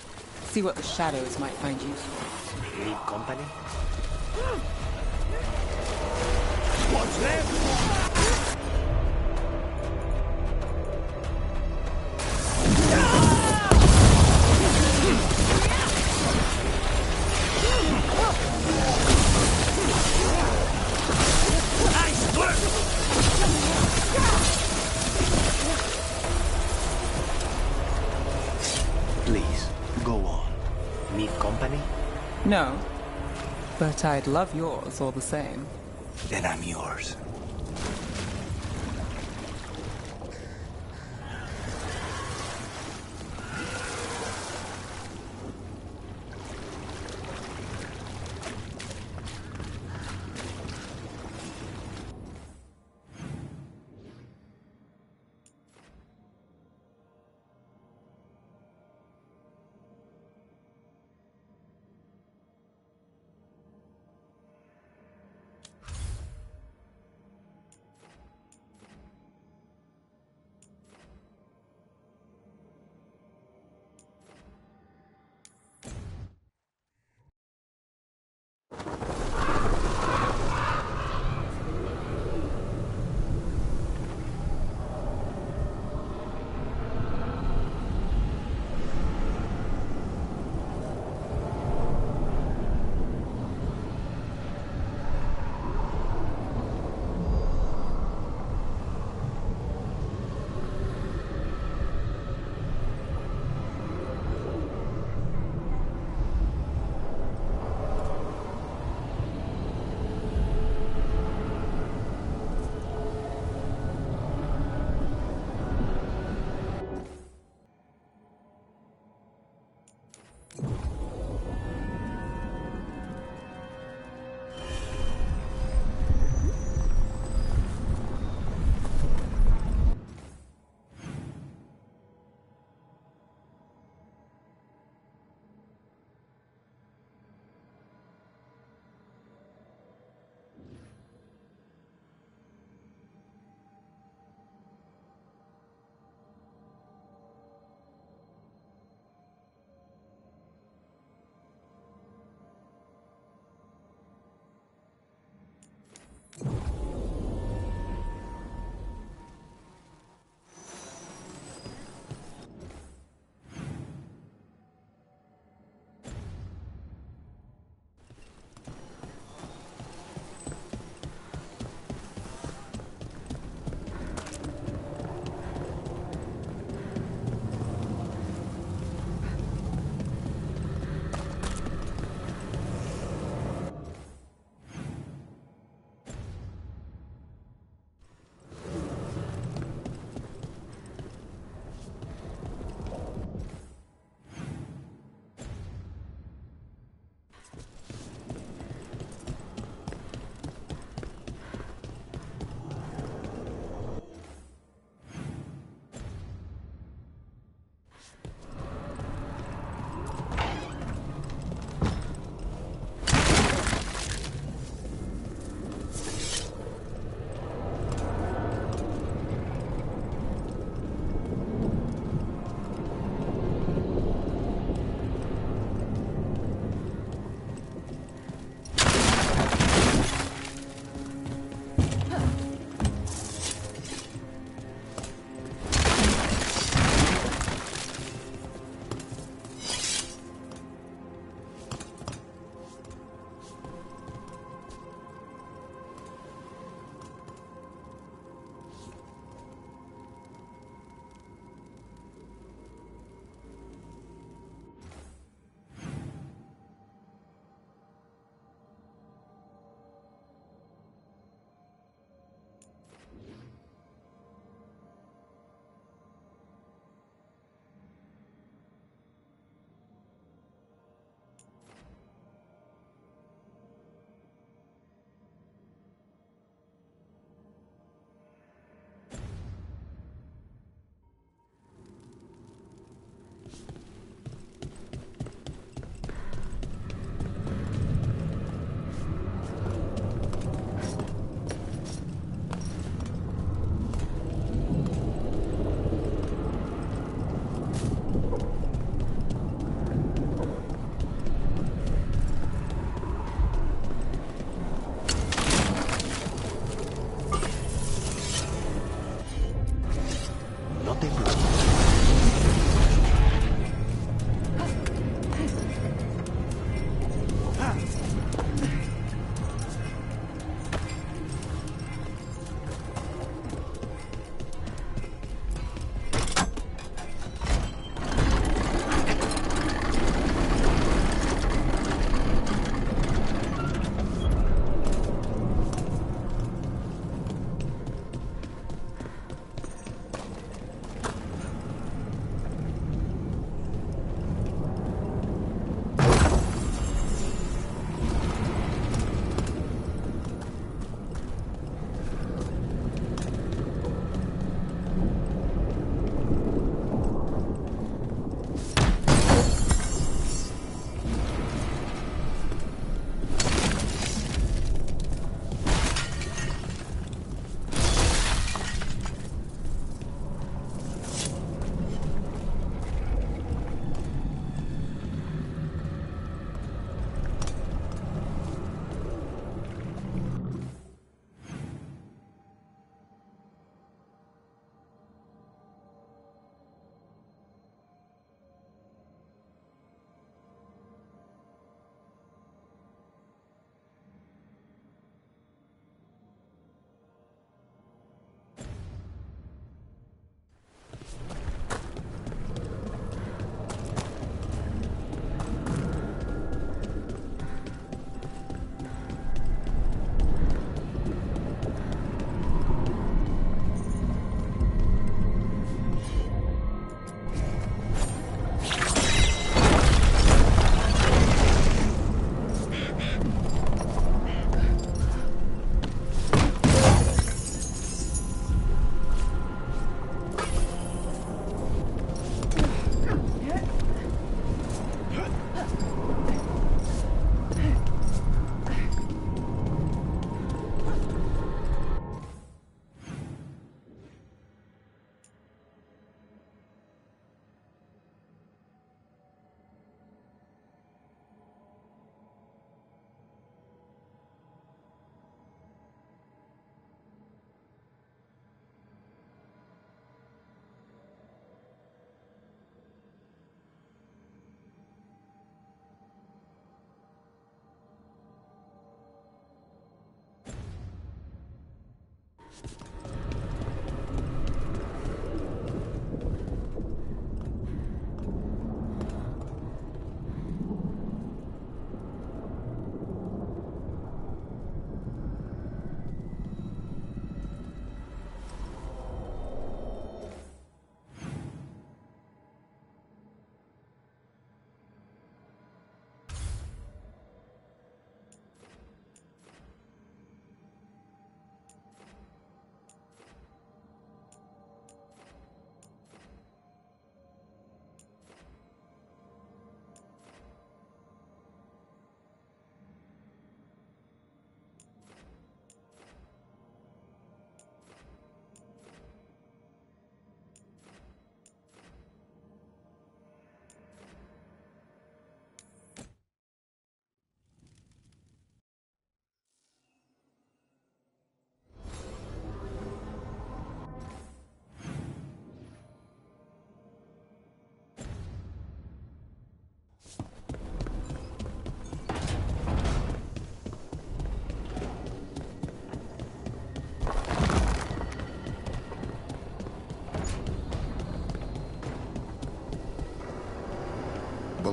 See what the shadows might find useful. Need company? What's left? Nice work! Please, go on. Need company? No. But I'd love yours all the same. Then I'm yours.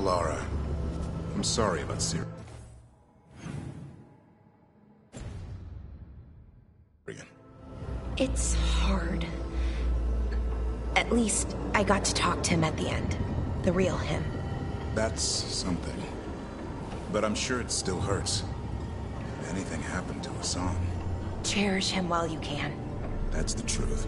Lara, I'm sorry about Syria. It's hard. At least I got to talk to him at the end. The real him. That's something. But I'm sure it still hurts. If anything happened to Hassan. Cherish him while you can. That's the truth.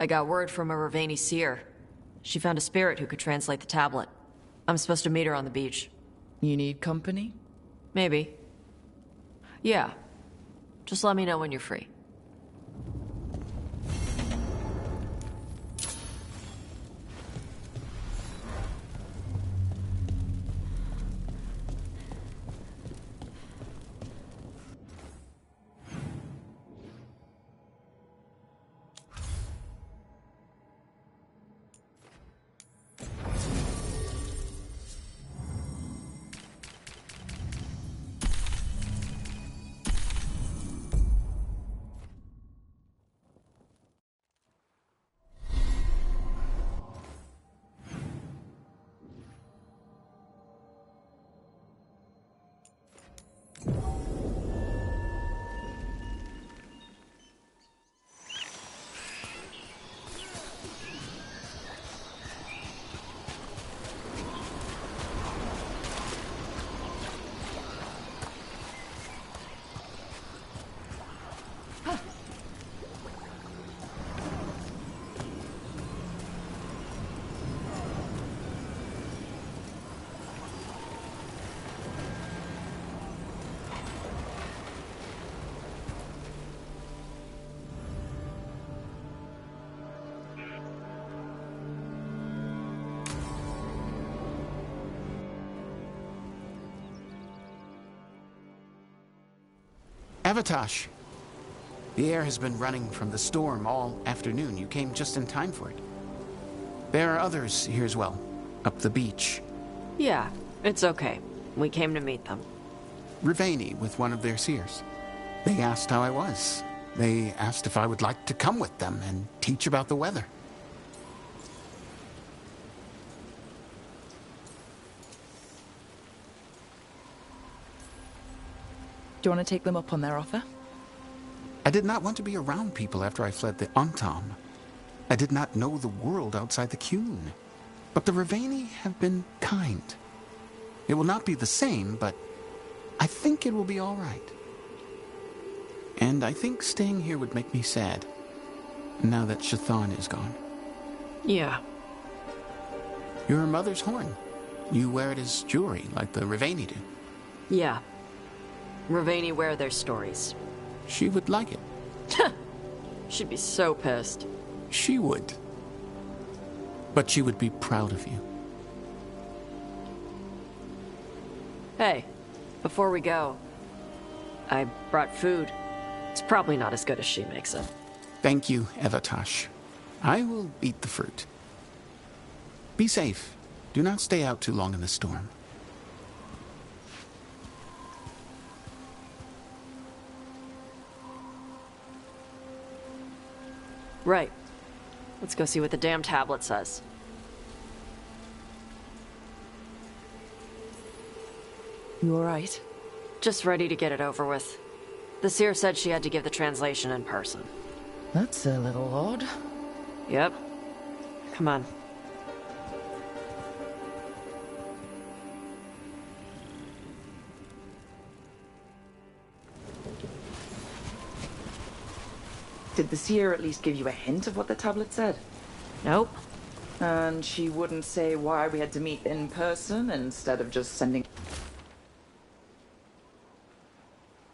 I got word from a Raveni seer. She found a spirit who could translate the tablet. I'm supposed to meet her on the beach. You need company? Maybe. Yeah. Just let me know when you're free. Avatosh! The air has been running from the storm all afternoon. You came just in time for it. There are others here as well, up the beach. Yeah, it's okay. We came to meet them. Raveni with one of their seers. They asked how I was. They asked if I would like to come with them and teach about the weather. Do you want to take them up on their offer? I did not want to be around people after I fled the Untom. I did not know the world outside the Qun. But the Raveni have been kind. It will not be the same, but I think it will be all right. And I think staying here would make me sad, now that Chthon is gone. Yeah. Your mother's horn. You wear it as jewelry, like the Raveni do. Yeah. Raveni wear their stories. She would like it. She'd be so pissed. She would. But she would be proud of you. Hey, before we go, I brought food. It's probably not as good as she makes it. Thank you, Avatosh. I will eat the fruit. Be safe. Do not stay out too long in the storm. Right. Let's go see what the damn tablet says. You alright? Just ready to get it over with. The seer said she had to give the translation in person. That's a little odd. Yep. Come on. Did the seer at least give you a hint of what the tablet said? Nope. And she wouldn't say why we had to meet in person instead of just sending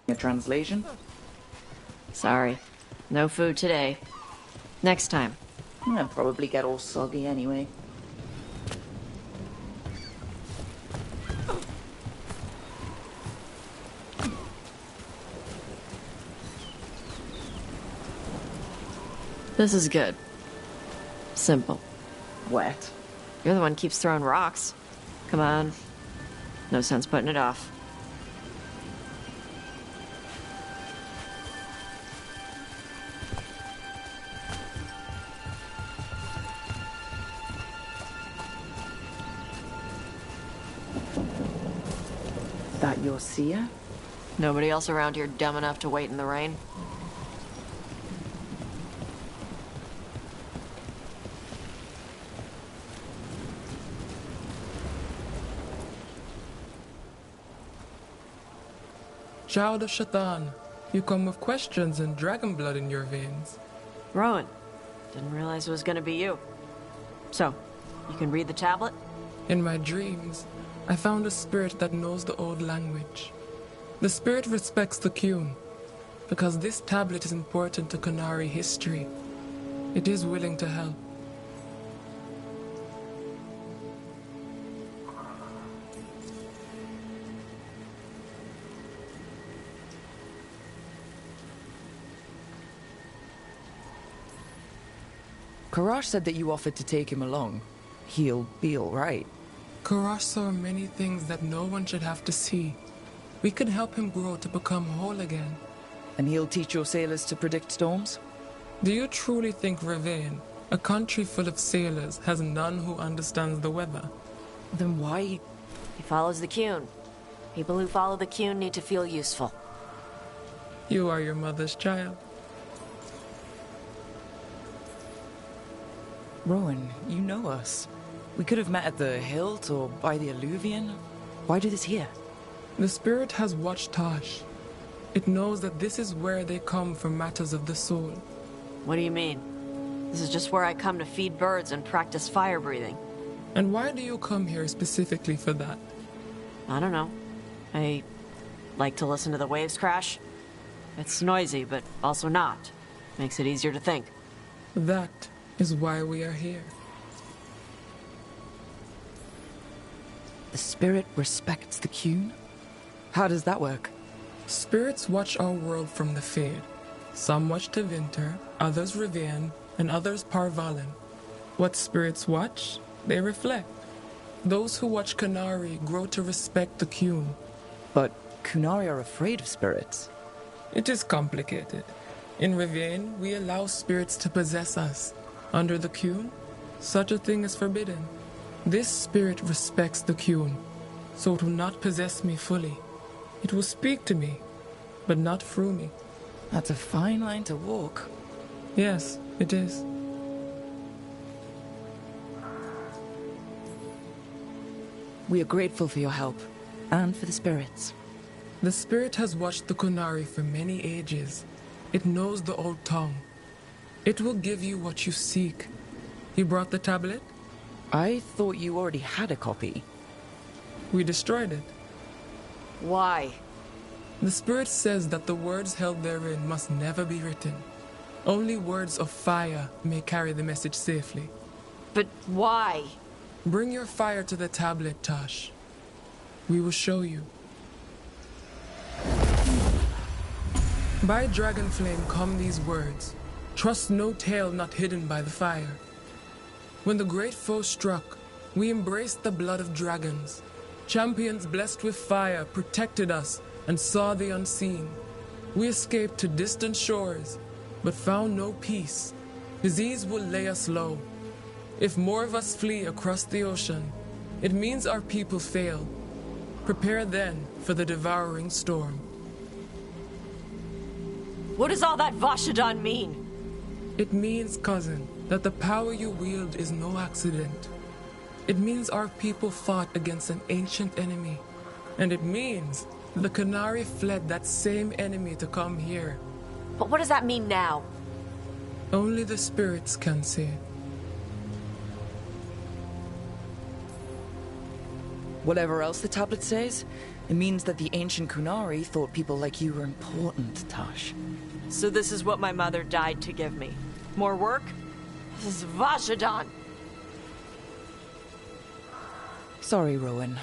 a translation? Sorry. No food today. Next time. I'll probably get all soggy anyway. This is good. Simple. Wet. You're the one who keeps throwing rocks. Come on. No sense putting it off. That your seer? Nobody else around here dumb enough to wait in the rain? Child of Chthon, you come with questions and dragon blood in your veins. Rowan, Didn't realize it was gonna be you. So, you can read the tablet? In my dreams, I found a spirit that knows the old language. The spirit respects the Qun, because this tablet is important to Qunari history. It is willing to help. Karash said that you offered to take him along. He'll be alright. Karash saw many things that no one should have to see. We could help him grow to become whole again. And he'll teach your sailors to predict storms? Do you truly think Ravane, a country full of sailors, has none who understands the weather? Then why? He follows the Qun. People who follow the Qun need to feel useful. You are your mother's child. Rowan, you know us. We could have met at the HILT or by the Alluvion. Why do this here? The spirit has watched Tosh. It knows that this is where they come for matters of the soul. What do you mean? This is just where I come to feed birds and practice fire breathing. And why do you come here specifically for that? I don't know. I like to listen to the waves crash. It's noisy, but also not. Makes it easier to think. That is why we are here. The spirit respects the Qun? How does that work? Spirits watch our world from the Fade. Some watch Tevinter, others Rivian, and others Parvalen. What spirits watch, they reflect. Those who watch Qunari grow to respect the Qun. But Qunari are afraid of spirits. It is complicated. In Rivian, we allow spirits to possess us. Under the Qun, such a thing is forbidden. This spirit respects the Qun, so it will not possess me fully. It will speak to me, but not through me. That's a fine line to walk. Yes, it is. We are grateful for your help, and for the spirits. The spirit has watched the Qunari for many ages. It knows the old tongue. It will give you what you seek. You brought the tablet? I thought you already had a copy. We destroyed it. Why? The spirit says that the words held therein must never be written. Only words of fire may carry the message safely. But why? Bring your fire to the tablet, Tosh. We will show you. By dragon flame come these words. Trust no tale not hidden by the fire. When the great foe struck, we embraced the blood of dragons. Champions blessed with fire protected us and saw the unseen. We escaped to distant shores, but found no peace. Disease will lay us low. If more of us flee across the ocean, it means our people fail. Prepare then for the devouring storm. What does all that Vashadan mean? It means, cousin, that the power you wield is no accident. It means our people fought against an ancient enemy. And it means the Qunari fled that same enemy to come here. But what does that mean now? Only the spirits can say. Whatever else the tablet says, it means that the ancient Qunari thought people like you were important, Tosh. So this is what my mother died to give me. More work? This is Vashadan. Sorry, Rowan.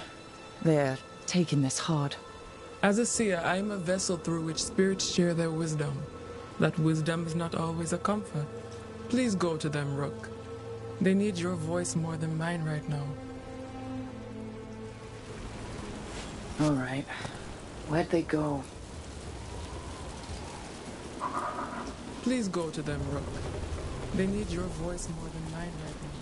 They're taking this hard. As a seer, I am a vessel through which spirits share their wisdom. That wisdom is not always a comfort. Please go to them, Rook. They need your voice more than mine right now. All right. Where'd they go? Please go to them, Rook. They need your voice more than mine right now.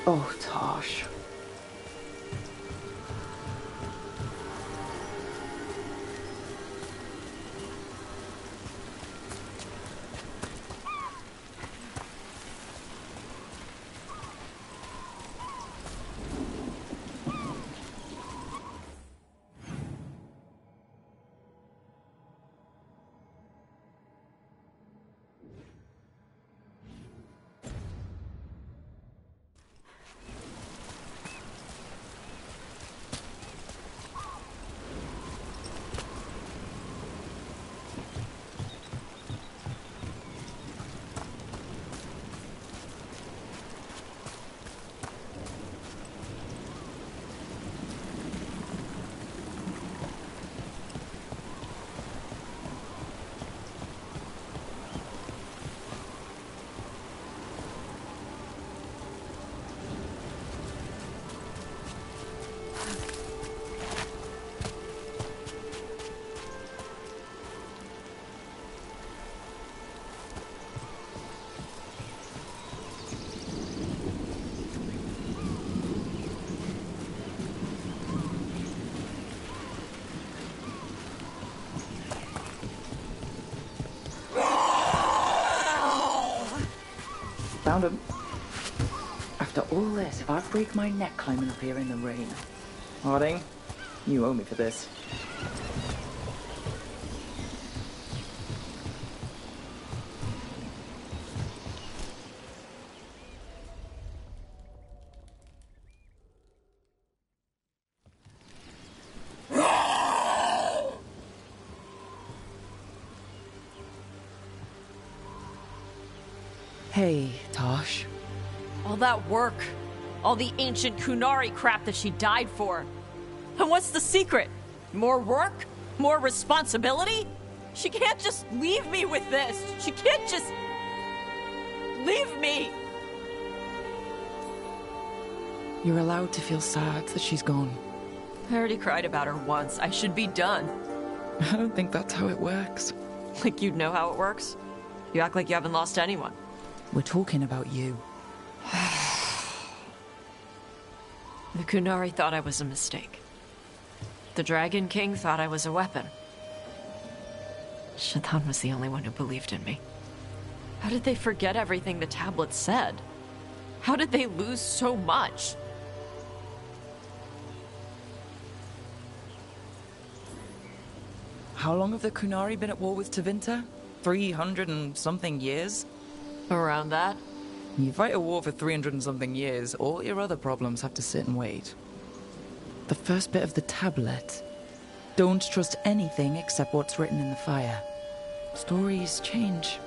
Oh, Tosh. Found him. After all this, if I break my neck climbing up here in the rain. Harding, you owe me for this. Hey, Tosh. All that work, all the ancient Kunari crap that she died for. And what's the secret? More work? More responsibility? She can't just leave me with this. She can't just leave me. You're allowed to feel sad that she's gone. I already cried about her once. I should be done. I don't think that's how it works. Like you'd know how it works? You act like you haven't lost anyone. We're talking about you. The Kunari thought I was a mistake. The Dragon King thought I was a weapon. Chantry was the only one who believed in me. How did they forget everything the tablets said? How did they lose so much? How long have the Kunari been at war with Tevinter? 300 and something years? Around that? You fight a war for 300 and something years, all your other problems have to sit and wait. The first bit of the tablet. Don't trust anything except what's written in the fire. Stories change.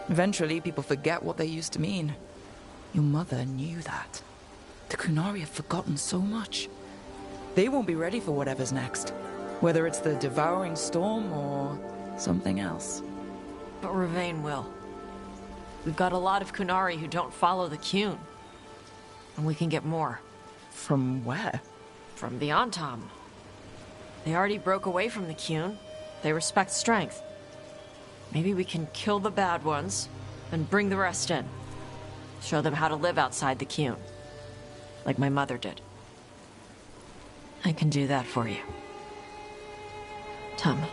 Eventually, people forget what they used to mean. Your mother knew that. The Kunari have forgotten so much. They won't be ready for whatever's next. Whether it's the devouring storm or something else. But Ravain will. We've got a lot of Kunari who don't follow the Qun. And we can get more. From where? From the Antam. They already broke away from the Qun. They respect strength. Maybe we can kill the bad ones and bring the rest in. Show them how to live outside the Qun. Like my mother did. I can do that for you. Tom.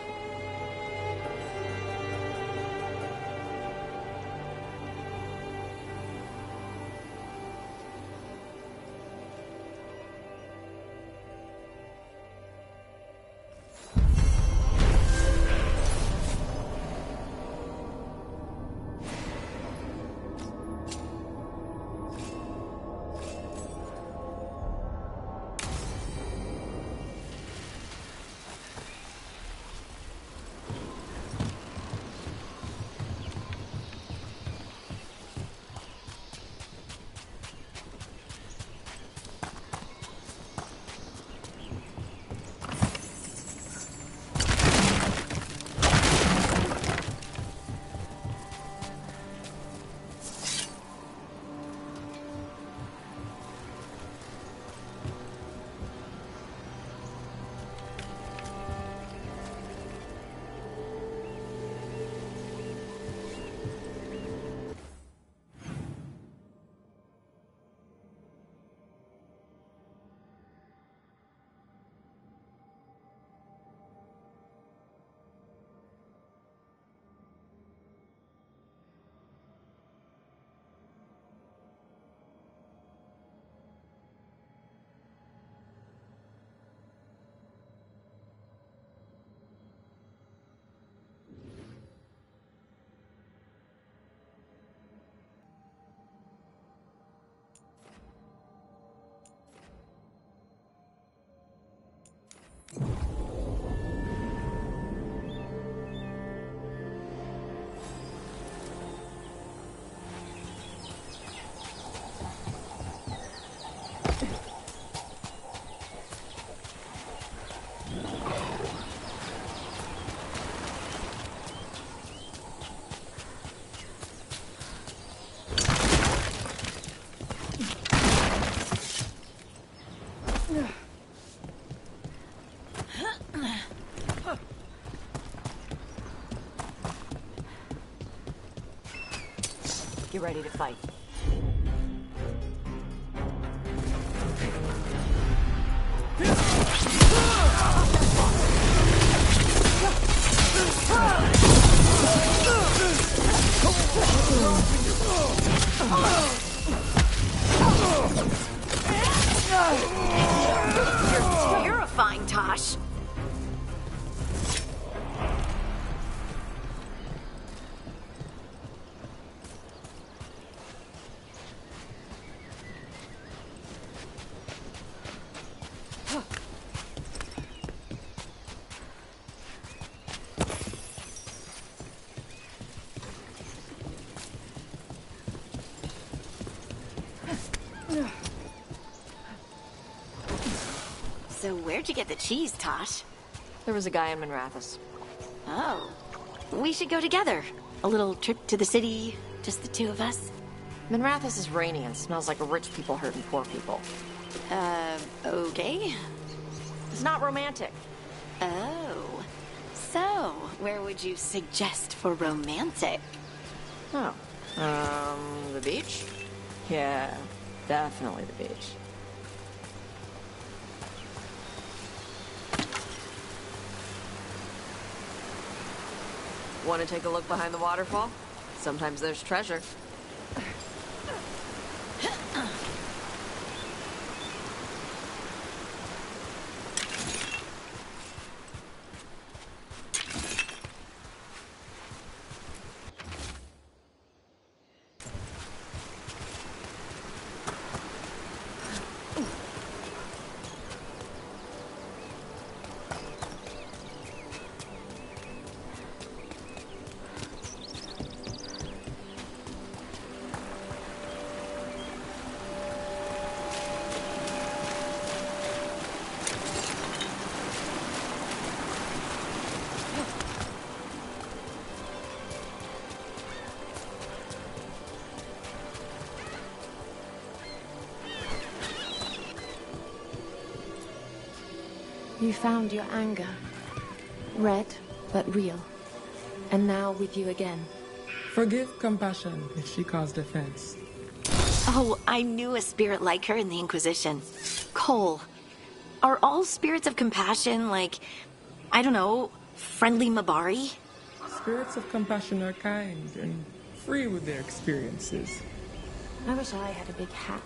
You ready to fight? You're terrifying, Tosh. So where'd you get the cheese, Tosh? There was a guy in Manrathus. Oh. We should go together. A little trip to the city, just the two of us. Manrathus is rainy and smells like rich people hurting poor people. Okay. It's not romantic. Oh. So, where would you suggest for romantic? Oh. The beach? Yeah, definitely the beach. Want to take a look behind the waterfall? Sometimes there's treasure. You found your anger. Red, but real. And now with you again. Forgive compassion if she caused offense. Oh, I knew a spirit like her in the Inquisition. Cole. Are all spirits of compassion like, I don't know, friendly Mabari? Spirits of compassion are kind and free with their experiences. I wish I had a big hat.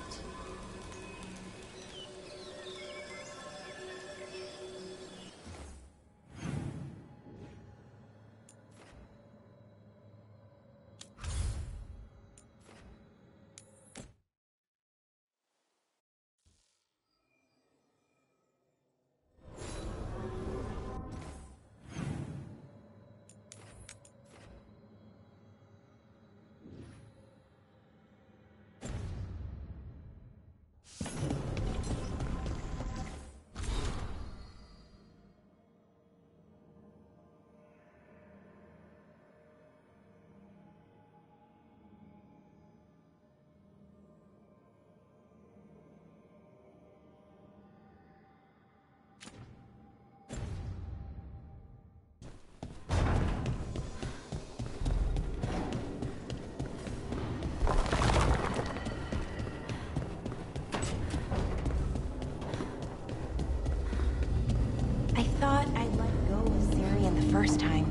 I thought I'd let go of Syrian the first time.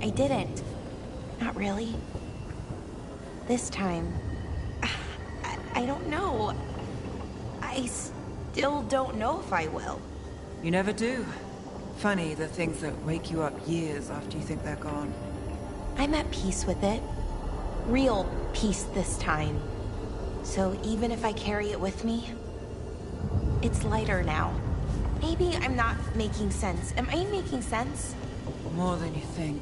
I didn't. Not really. This time, I don't know. I still don't know if I will. You never do. Funny, the things that wake you up years after you think they're gone. I'm at peace with it. Real peace this time. So even if I carry it with me, it's lighter now. Maybe I'm not making sense. Am I making sense? More than you think.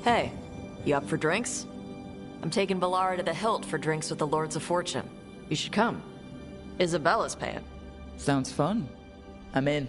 Hey, you up for drinks? I'm taking Bellara to the HILT for drinks with the Lords of Fortune. You should come. Isabella's paying. Sounds fun. I'm in.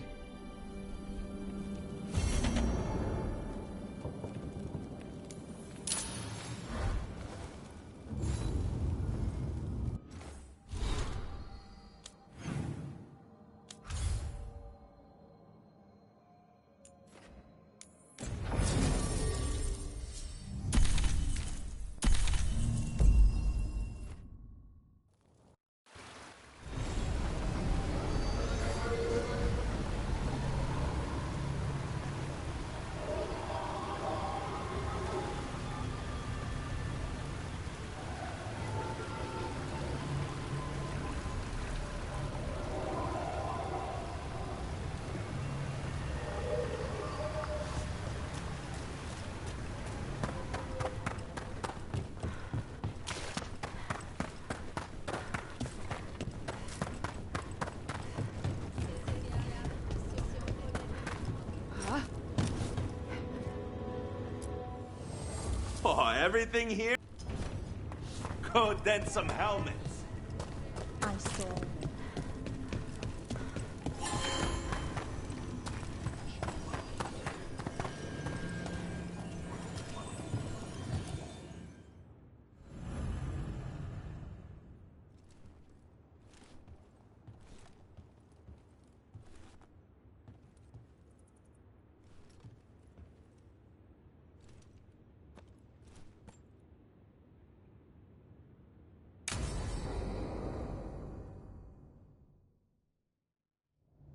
everything here? Go dent some helmets. I saw.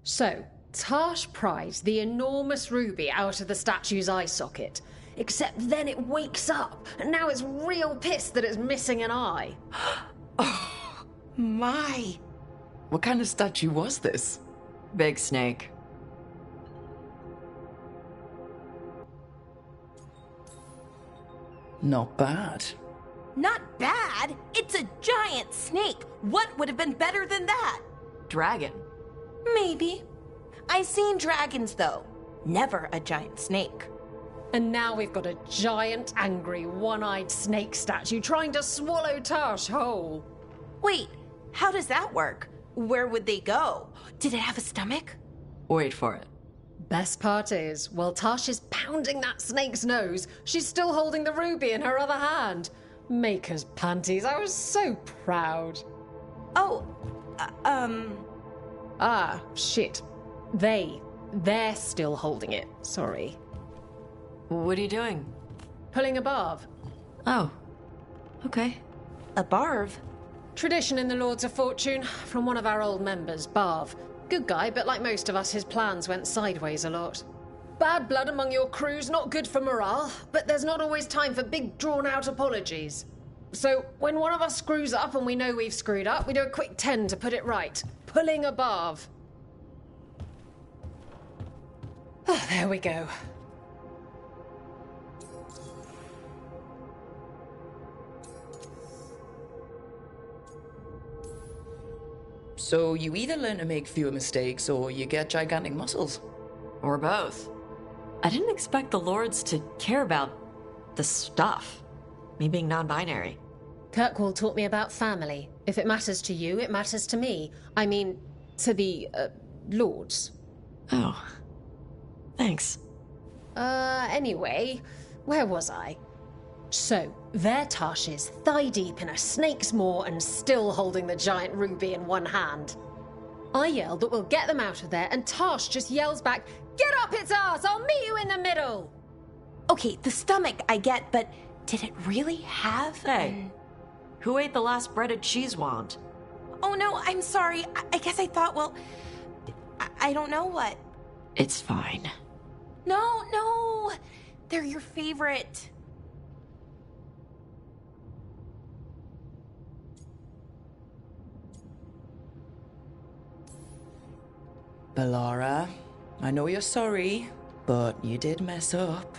So, Tash pries the enormous ruby out of the statue's eye socket. Except then it wakes up, and now it's real pissed that it's missing an eye. Oh, my. What kind of statue was this? Big snake. Not bad. Not bad? It's a giant snake. What would have been better than that? Dragon. Maybe. I've seen dragons, though. Never a giant snake. And now we've got a giant, angry, one-eyed snake statue trying to swallow Tash whole. Wait, how does that work? Where would they go? Did it have a stomach? Wait for it. Best part is, while Tash is pounding that snake's nose, she's still holding the ruby in her other hand. Maker's panties, I was so proud. Oh, Ah, shit. They're still holding it. Sorry. What are you doing? Pulling a barb. Oh. Okay. A barb? Tradition in the Lords of Fortune, from one of our old members, Barv. Good guy, but like most of us, his plans went sideways a lot. Bad blood among your crew's not good for morale, but there's not always time for big, drawn-out apologies. So, when one of us screws up and we know we've screwed up, we do a quick 10 to put it right. Pulling a barb. Oh, there we go. So you either learn to make fewer mistakes or you get gigantic muscles. Or both. I didn't expect the Lords to care about the stuff. Me being non-binary. Kirkwall taught me about family. If it matters to you, it matters to me. I mean, to the, Lords. Oh. Thanks. Anyway, where was I? So, there Tash is, thigh-deep in a snake's maw and still holding the giant ruby in one hand. I yell that we'll get them out of there, and Tash just yells back, "Get up its arse! I'll meet you in the middle!" Okay, the stomach I get, but did it really have Hey, who ate the last breaded cheese wand? Oh no, I'm sorry. I guess I thought, well, I don't know what. It's fine. No, they're your favorite. Bellara, I know you're sorry, but you did mess up.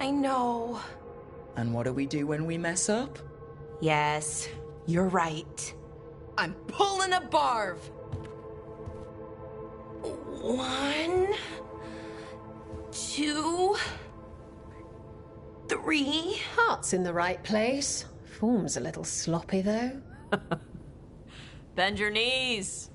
I know. And what do we do when we mess up? Yes, you're right. I'm pulling a barb. 1, 2, 3. Heart's in the right place. Form's a little sloppy, though. Bend your knees.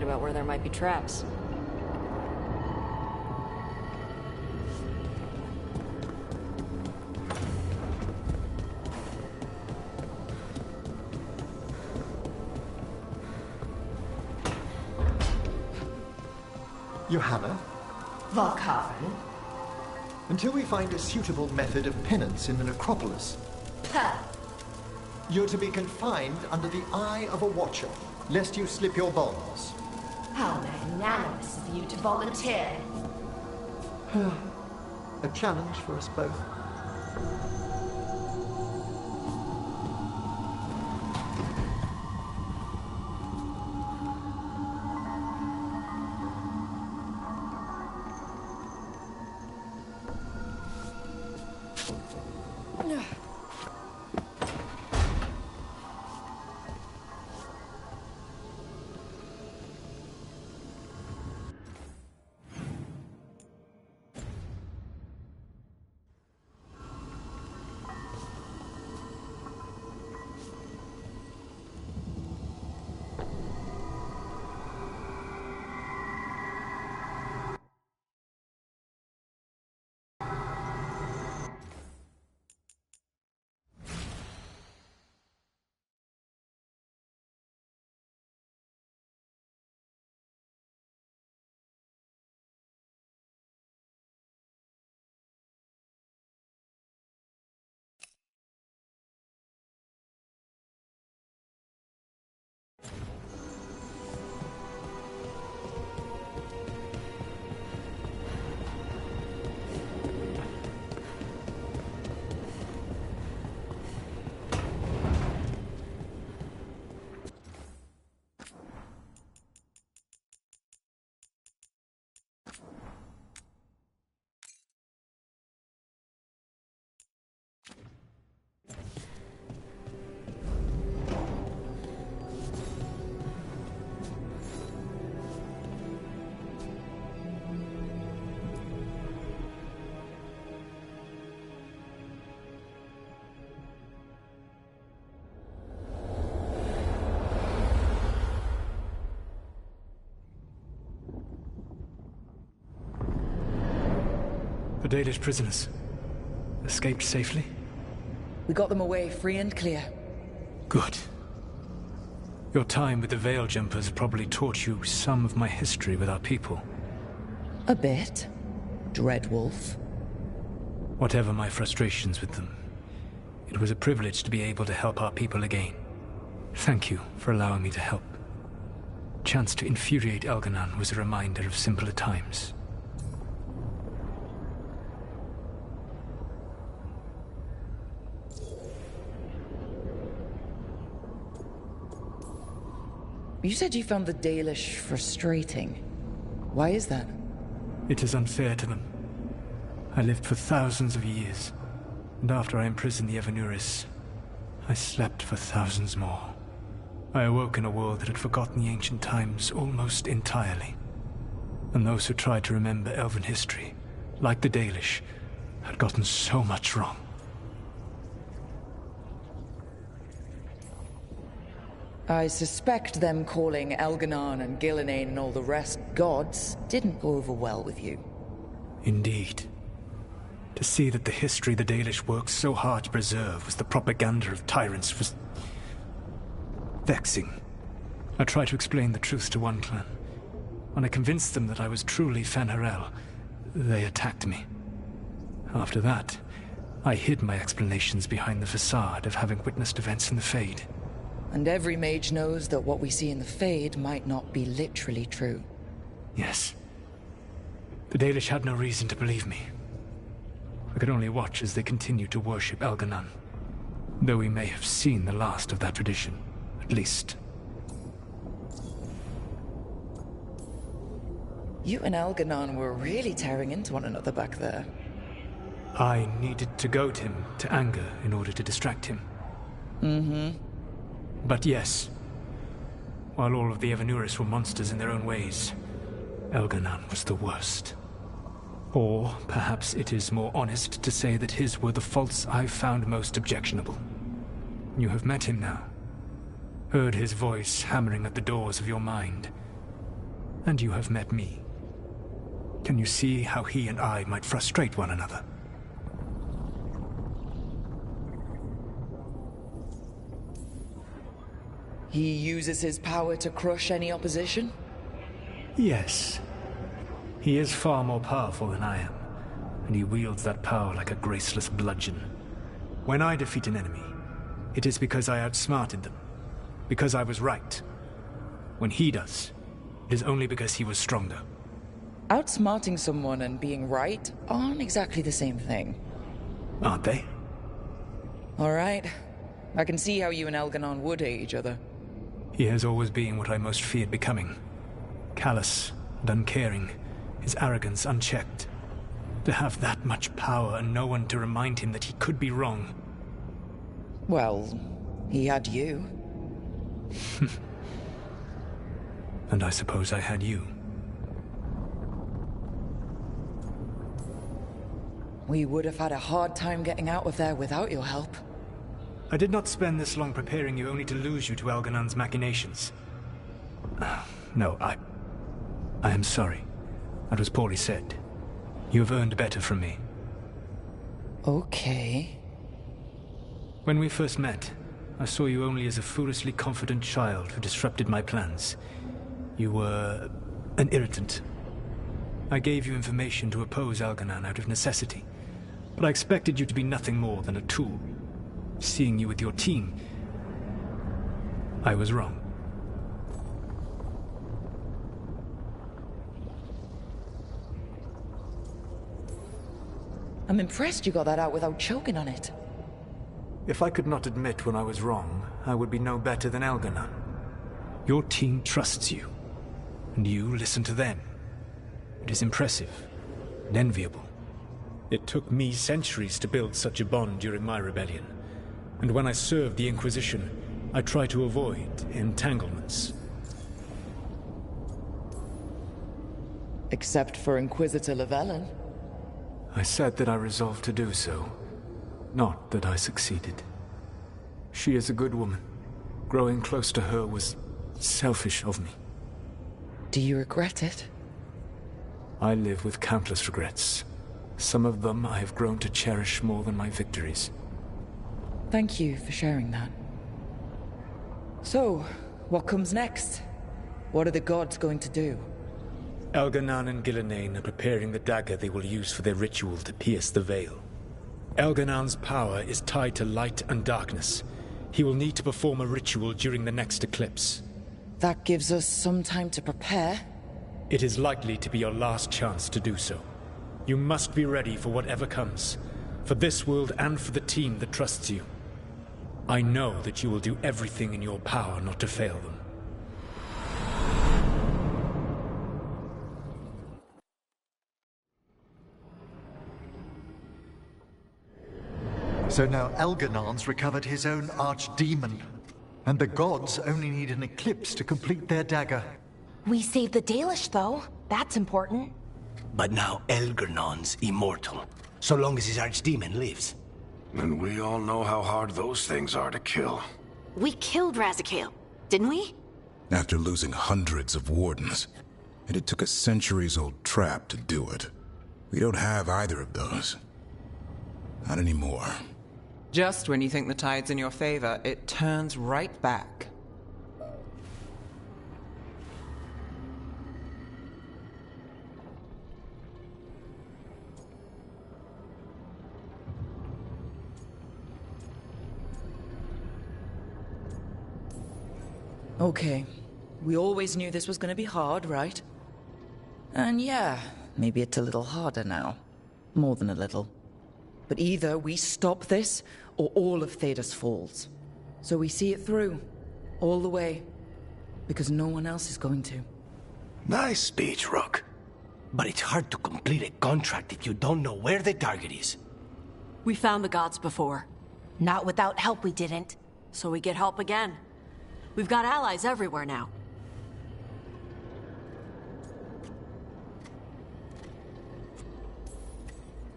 about where there might be traps. Johanna? Valkaren? Until we find a suitable method of penance in the necropolis, you're to be confined under the eye of a watcher, lest you slip your bonds. How magnanimous of you to volunteer. A challenge for us both. The Dalish prisoners escaped safely? We got them away free and clear. Good. Your time with the Veil Jumpers probably taught you some of my history with our people. A bit. Dreadwolf. Whatever my frustrations with them, it was a privilege to be able to help our people again. Thank you for allowing me to help. Chance to infuriate Elganon was a reminder of simpler times. You said you found the Dalish frustrating. Why is that? It is unfair to them. I lived for thousands of years, and after I imprisoned the Evanuris, I slept for thousands more. I awoke in a world that had forgotten the ancient times almost entirely. And those who tried to remember Elven history, like the Dalish, had gotten so much wrong. I suspect them calling Elganon and Gillenane and all the rest gods didn't go over well with you. Indeed. To see that the history the Dalish worked so hard to preserve was the propaganda of tyrants was vexing. I tried to explain the truth to one clan. When I convinced them that I was truly Fen'Harel, they attacked me. After that, I hid my explanations behind the facade of having witnessed events in the Fade. And every mage knows that what we see in the Fade might not be literally true. Yes. The Dalish had no reason to believe me. I could only watch as they continued to worship Elganon, though we may have seen the last of that tradition, at least. You and Elganon were really tearing into one another back there. I needed to goad him to anger in order to distract him. Mm-hmm. But yes, while all of the Evanuris were monsters in their own ways, Elganon was the worst. Or perhaps it is more honest to say that his were the faults I found most objectionable. You have met him now, heard his voice hammering at the doors of your mind. And you have met me. Can you see how he and I might frustrate one another? He uses his power to crush any opposition? Yes. He is far more powerful than I am, and he wields that power like a graceless bludgeon. When I defeat an enemy, it is because I outsmarted them, because I was right. When he does, it is only because he was stronger. Outsmarting someone and being right aren't exactly the same thing. Aren't they? All right. I can see how you and Elganon would hate each other. He has always been what I most feared becoming. Callous and uncaring, his arrogance unchecked. To have that much power and no one to remind him that he could be wrong. Well, he had you. And I suppose I had you. We would have had a hard time getting out of there without your help. I did not spend this long preparing you only to lose you to Elganon's machinations. No, I am sorry. That was poorly said. You have earned better from me. Okay. When we first met, I saw you only as a foolishly confident child who disrupted my plans. You were an irritant. I gave you information to oppose Elganon out of necessity, but I expected you to be nothing more than a tool. Seeing you with your team, I was wrong. I'm impressed you got that out without choking on it. If I could not admit when I was wrong, I would be no better than Elganon. Your team trusts you, and you listen to them. It is impressive and enviable. It took me centuries to build such a bond during my rebellion. And when I served the Inquisition, I tried to avoid entanglements. Except for Inquisitor Llewellyn. I said that I resolved to do so, not that I succeeded. She is a good woman. Growing close to her was selfish of me. Do you regret it? I live with countless regrets. Some of them I have grown to cherish more than my victories. Thank you for sharing that. So, what comes next? What are the gods going to do? Elganon and Gillenane are preparing the dagger they will use for their ritual to pierce the veil. Elganon's power is tied to light and darkness. He will need to perform a ritual during the next eclipse. That gives us some time to prepare. It is likely to be your last chance to do so. You must be ready for whatever comes, for this world and for the team that trusts you. I know that you will do everything in your power not to fail them. So now Elganon's recovered his own archdemon, and the gods only need an eclipse to complete their dagger. We saved the Dalish, though. That's important. But now Elganon's immortal, so long as his archdemon lives. And we all know how hard those things are to kill. We killed Razikale, didn't we? After losing hundreds of wardens, and it took a centuries-old trap to do it. We don't have either of those. Not anymore. Just when you think the tide's in your favor, it turns right back. Okay. We always knew this was going to be hard, right? And yeah, maybe it's a little harder now. More than a little. But either we stop this, or all of Thedas falls. So we see it through. All the way. Because no one else is going to. Nice speech, Rook. But it's hard to complete a contract if you don't know where the target is. We found the gods before. Not without help, we didn't. So we get help again. We've got allies everywhere now.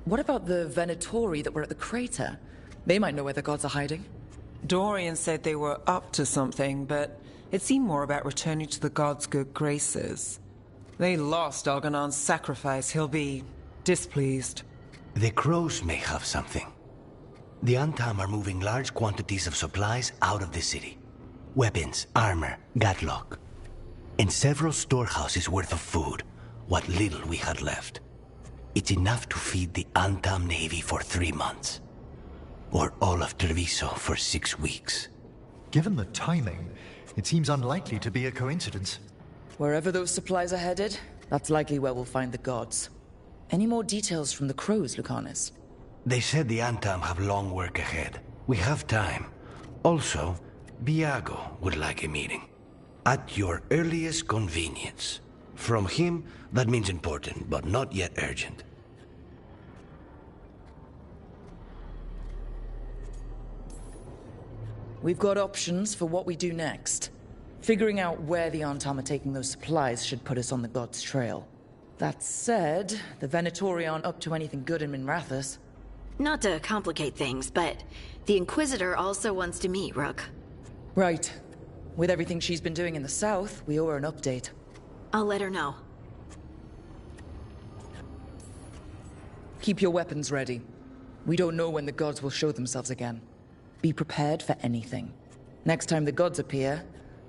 What about the Venatori that were at the crater? They might know where the gods are hiding. Dorian said they were up to something, but it seemed more about returning to the gods' good graces. They lost Algernon's sacrifice. He'll be displeased. The crows may have something. The Untam are moving large quantities of supplies out of the city. Weapons, armor, gatlock. And several storehouses worth of food, what little we had left. It's enough to feed the Untam Navy for 3 months. Or all of Treviso for 6 weeks. Given the timing, it seems unlikely to be a coincidence. Wherever those supplies are headed, that's likely where we'll find the gods. Any more details from the crows, Lucanus? They said the Untam have long work ahead. We have time. Also, Biago would like a meeting. At your earliest convenience. From him, that means important, but not yet urgent. We've got options for what we do next. Figuring out where the Untam are taking those supplies should put us on the gods' trail. That said, the Venatori aren't up to anything good in Minrathous. Not to complicate things, but the Inquisitor also wants to meet Rook. Right. With everything she's been doing in the south, we owe her an update. I'll let her know. Keep your weapons ready. We don't know when the gods will show themselves again. Be prepared for anything. Next time the gods appear,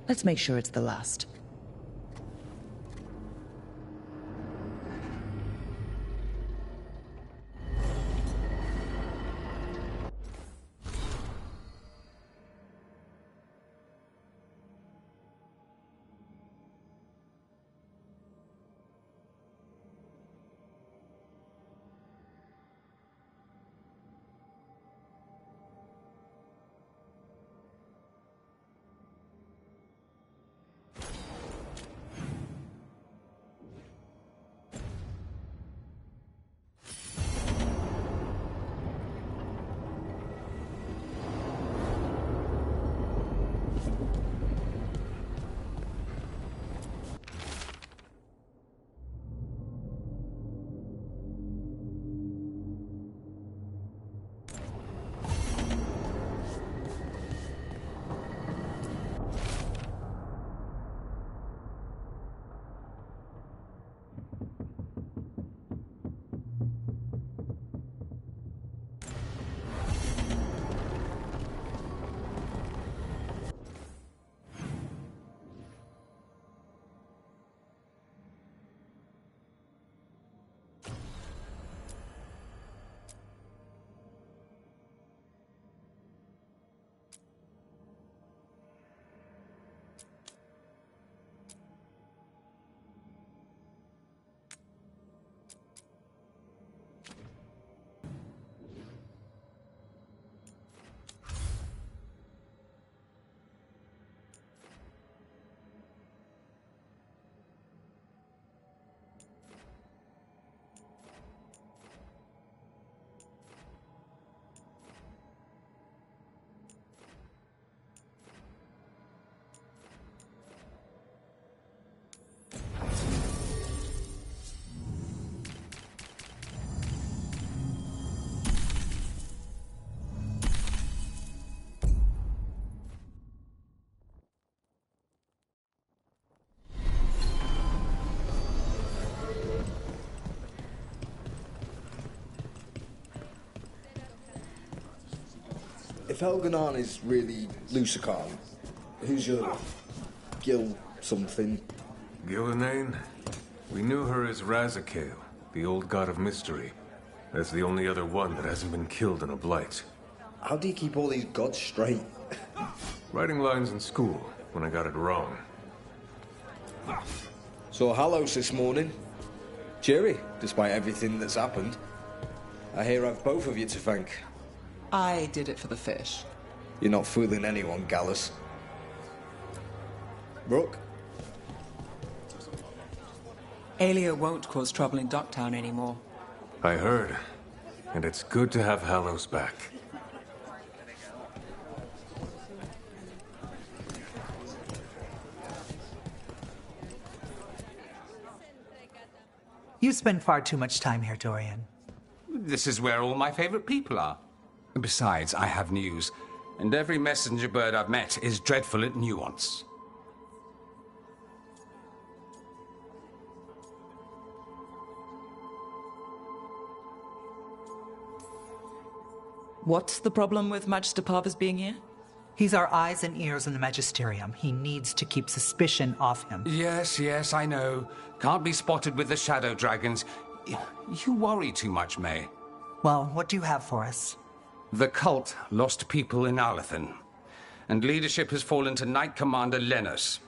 let's make sure it's the last. If Algernon is really Lucican, who's your Gil something? Gillenane? We knew her as Razakale, the old god of mystery. That's the only other one that hasn't been killed in a blight. How do you keep all these gods straight? Writing lines in school when I got it wrong. Saw Hallos this morning. Cheery, despite everything that's happened. I hear I've both of you to thank. I did it for the fish. You're not fooling anyone, Gallus. Rook? Aelia won't cause trouble in Docktown anymore. I heard. And it's good to have Hallos back. You spend far too much time here, Dorian. This is where all my favorite people are. Besides, I have news, and every messenger bird I've met is dreadful at nuance. What's the problem with Magister Parvis being here? He's our eyes and ears in the Magisterium. He needs to keep suspicion off him. Yes, I know. Can't be spotted with the shadow dragons. You worry too much, May. Well, what do you have for us? The cult lost people in Alathan, and leadership has fallen to Knight Commander Lenos.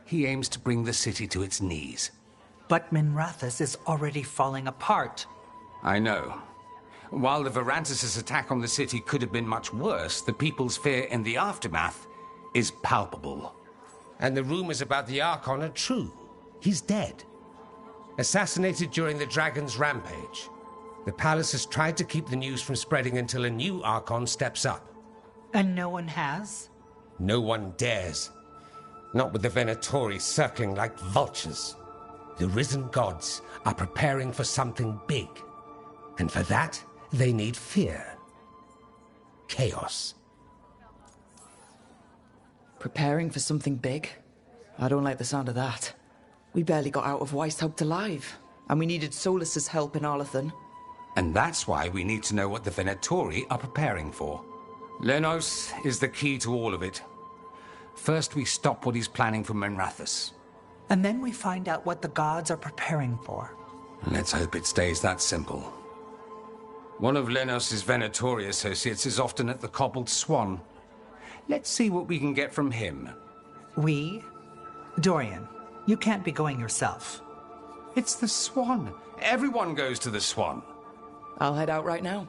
He aims to bring the city to its knees. But Minrathous is already falling apart. I know. While the Varantis' attack on the city could have been much worse, the people's fear in the aftermath is palpable. And the rumors about the Archon are true. He's dead. Assassinated during the Dragon's rampage. The palace has tried to keep the news from spreading until a new Archon steps up. And no one has? No one dares. Not with the Venatori circling like vultures. The risen gods are preparing for something big. And for that, they need fear. Chaos. Preparing for something big? I don't like the sound of that. We barely got out of Weishaupt alive, and we needed Solas's help in Alathan. And that's why we need to know what the Venatori are preparing for. Lenos is the key to all of it. First, we stop what he's planning for Minrathous. And then we find out what the gods are preparing for. Let's hope it stays that simple. One of Lenos' Venatori associates is often at the Cobbled Swan. Let's see what we can get from him. We? Dorian, you can't be going yourself. It's the Swan. Everyone goes to the Swan. I'll head out right now.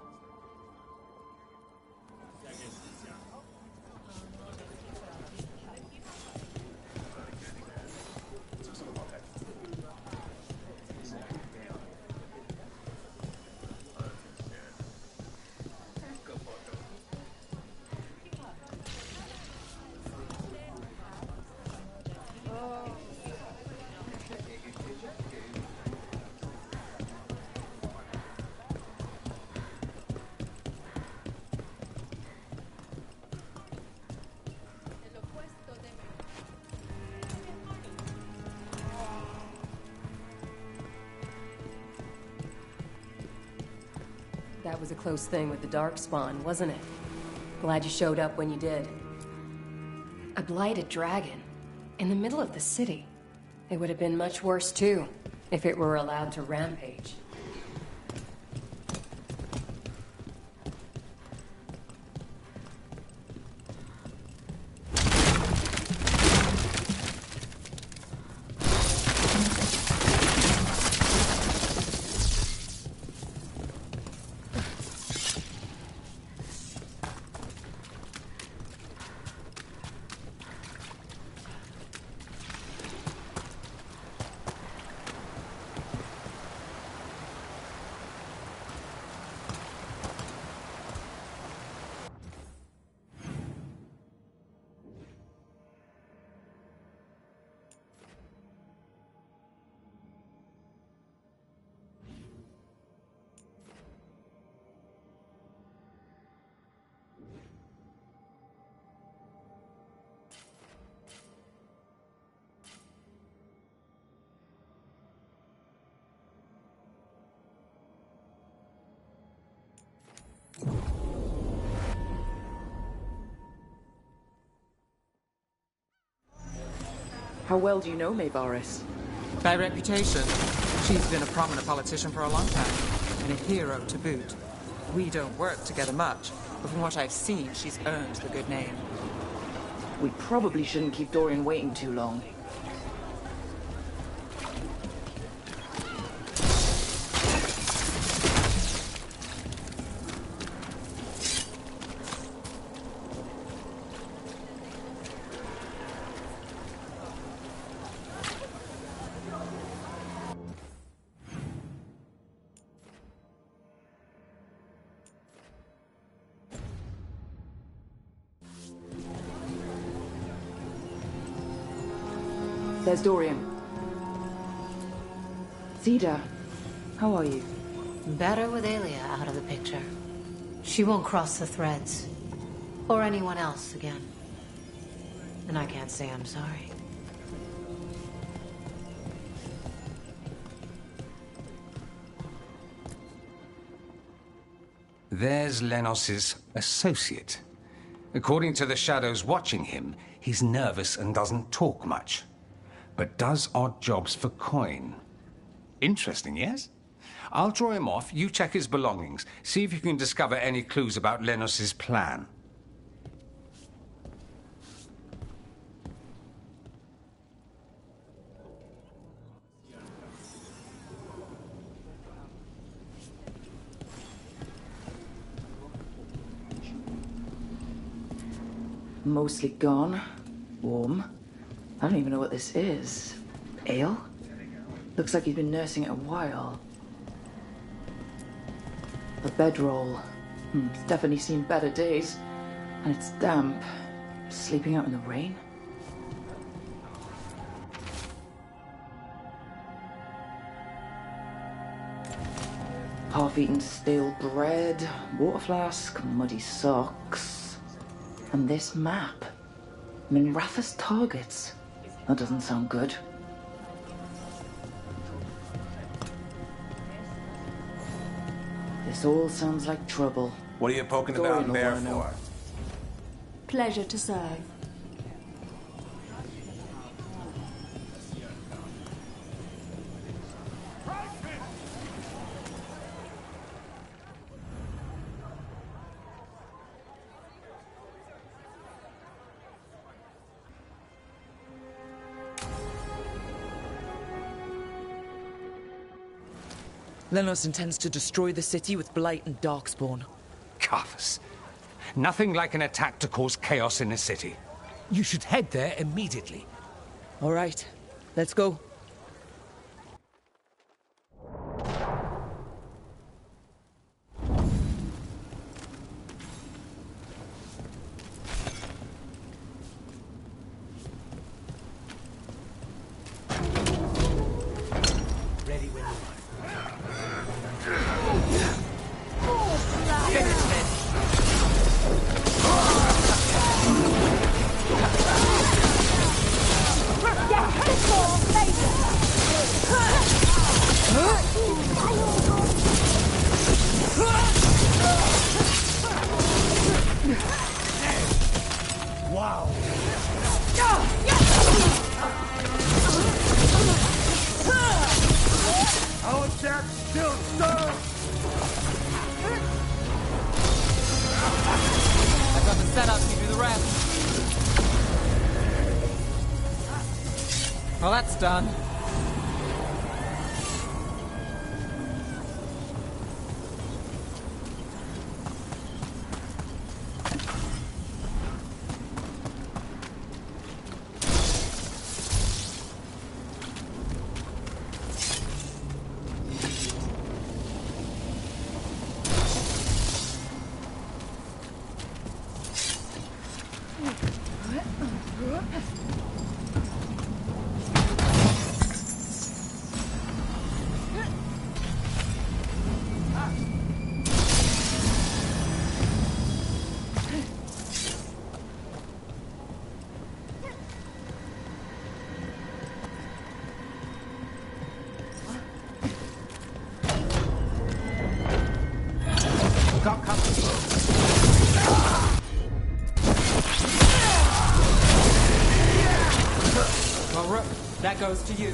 That was a close thing with the Darkspawn, wasn't it? Glad you showed up when you did. A blighted dragon in the middle of the city. It would have been much worse too, if it were allowed to rampage. How well do you know Maevaris? By reputation. She's been a prominent politician for a long time, and a hero to boot. We don't work together much, but from what I've seen, she's earned the good name. We probably shouldn't keep Dorian waiting too long. There's Dorian. Cedar, how are you? Better with Aelia out of the picture. She won't cross the threads. Or anyone else again. And I can't say I'm sorry. There's Lenos's associate. According to the shadows watching him, he's nervous and doesn't talk much, but does odd jobs for coin. Interesting, yes? I'll draw him off, you check his belongings, see if you can discover any clues about Lenos's plan. Mostly gone. Warm. I don't even know what this is. Ale? Looks like he's been nursing it a while. A bedroll. It's definitely seen better days. And it's damp. Sleeping out in the rain? Half-eaten stale bread, water flask, muddy socks. And this map. Minrathous targets. That doesn't sound good. This all sounds like trouble. What are you poking Dorian about there will wanna know. for? Pleasure to serve. Lenos intends to destroy the city with Blight and Darkspawn. Cuffs. Nothing like an attack to cause chaos in a city. You should head there immediately. All right, let's go. Well, that's done. That goes to you.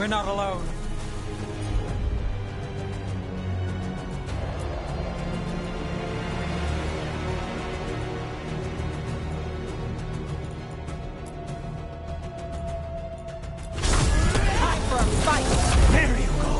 We're not alone. Time for a fight! There you go!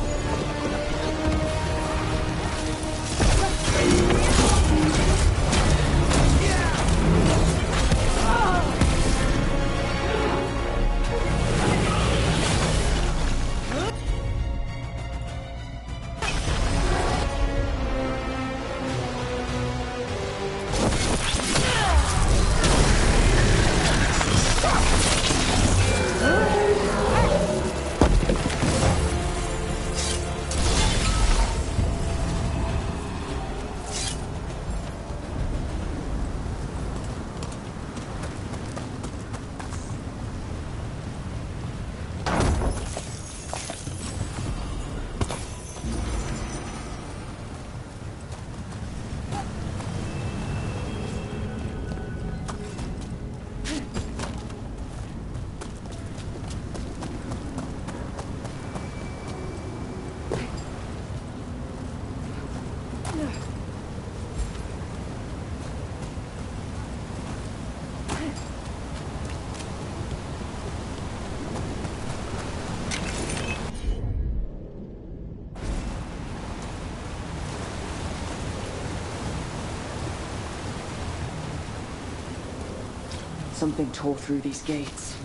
Something tore through these gates.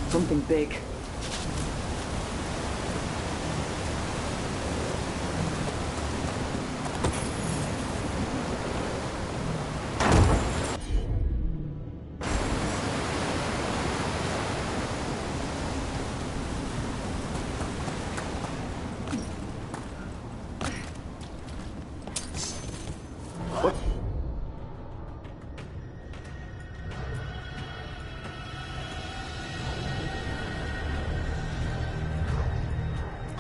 Something big.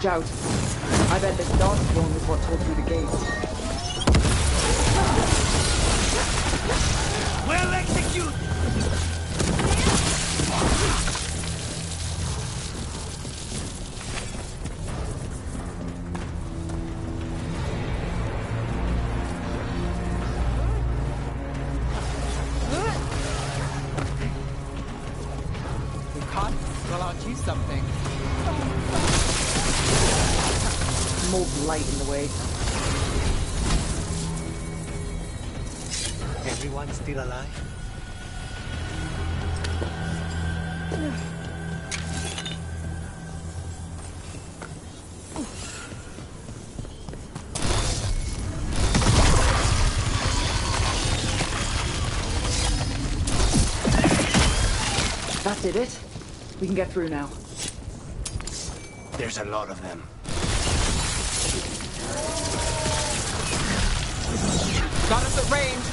Shout. I bet this darkspawn is what tore through the gates. Well executed! You can't? Well, aren't you something? More light in the way. Everyone still alive? That did it. We can get through now. There's a lot of them. Got us at range.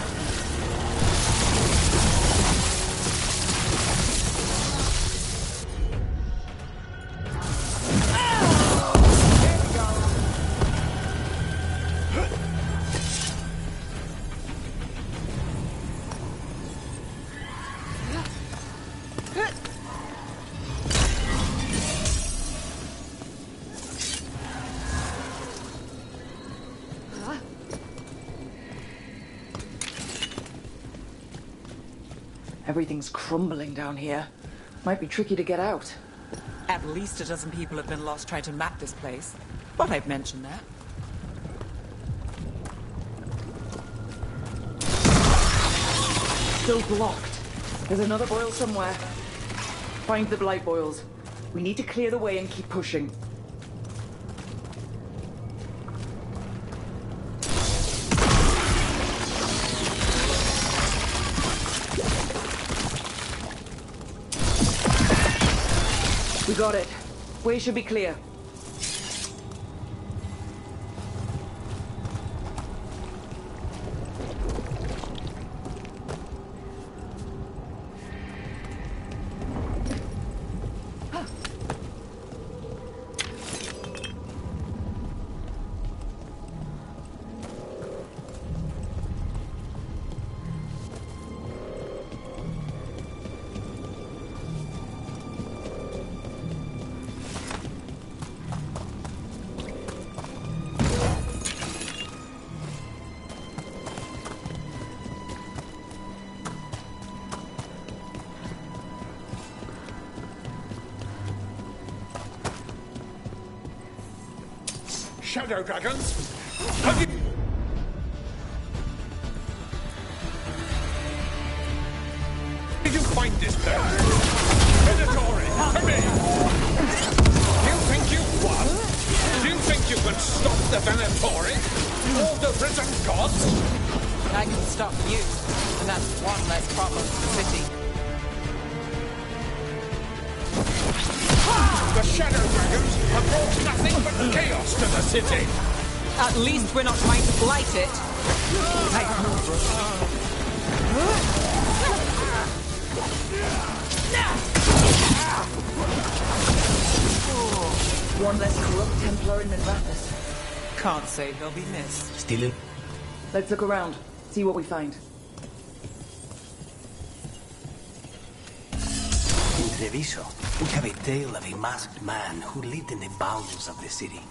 There we go. Everything's crumbling down here. Might be tricky to get out. At least a dozen people have been lost trying to map this place. But I've mentioned that. Still blocked. There's another boil somewhere. Find the blight boils. We need to clear the way and keep pushing. We got it. Way should be clear. shadow dragons? Have you... Did you find this there? Predatory, come in! Do you think you won? Do you think you could stop the Venatori? All the risen gods? I can stop you, and that's one less problem for the city. The shadow dragons have brought nothing but chaos to the city. At least we're not trying to blight it. Nice move, Rook. One less corrupt Templar in Maevaris. Can't say they'll be missed. Stealing? Let's look around, see what we find. In TREVISO, we have a tale of a masked man who lived in the bowels of the city.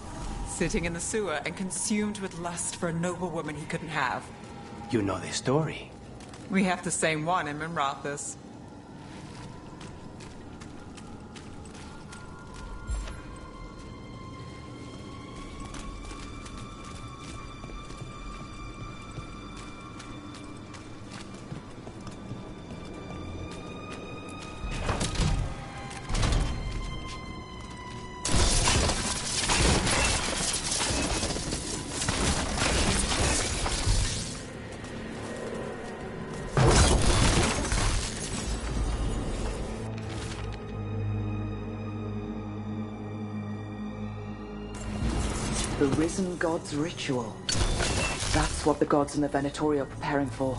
Sitting in the sewer and consumed with lust for a noble woman he couldn't have. You know the story. We have the same one in Minrathous. The Risen God's ritual. That's what the gods in the Venatori are preparing for.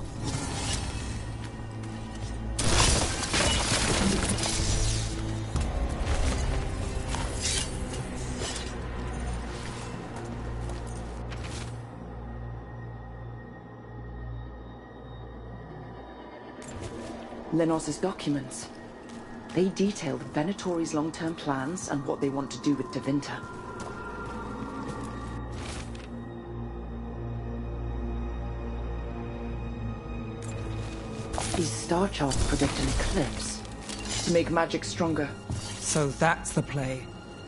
Lenos' documents. They detail the Venatori's long-term plans and what they want to do with Tevinter. These star charts predict an eclipse. To make magic stronger. So that's the play.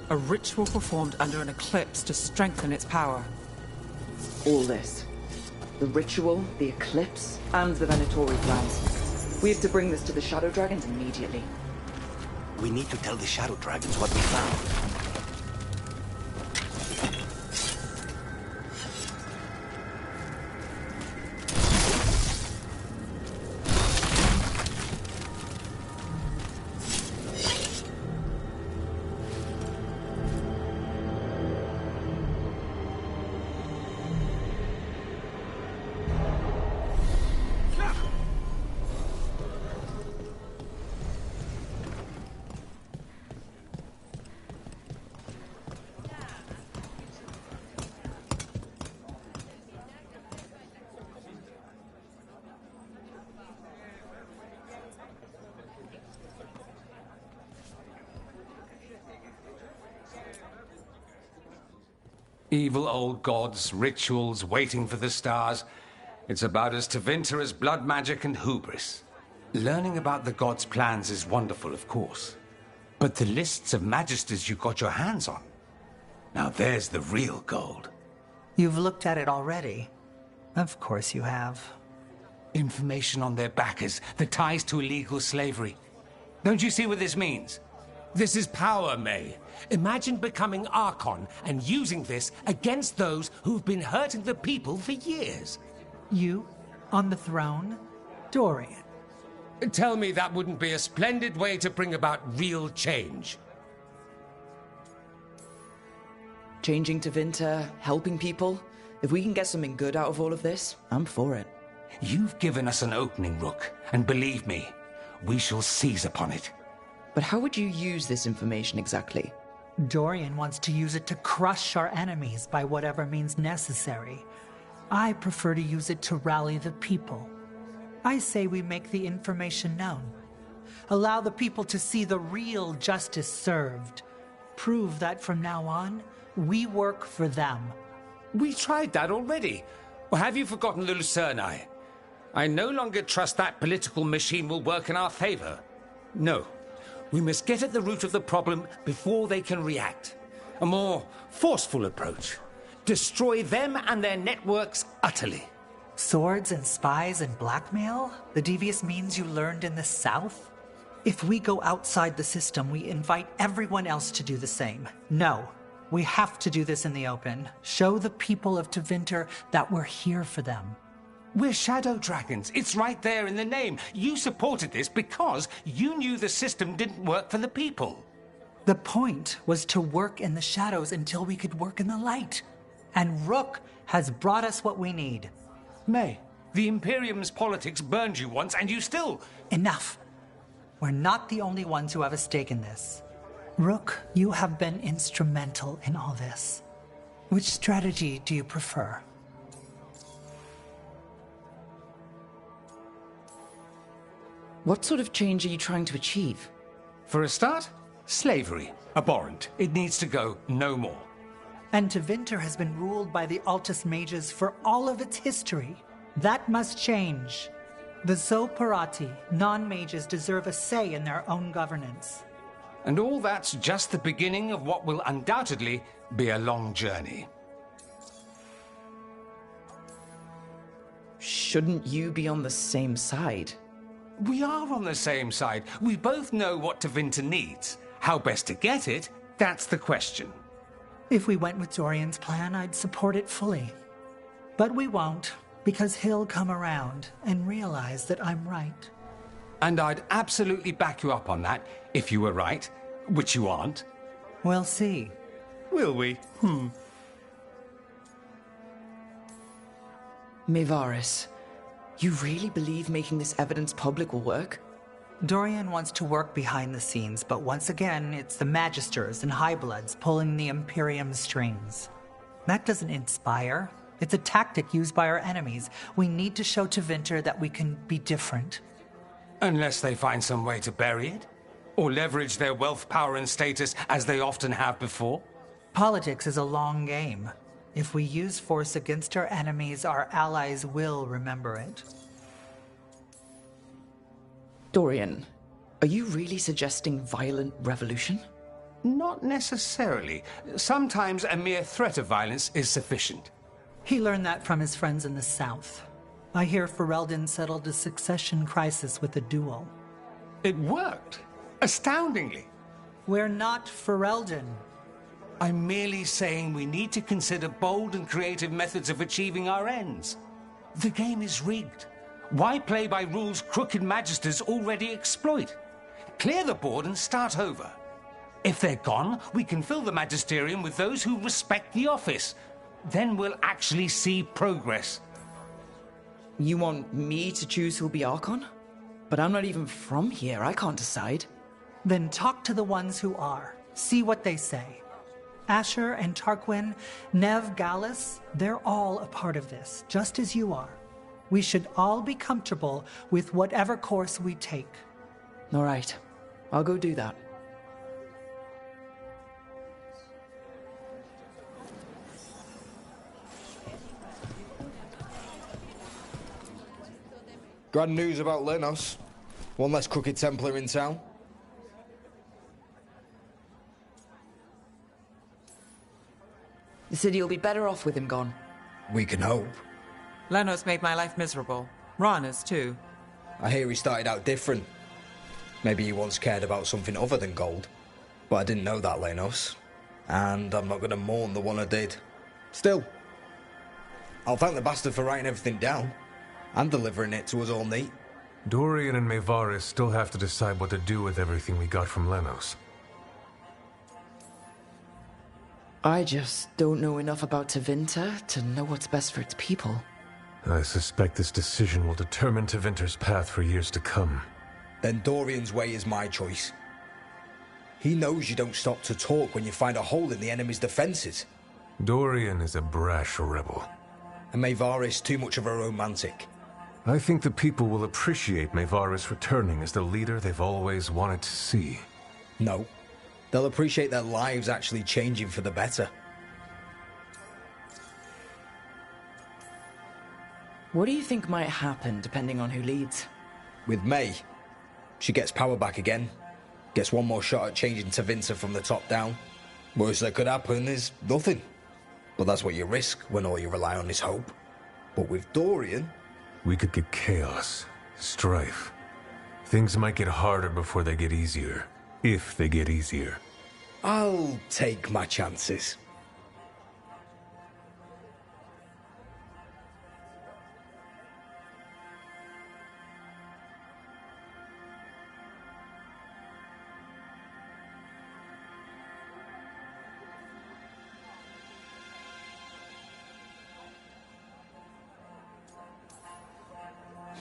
A ritual performed under an eclipse to strengthen its power. All this. The ritual, the eclipse, and the Venatori plans. We have to bring this to the Shadow Dragons immediately. We need to tell the Shadow Dragons what we found. Evil old gods, rituals, waiting for the stars. It's about as Tevinter as blood magic and hubris. Learning about the gods' plans is wonderful, of course. But the lists of magisters you got your hands on. Now there's the real gold. You've looked at it already. Of course you have. Information on their backers, the ties to illegal slavery. Don't you see what this means? This is power, May. Imagine becoming Archon and using this against those who've been hurting the people for years. You? On the throne? Dorian. Tell me that wouldn't be a splendid way to bring about real change. Changing Tevinter, helping people. If we can get something good out of all of this, I'm for it. You've given us an opening, Rook, and believe me, we shall seize upon it. But how would you use this information exactly? Dorian wants to use it to crush our enemies by whatever means necessary. I prefer to use it to rally the people. I say we make the information known. Allow the people to see the real justice served. Prove that from now on, we work for them. We tried that already. Or have you forgotten the Lucerni? I no longer trust that political machine will work in our favor. No. We must get at the root of the problem before they can react. A more forceful approach. Destroy them and their networks utterly. Swords and spies and blackmail? The devious means you learned in the South? If we go outside the system, we invite everyone else to do the same. No, we have to do this in the open. Show the people of Tevinter that we're here for them. We're shadow dragons. It's right there in the name. You supported this because you knew the system didn't work for the people. The point was to work in the shadows until we could work in the light. And Rook has brought us what we need. May, the Imperium's politics burned you once and you still... Enough. We're not the only ones who have a stake in this. Rook, you have been instrumental in all this. Which strategy do you prefer? What sort of change are you trying to achieve? For a start, slavery. Abhorrent. It needs to go no more. And Tevinter has been ruled by the Altus mages for all of its history. That must change. The Zoparati, non-mages, deserve a say in their own governance. And all that's just the beginning of what will undoubtedly be a long journey. Shouldn't you be on the same side? We are on the same side. We both know what Tevinter needs. How best to get it, that's the question. If we went with Dorian's plan, I'd support it fully. But we won't, because he'll come around and realize that I'm right. And I'd absolutely back you up on that, if you were right, which you aren't. We'll see. Will we? Maevaris, you really believe making this evidence public will work? Dorian wants to work behind the scenes, but once again, it's the Magisters and Highbloods pulling the Imperium's strings. That doesn't inspire. It's a tactic used by our enemies. We need to show Tevinter that we can be different. Unless they find some way to bury it? Or leverage their wealth, power, and status as they often have before? Politics is a long game. If we use force against our enemies, our allies will remember it. Dorian, are you really suggesting violent revolution? Not necessarily. Sometimes a mere threat of violence is sufficient. He learned that from his friends in the South. I hear Ferelden settled a succession crisis with a duel. It worked. Astoundingly. We're not Ferelden. I'm merely saying we need to consider bold and creative methods of achieving our ends. The game is rigged. Why play by rules crooked magisters already exploit? Clear the board and start over. If they're gone, we can fill the magisterium with those who respect the office. Then we'll actually see progress. You want me to choose who'll be Archon? But I'm not even from here. I can't decide. Then talk to the ones who are. See what they say. Asher and Tarquin, Nev, Gallus, they're all a part of this, just as you are. We should all be comfortable with whatever course we take. All right. I'll go do that. Grand news about Lenos. One less crooked Templar in town. The city will be better off with him gone. We can hope. Lenos made my life miserable. Rana's too. I hear he started out different. Maybe he once cared about something other than gold. But I didn't know that, Lenos. And I'm not going to mourn the one I did. Still, I'll thank the bastard for writing everything down. And delivering it to us all neat. Dorian and Maevaris still have to decide what to do with everything we got from Lenos. I just don't know enough about Tevinter to know what's best for its people. I suspect this decision will determine Tevinter's path for years to come. Then Dorian's way is my choice. He knows you don't stop to talk when you find a hole in the enemy's defenses. Dorian is a brash rebel. And Maevaris too much of a romantic. I think the people will appreciate Maevaris returning as the leader they've always wanted to see. No. They'll appreciate their lives actually changing for the better. What do you think might happen depending on who leads? With May, she gets power back again. Gets one more shot at changing Tevinter from the top down. Worst that could happen is nothing. But that's what you risk when all you rely on is hope. But with Dorian... We could get chaos, strife. Things might get harder before they get easier. If they get easier. I'll take my chances.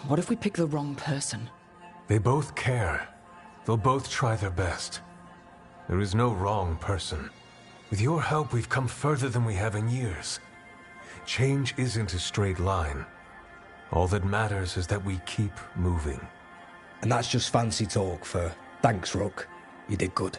What if we pick the wrong person? They both care. They'll both try their best. There is no wrong person. With your help, we've come further than we have in years. Change isn't a straight line. All that matters is that we keep moving. And that's just fancy talk for thanks, Rook. You did good.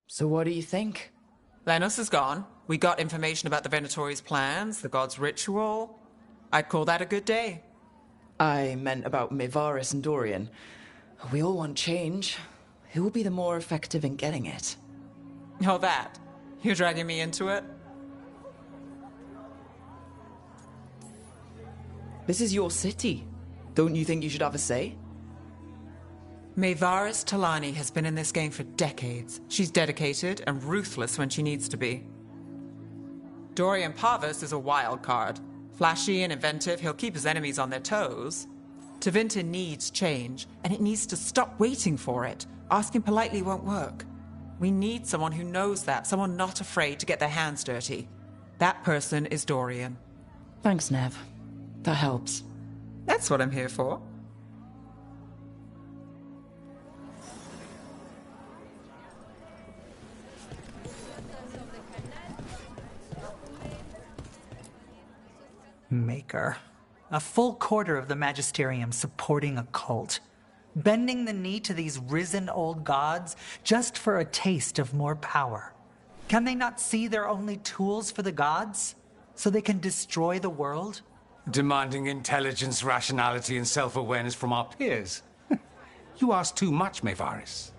So what do you think? Lenos is gone. We got information about the Venatori's plans, the god's ritual. I'd call that a good day. I meant about Maevaris and Dorian. We all want change. Who will be the more effective in getting it? Oh, that. You're dragging me into it? This is your city. Don't you think you should have a say? Maevaris Talani has been in this game for decades. She's dedicated and ruthless when she needs to be. Dorian Parvis is a wild card. Flashy and inventive, he'll keep his enemies on their toes. Tevinter needs change, and it needs to stop waiting for it. Asking politely won't work. We need someone who knows that, someone not afraid to get their hands dirty. That person is Dorian. Thanks, Nev. That helps. That's what I'm here for. Maker. A full quarter of the Magisterium supporting a cult. Bending the knee to these risen old gods just for a taste of more power. Can they not see they're only tools for the gods? So they can destroy the world? Demanding intelligence, rationality, and self-awareness from our peers. You ask too much, Maevaris.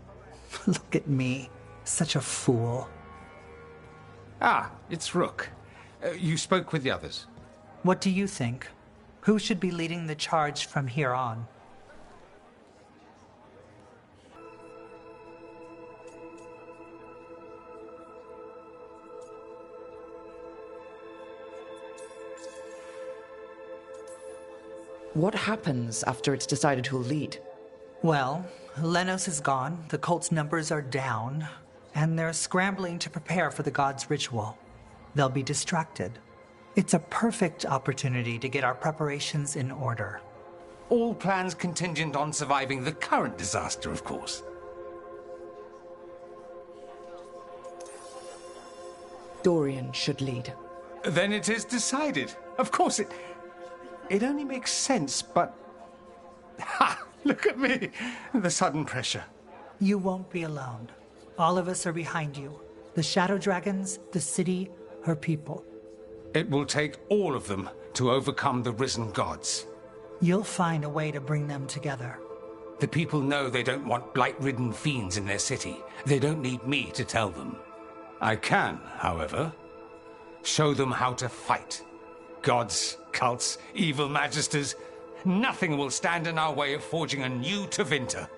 Look at me. Such a fool. Ah, it's Rook. You spoke with the others. What do you think? Who should be leading the charge from here on? What happens after it's decided who'll lead? Well, Lenos is gone, the cult's numbers are down, and they're scrambling to prepare for the god's ritual. They'll be distracted. It's a perfect opportunity to get our preparations in order. All plans contingent on surviving the current disaster, of course. Dorian should lead. Then it is decided. Of course, it only makes sense, but... Ha! Look at me! The sudden pressure. You won't be alone. All of us are behind you. The Shadow Dragons, the city, her people. It will take all of them to overcome the risen gods. You'll find a way to bring them together. The people know they don't want blight-ridden fiends in their city. They don't need me to tell them. I can, however, show them how to fight. Gods, cults, evil magisters, nothing will stand in our way of forging a new Tevinter.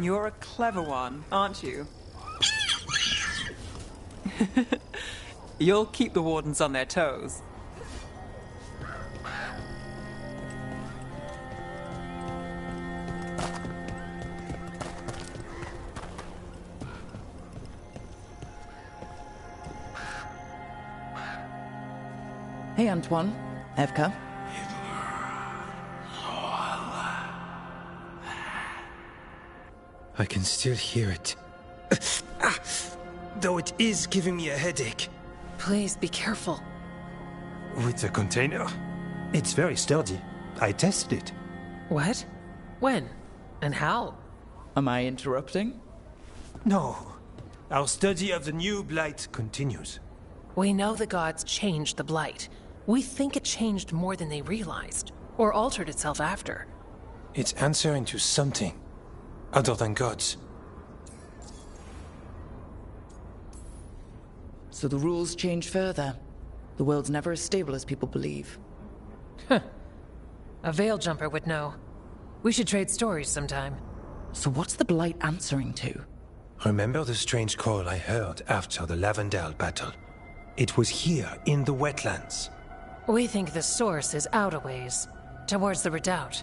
You're a clever one, aren't you? You'll keep the Wardens on their toes. Hey, Antoine. Evka. I can still hear it. Though it is giving me a headache. Please be careful. With the container? It's very sturdy. I tested it. What? When? And how? Am I interrupting? No. Our study of the new blight continues. We know the gods changed the blight. We think it changed more than they realized, or altered itself after. It's answering to something other than gods. So the rules change further. The world's never as stable as people believe. A veil jumper would know. We should trade stories sometime. So what's the blight answering to? Remember the strange call I heard after the Lavendale battle? It was here, in the wetlands. We think the source is out a ways, towards the redoubt.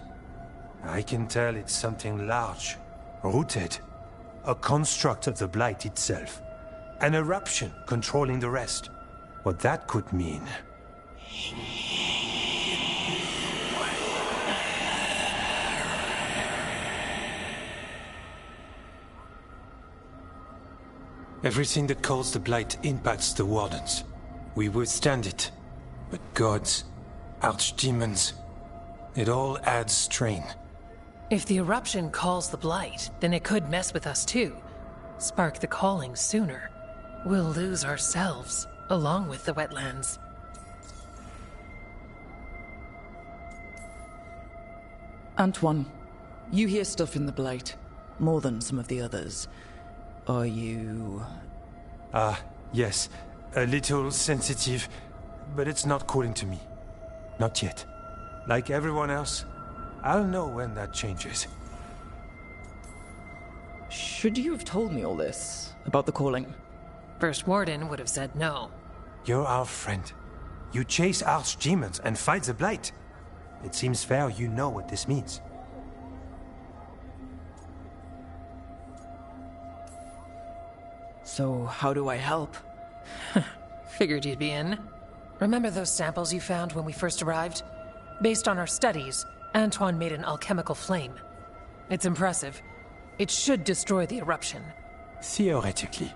I can tell it's something large, rooted. A construct of the blight itself. An eruption controlling the rest. What that could mean. Everything that calls the blight impacts the Wardens. We withstand it. But gods, archdemons, it all adds strain. If the eruption calls the blight, then it could mess with us too. Spark the calling sooner. We'll lose ourselves, along with the wetlands. Antoine, you hear stuff in the blight. More than some of the others. Are you... Yes. A little sensitive, but it's not calling to me. Not yet. Like everyone else, I'll know when that changes. Should you have told me all this? About the calling? First Warden would have said no. You're our friend. You chase archdemons and fight the blight. It seems fair you know what this means. So, how do I help? Figured you'd be in. Remember those samples you found when we first arrived? Based on our studies, Antoine made an alchemical flame. It's impressive. It should destroy the eruption. Theoretically.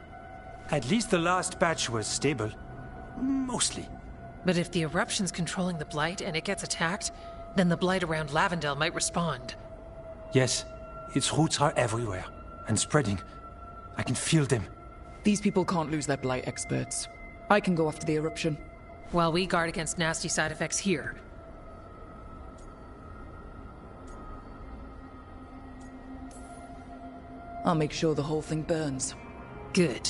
At least the last batch was stable. Mostly. But if the eruption's controlling the blight and it gets attacked, then the blight around Lavendale might respond. Yes, its roots are everywhere. And spreading. I can feel them. These people can't lose their blight experts. I can go after the eruption. While we guard against nasty side effects here. I'll make sure the whole thing burns. Good.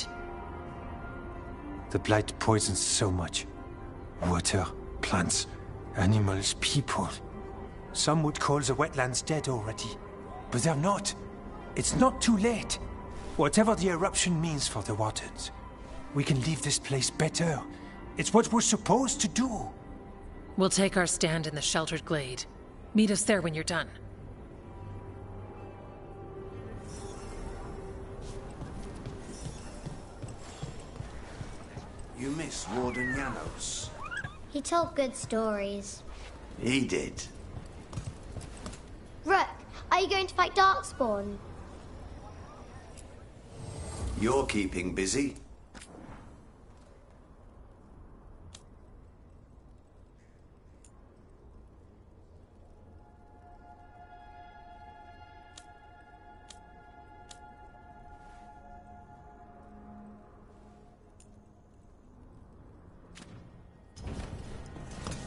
The blight poisons so much. Water, plants, animals, people. Some would call the wetlands dead already. But they're not. It's not too late. Whatever the eruption means for the Wardens, we can leave this place better. It's what we're supposed to do. We'll take our stand in the sheltered glade. Meet us there when you're done. You miss Warden Janos. He told good stories. He did. Rook, are you going to fight Darkspawn? You're keeping busy.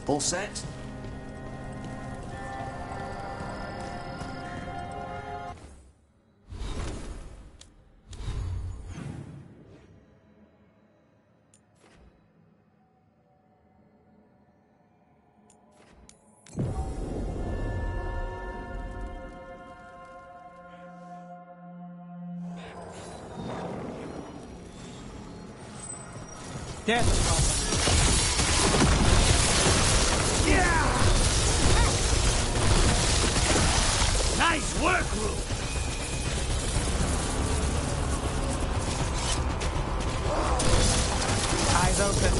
All set? There's the problem. Nice work, Rook! Eyes open.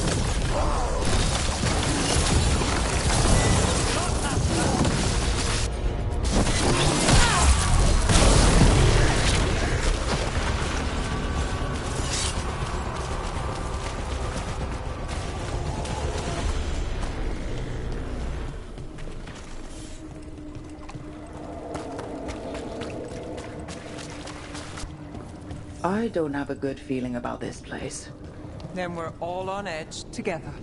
I don't have a good feeling about this place. Then we're all on edge together.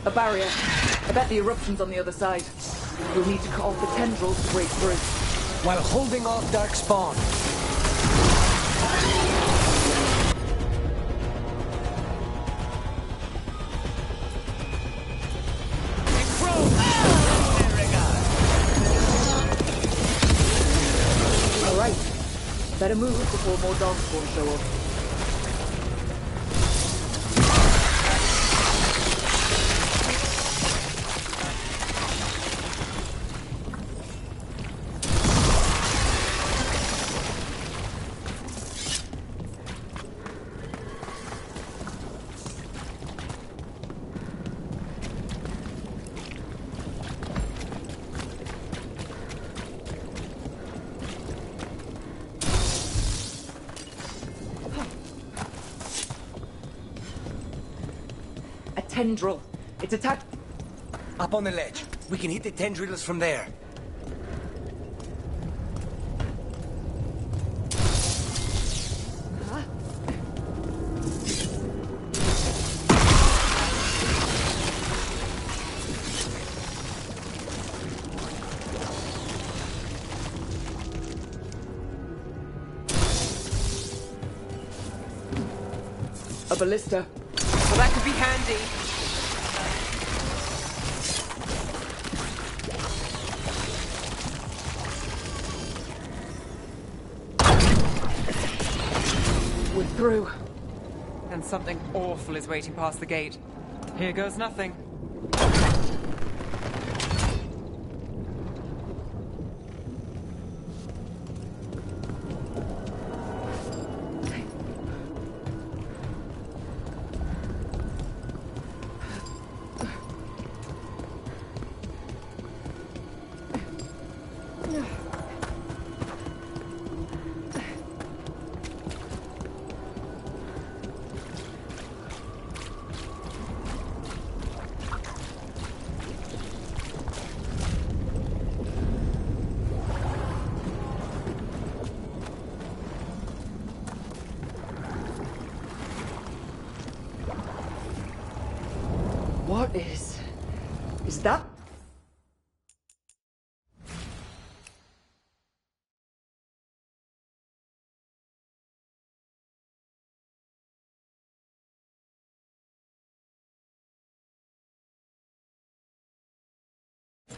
A barrier. I bet the eruption's on the other side. You'll need to cut off the tendrils to break through. While holding off Dark Spawn. Alright. Better move before more Dark Spawn show up. Tendril. It's attacked. Up on the ledge. We can hit the tendrils from there. A ballista. Well, that could be handy. We're through. And something awful is waiting past the gate. Here goes nothing. What is that?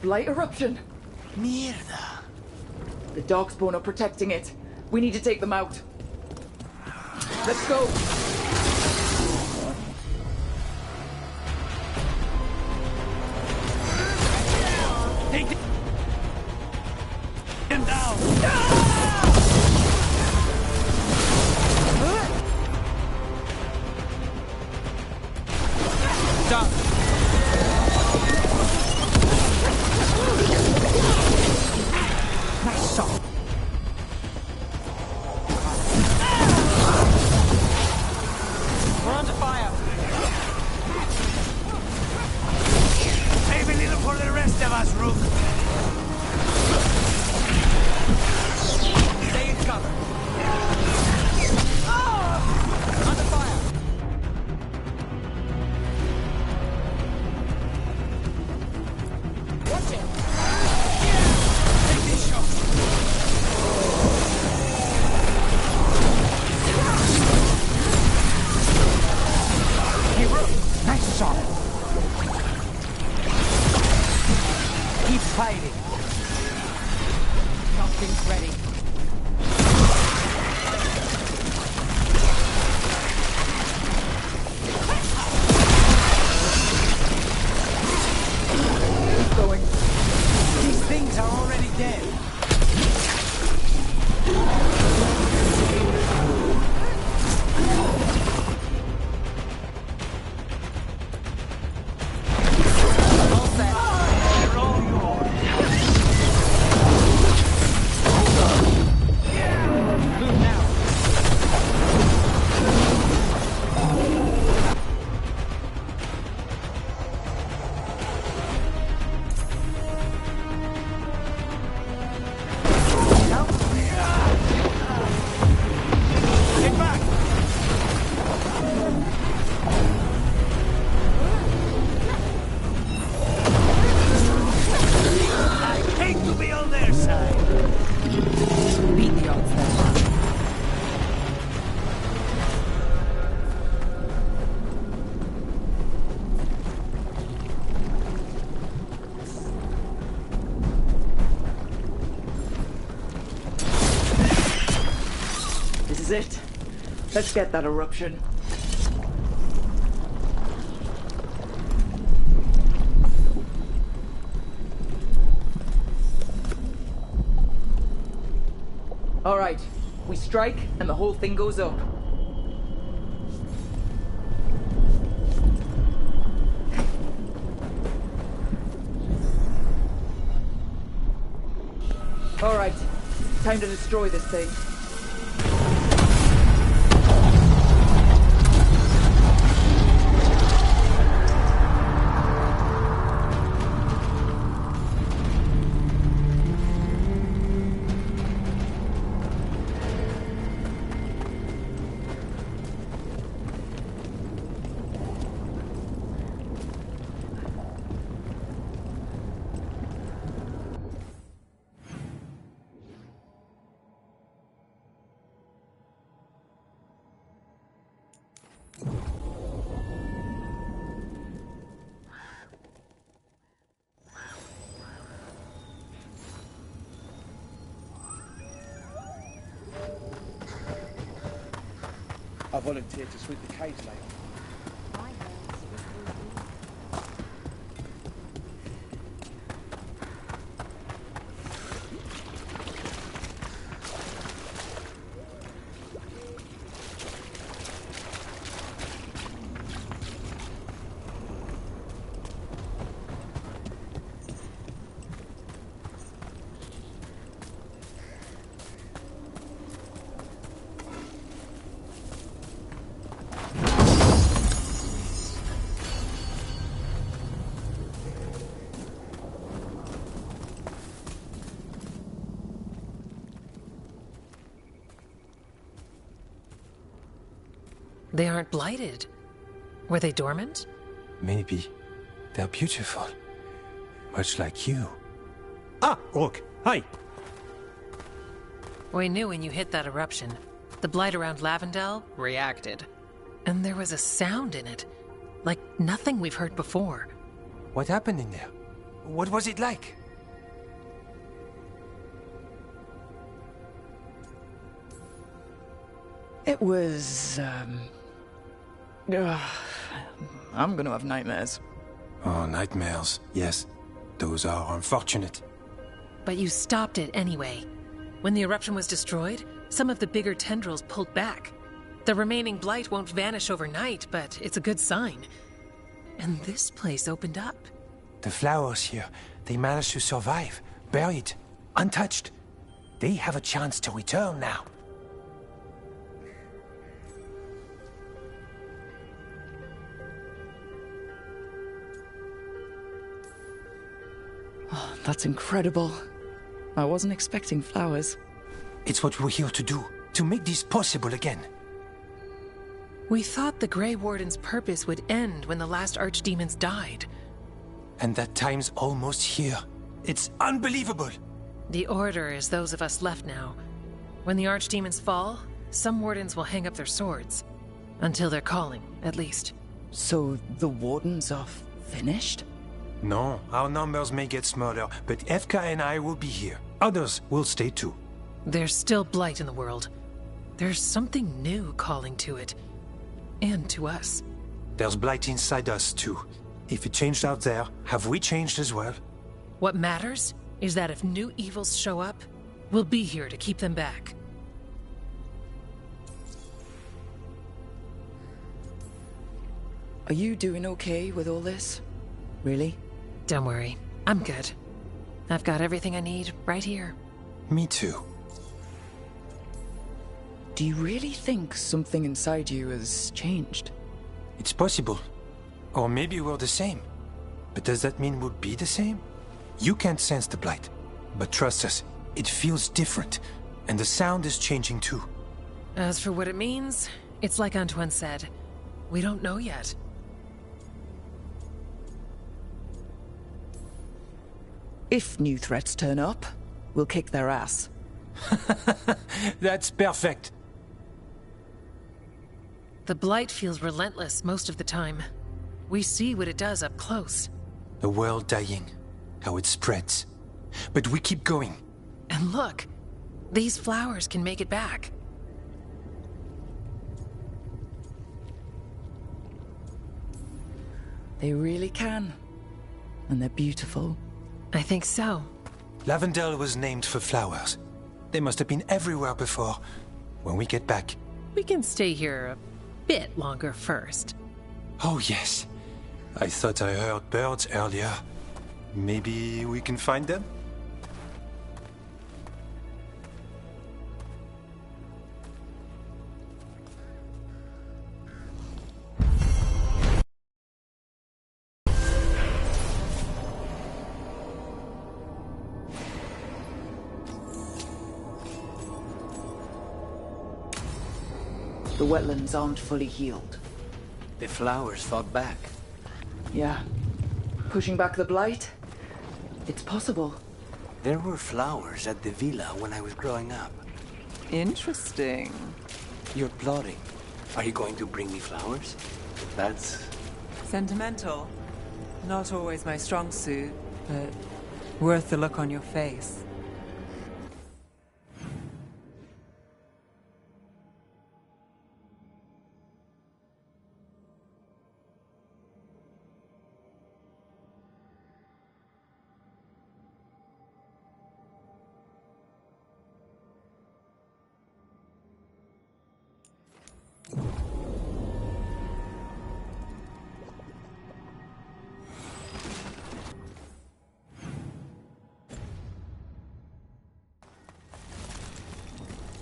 Blight eruption. Mierda. The Darkspawn are protecting it. We need to take them out. Let's go. Take him down. Done. Nice shot. We're under fire. Save a little for the rest of us, Rook. Stay in cover. Under fire. Watch it. Take this shot. Hey, Rook. Nice shot. Keep fighting. Something's ready. Keep going. These things are already dead. All set. They're all yours. Move now. Get back. I hate to be on their side. Beat the odds then. This is it. Let's get that eruption. All right, we strike and the whole thing goes up. All right, time to destroy this thing. I volunteered to sweep the caves later. They aren't blighted. Were they dormant? Maybe. They're beautiful. Much like you. Ah, Rook. Hi. We knew when you hit that eruption. The blight around Lavendel reacted. And there was a sound in it. Like nothing we've heard before. What happened in there? What was it like? It was, I'm gonna have nightmares. Oh, nightmares. Yes. Those are unfortunate. But you stopped it anyway. When the eruption was destroyed, some of the bigger tendrils pulled back. The remaining blight won't vanish overnight, but it's a good sign. And this place opened up. The flowers here, they managed to survive, buried, untouched. They have a chance to return now. Oh, that's incredible. I wasn't expecting flowers. It's what we're here to do, to make this possible again. We thought the Grey Warden's purpose would end when the last archdemons died. And that time's almost here. It's unbelievable! The Order is those of us left now. When the archdemons fall, some wardens will hang up their swords. Until they're calling, at least. So the wardens are finished? No, our numbers may get smaller, but Efka and I will be here. Others will stay too. There's still blight in the world. There's something new calling to it. And to us. There's blight inside us too. If it changed out there, have we changed as well? What matters is that if new evils show up, we'll be here to keep them back. Are you doing okay with all this? Really? Don't worry, I'm good. I've got everything I need right here. Me too. Do you really think something inside you has changed? It's possible. Or maybe we're the same. But does that mean we'll be the same? You can't sense the blight. But trust us, it feels different. And the sound is changing too. As for what it means, it's like Antoine said. We don't know yet. If new threats turn up, we'll kick their ass. That's perfect. The blight feels relentless most of the time. We see what it does up close. The world dying, how it spreads. But we keep going. And look, these flowers can make it back. They really can. And they're beautiful. I think so. Lavendel was named for flowers. They must have been everywhere before. When we get back... We can stay here a bit longer first. Oh, yes. I thought I heard birds earlier. Maybe we can find them? The wetlands aren't fully healed. The flowers fought back. Yeah. Pushing back the blight? It's possible. There were flowers at the villa when I was growing up. Interesting. You're plotting. Are you going to bring me flowers? That's... Sentimental. Not always my strong suit, but worth the look on your face.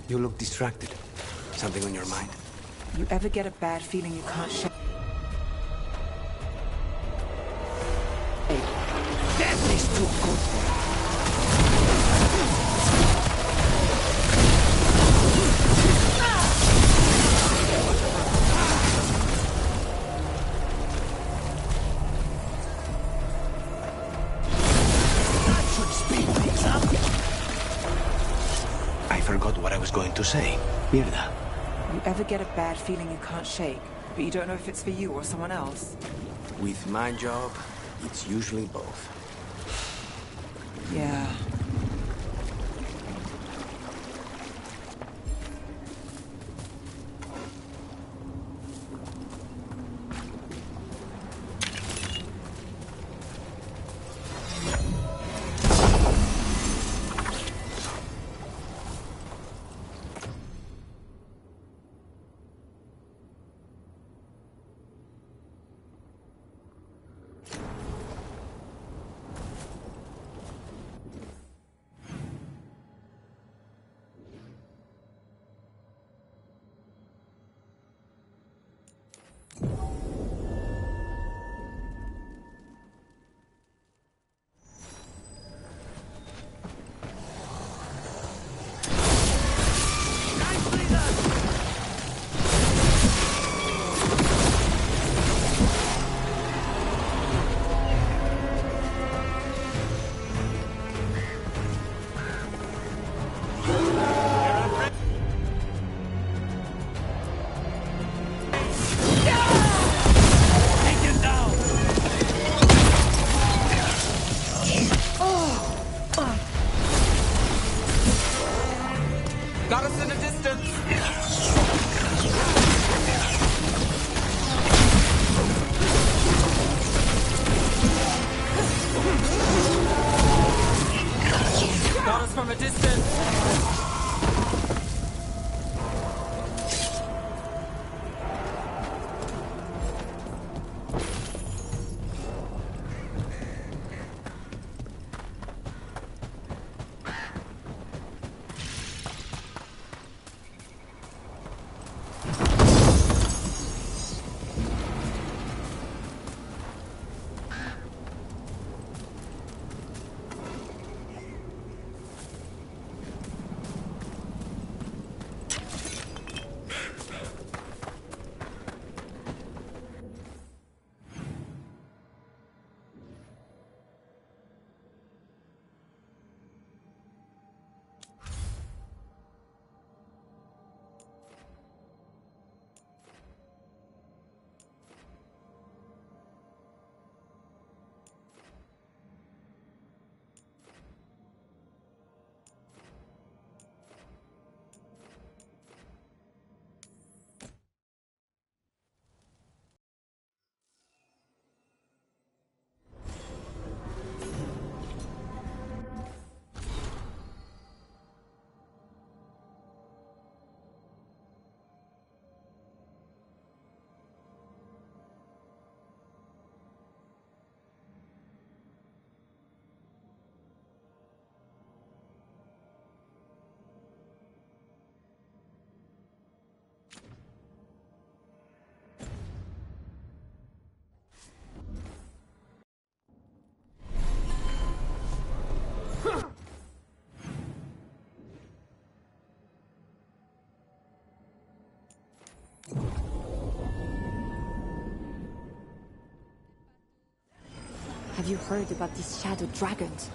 You look distracted. Something on your mind? You ever get a bad feeling you can't shake? Death is too good for you. That should speed things up. I forgot what I was going to say. Mierda. You ever get a bad feeling you can't shake, but you don't know if it's for you or someone else? With my job, it's usually both. Yeah. Got us in a distance! Got us from a distance! Have you heard about these shadow dragons?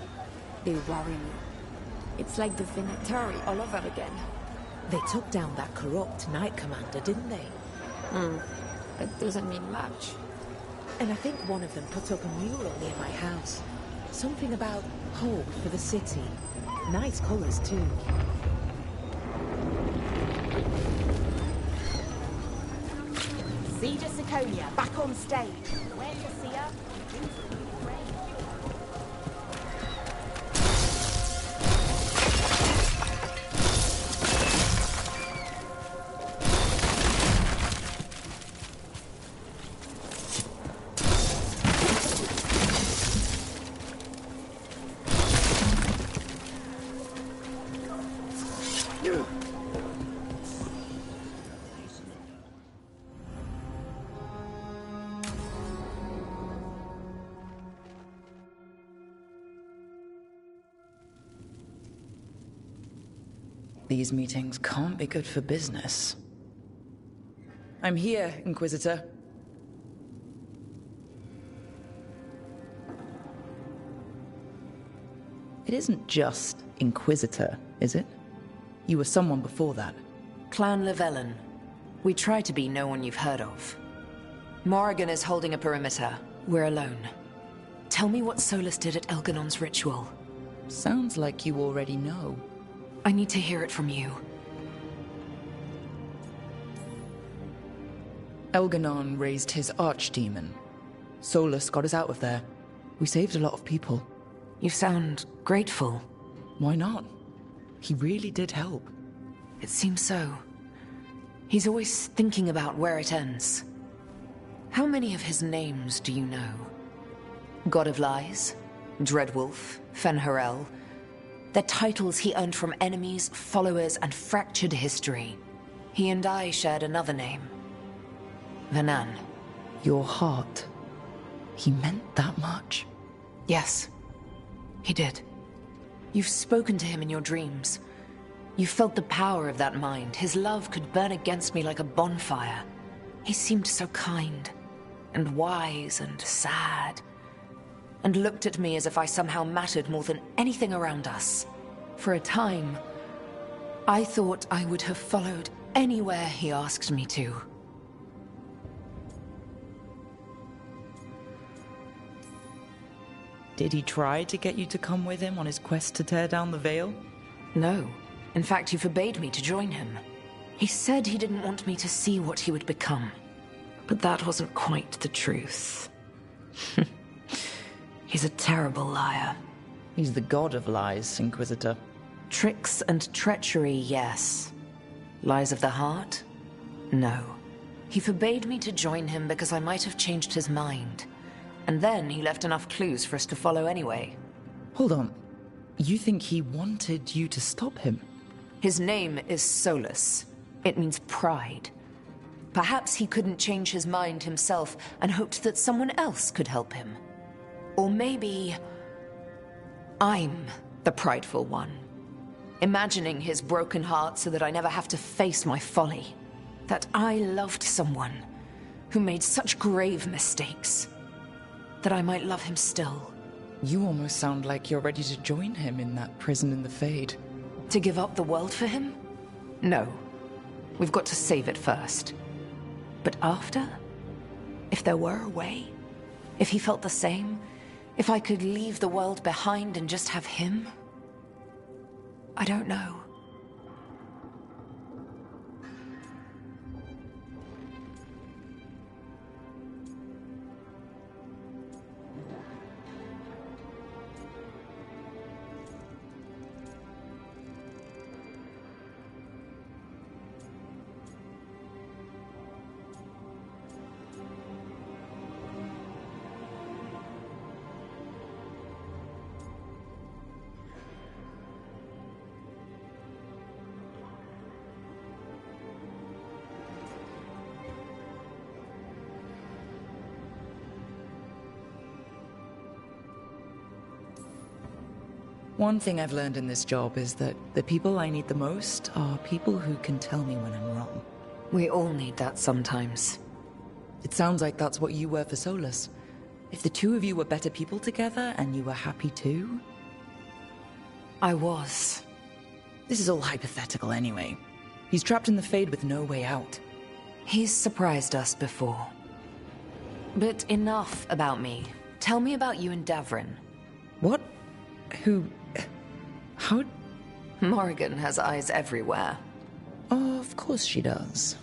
They worry me. It's like the Venetari all over again. They took down that corrupt Knight Commander, didn't they? That doesn't mean much. And I think one of them put up a mural near my house. Something about hope for the city. Nice colours, too. Siege of Siconia, back on stage. Where's your seer? These meetings can't be good for business. I'm here, Inquisitor. It isn't just Inquisitor, is it? You were someone before that. Clan Llewellyn. We try to be no one you've heard of. Morrigan is holding a perimeter. We're alone. Tell me what Solas did at Elganon's ritual. Sounds like you already know. I need to hear it from you. Elganon raised his archdemon. Solas got us out of there. We saved a lot of people. You sound grateful. Why not? He really did help. It seems so. He's always thinking about where it ends. How many of his names do you know? God of Lies, Dreadwolf, Fen'Harel. They're titles he earned from enemies, followers, and fractured history. He and I shared another name. Vanan. Your heart. He meant that much? Yes, he did. You've spoken to him in your dreams. You felt the power of that mind. His love could burn against me like a bonfire. He seemed so kind, and wise, and sad, and looked at me as if I somehow mattered more than anything around us. For a time, I thought I would have followed anywhere he asked me to. Did he try to get you to come with him on his quest to tear down the Veil? No. In fact, he forbade me to join him. He said he didn't want me to see what he would become. But that wasn't quite the truth. He's a terrible liar. He's the god of lies, Inquisitor. Tricks and treachery, yes. Lies of the heart? No. He forbade me to join him because I might have changed his mind. And then he left enough clues for us to follow anyway. Hold on. You think he wanted you to stop him? His name is Solas. It means pride. Perhaps he couldn't change his mind himself and hoped that someone else could help him. Or maybe I'm the prideful one, imagining his broken heart so that I never have to face my folly. That I loved someone who made such grave mistakes, that I might love him still. You almost sound like you're ready to join him in that prison in the Fade. To give up the world for him? No. We've got to save it first. But after? If there were a way? If he felt the same? If I could leave the world behind and just have him? I don't know. One thing I've learned in this job is that the people I need the most are people who can tell me when I'm wrong. We all need that sometimes. It sounds like that's what you were for Solas. If the two of you were better people together and you were happy too? I was. This is all hypothetical anyway. He's trapped in the Fade with no way out. He's surprised us before. But enough about me. Tell me about you and Davrin. What? Who... How... Morrigan has eyes everywhere. Oh, of course she does.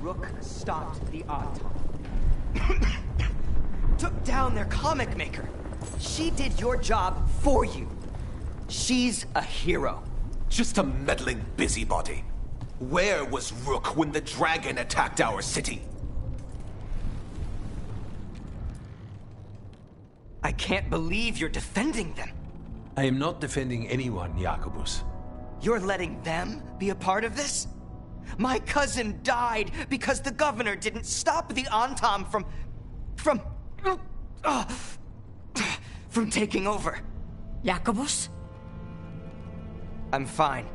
Rook stopped the Archon. Took down their comic maker. She did your job for you. She's a hero. Just a meddling busybody. Where was Rook when the dragon attacked our city? I can't believe you're defending them. I am not defending anyone, Jacobus. You're letting them be a part of this? My cousin died because the governor didn't stop the Antam from taking over. Jacobus? I'm fine.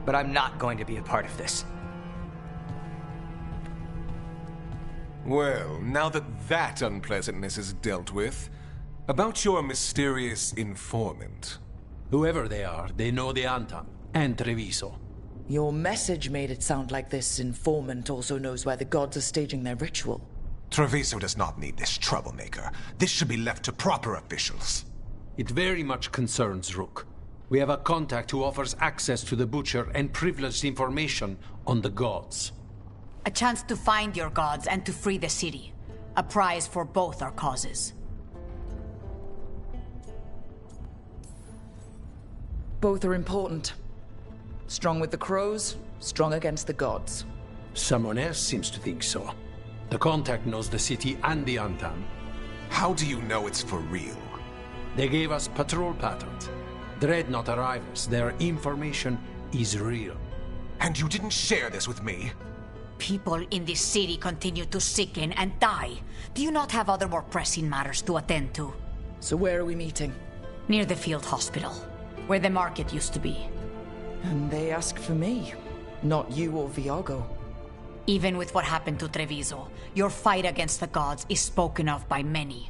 But I'm not going to be a part of this. Well, now that unpleasantness is dealt with, about your mysterious informant. Whoever they are, they know the Antam and Treviso. Your message made it sound like this informant also knows where the gods are staging their ritual. Treviso does not need this troublemaker. This should be left to proper officials. It very much concerns Rook. We have a contact who offers access to the Butcher and privileged information on the gods. A chance to find your gods and to free the city. A prize for both our causes. Both are important. Strong with the crows, strong against the gods. Someone else seems to think so. The contact knows the city and the Antam. How do you know it's for real? They gave us patrol patterns. Dreadnought arrivals. Their information is real. And you didn't share this with me? People in this city continue to sicken and die. Do you not have other more pressing matters to attend to? So where are we meeting? Near the field hospital, where the market used to be. And they ask for me, not you or Viago. Even with what happened to Treviso, your fight against the gods is spoken of by many.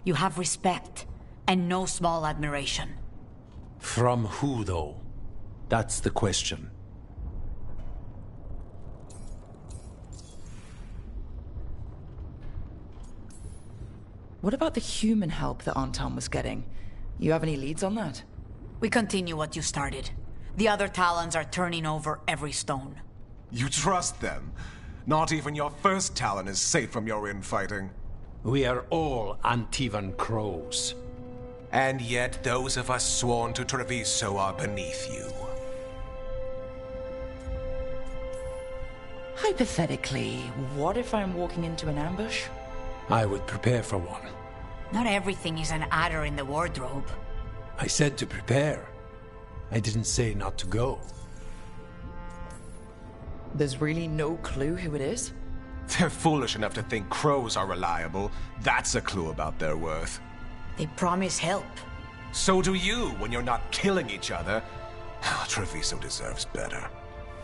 You have respect, and no small admiration. From who, though? That's the question. What about the human help that Antam was getting? You have any leads on that? We continue what you started. The other Talons are turning over every stone. You trust them? Not even your first Talon is safe from your infighting. We are all Antivan crows. And yet those of us sworn to Treviso are beneath you. Hypothetically, what if I'm walking into an ambush? I would prepare for one. Not everything is an adder in the wardrobe. I said to prepare. I didn't say not to go. There's really no clue who it is? They're foolish enough to think crows are reliable. That's a clue about their worth. They promise help. So do you when you're not killing each other. Treviso deserves better.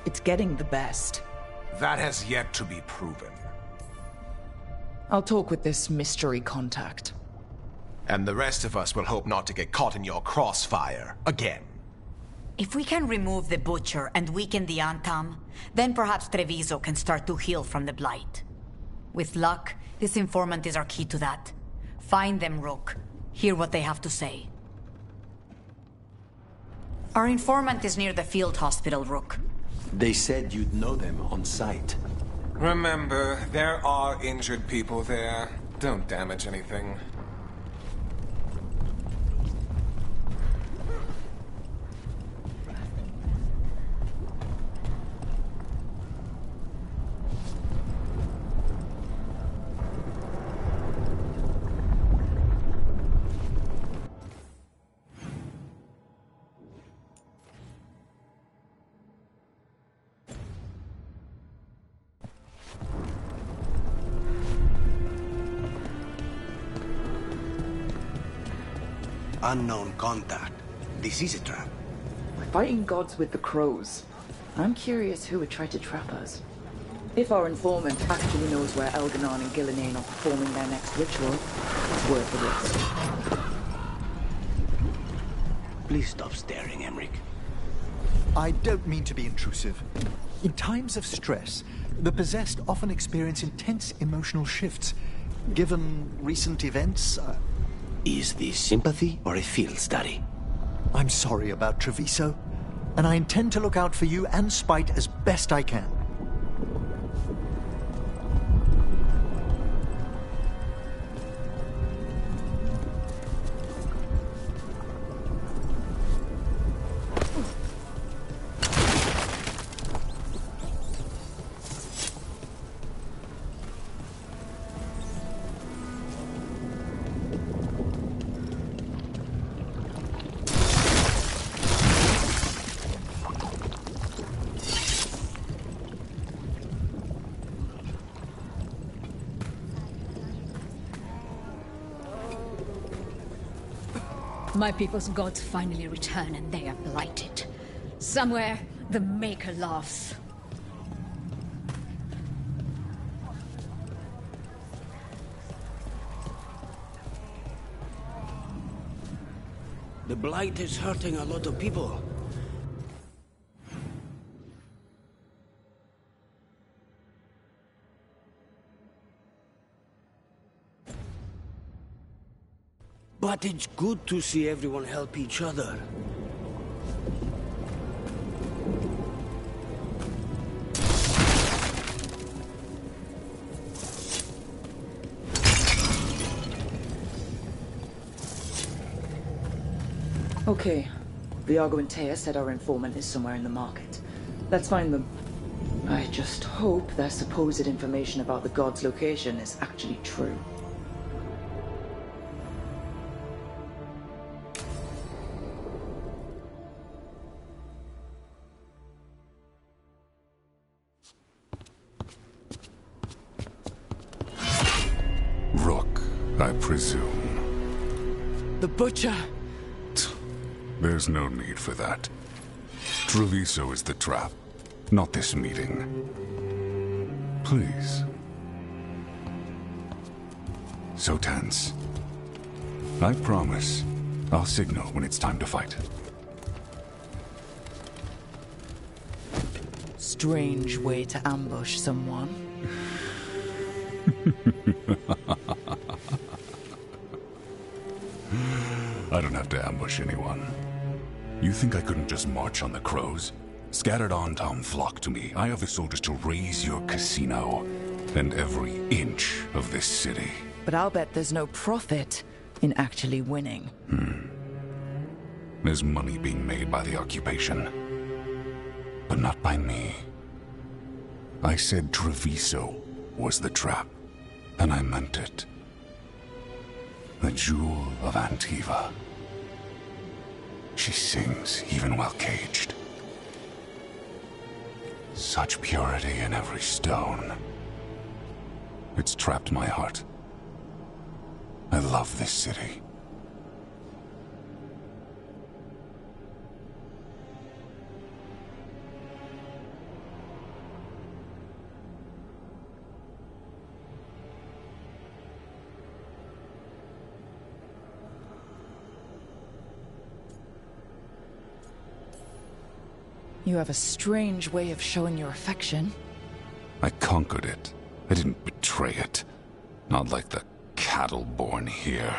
It's getting the best. That has yet to be proven. I'll talk with this mystery contact. And the rest of us will hope not to get caught in your crossfire again. If we can remove the Butcher and weaken the Antam, then perhaps Treviso can start to heal from the Blight. With luck, this informant is our key to that. Find them, Rook. Hear what they have to say. Our informant is near the field hospital, Rook. They said you'd know them on sight. Remember, there are injured people there. Don't damage anything. Unknown contact. This is a trap. We're fighting gods with the crows. I'm curious who would try to trap us. If our informant actually knows where Elganon and Gillinane are performing their next ritual, it's worth the risk. Please stop staring, Emmerich. I don't mean to be intrusive. In times of stress, the possessed often experience intense emotional shifts. Given recent events, Is this sympathy or a field study? I'm sorry about Treviso, and I intend to look out for you and Spite as best I can. My people's gods finally return and they are blighted. Somewhere, the Maker laughs. The blight is hurting a lot of people. But it's good to see everyone help each other. Okay. Viago and Taya said our informant is somewhere in the market. Let's find them. I just hope their supposed information about the god's location is actually true. Rook, I presume. The Butcher! There's no need for that. TREVISO is the trap, not this meeting. Please. So tense. I promise, I'll signal when it's time to fight. Strange way to ambush someone. I don't have to ambush anyone. You think I couldn't just march on the crows? Scattered on town flock to me. I have the soldiers to raise your casino and every inch of this city. But I'll bet there's no profit in actually winning. There's money being made by the occupation. But not by me. I said TREVISO was the trap, and I meant it. The Jewel of Antiva. She sings even while caged. Such purity in every stone. It's trapped my heart. I love this city. You have a strange way of showing your affection. I conquered it. I didn't betray it. Not like the cattle born here.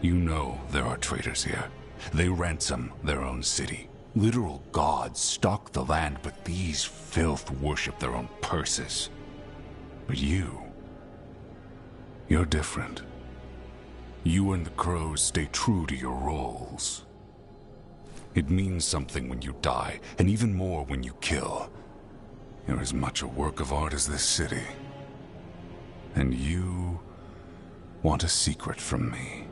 You know there are traitors here. They ransom their own city. Literal gods stalk the land, but these filth worship their own purses. But you're different. You and the crows stay true to your roles. It means something when you die, and even more when you kill. You're as much a work of art as this city. And you want a secret from me.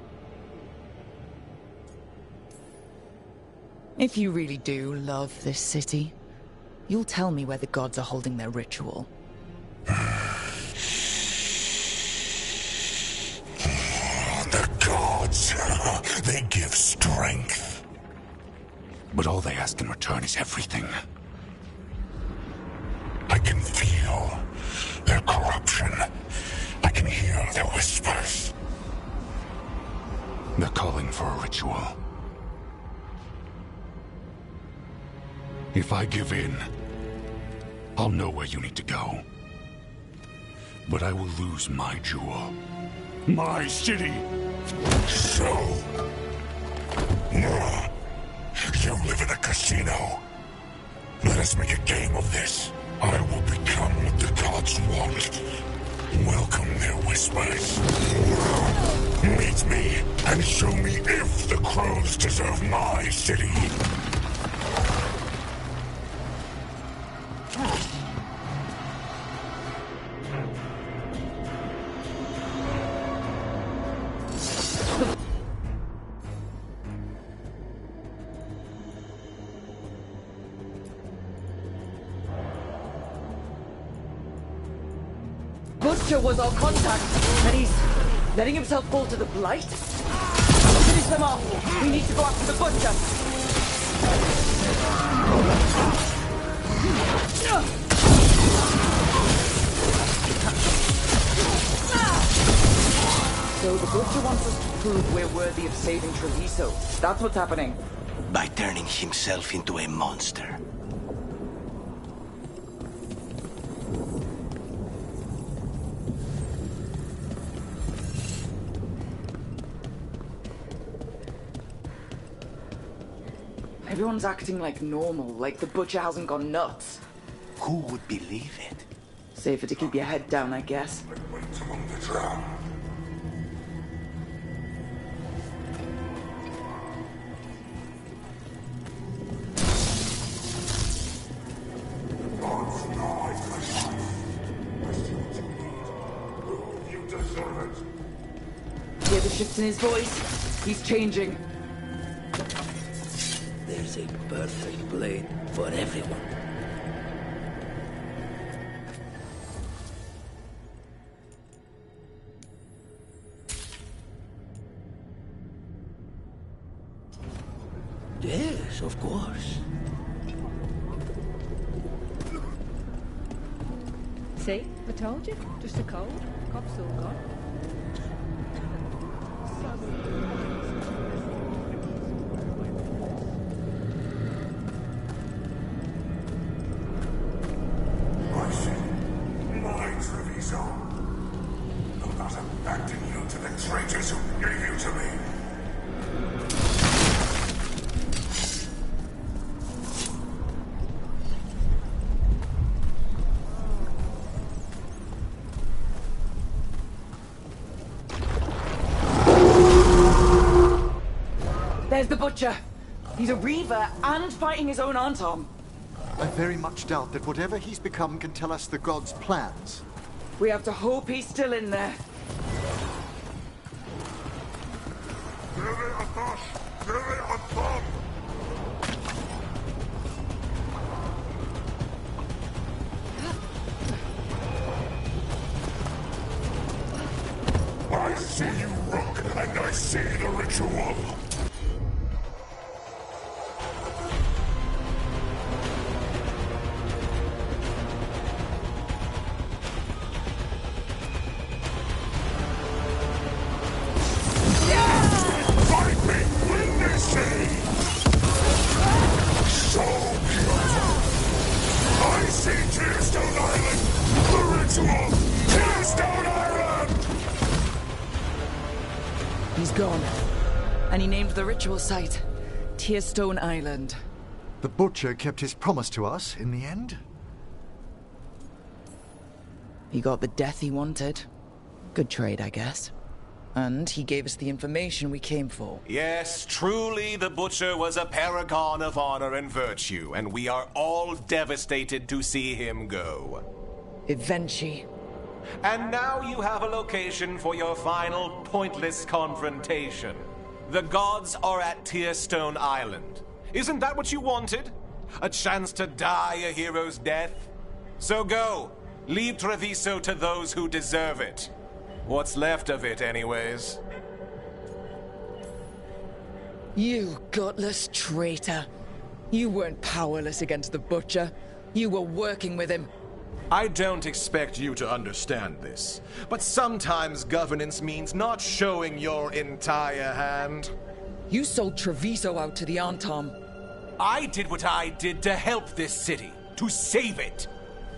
If you really do love this city, you'll tell me where the gods are holding their ritual. The gods, they give strength. But all they ask in return is everything. I can feel their corruption. I can hear their whispers. They're calling for a ritual. If I give in, I'll know where you need to go. But I will lose my jewel. My city! So... You live in a casino. Let us make a game of this. I will become what the gods want. Welcome their whispers. Meet me and show me if the crows deserve my city. Butcher was our contact, and he's letting himself fall to the blight? What did his them off! We need to go after the butcher! So the butcher wants us to prove we're worthy of saving Treviso. That's what's happening. By turning himself into a monster. Everyone's acting like normal, like the butcher hasn't gone nuts. Who would believe it? Safer to keep your head down, I guess. Among the drowned. Hear the shifts in his voice? He's changing. There's a perfect blade for everyone. Yes, of course. See? I told you. Just a cold. Cough's all gone. I see. My Treviso. I'm not abandon you to the traitors who gave you to me. There's the butcher. He's a reaver and fighting his own Anton. I very much doubt that whatever he's become can tell us the gods' plans. We have to hope he's still in there. I see you, Rook, and I see the ritual. He's gone. And he named the ritual site Tearstone Island. The butcher kept his promise to us in the end. He got the death he wanted. Good trade, I guess. And he gave us the information we came for. Yes, truly the Butcher was a paragon of honor and virtue, and we are all devastated to see him go. Ivencii. And now you have a location for your final pointless confrontation. The gods are at Tearstone Island. Isn't that what you wanted? A chance to die a hero's death? So go. Leave Treviso to those who deserve it. What's left of it, anyways. You gutless traitor. You weren't powerless against the Butcher. You were working with him. I don't expect you to understand this, but sometimes governance means not showing your entire hand. You sold Treviso out to the Antom. I did what I did to help this city, to save it,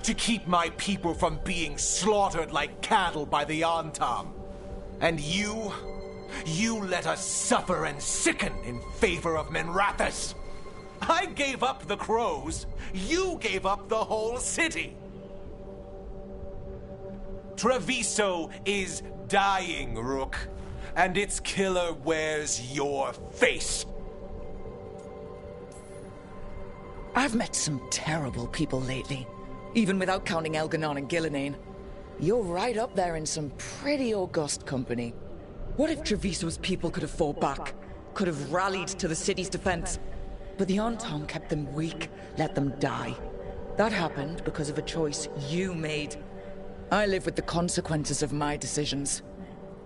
to keep my people from being slaughtered like cattle by the Antom. And you let us suffer and sicken in favor of Minrathous. I gave up the crows, you gave up the whole city. Treviso is dying, Rook, and its killer wears your face. I've met some terrible people lately, even without counting Elganon and Gillinane. You're right up there in some pretty august company. What if Treviso's people could have fought back, could have rallied to the city's defense? But the Antom kept them weak, let them die. That happened because of a choice you made. I live with the consequences of my decisions.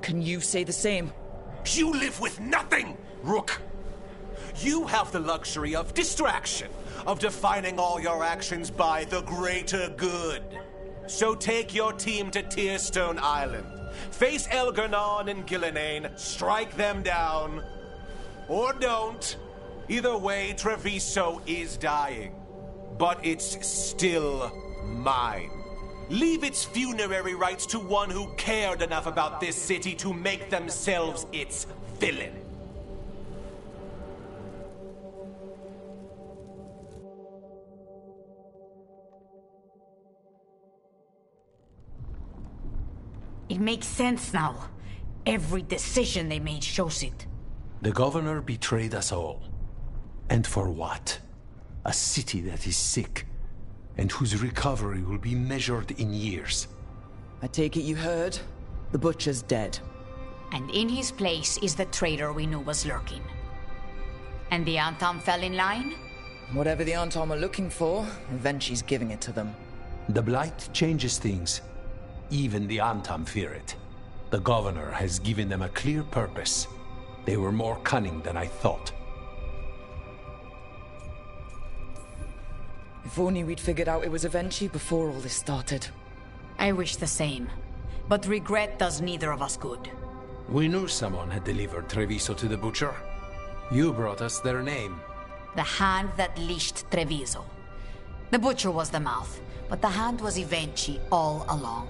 Can you say the same? You live with nothing, Rook. You have the luxury of distraction, of defining all your actions by the greater good. So take your team to Tearstone Island. Face Elgarnon and Gillenane, strike them down. Or don't. Either way, Treviso is dying. But it's still mine. Leave its funerary rites to one who cared enough about this city to make themselves its villain. It makes sense now. Every decision they made shows it. The governor betrayed us all. And for what? A city that is sick, and whose recovery will be measured in years. I take it you heard? The Butcher's dead. And in his place is the traitor we knew was lurking. And the Antam fell in line? Whatever the Antam are looking for, Ivencii's giving it to them. The Blight changes things. Even the Antam fear it. The governor has given them a clear purpose. They were more cunning than I thought. If only we'd figured out it was Ivencii before all this started. I wish the same. But regret does neither of us good. We knew someone had delivered Treviso to the Butcher. You brought us their name. The hand that leashed Treviso. The Butcher was the mouth, but the hand was Ivencii all along.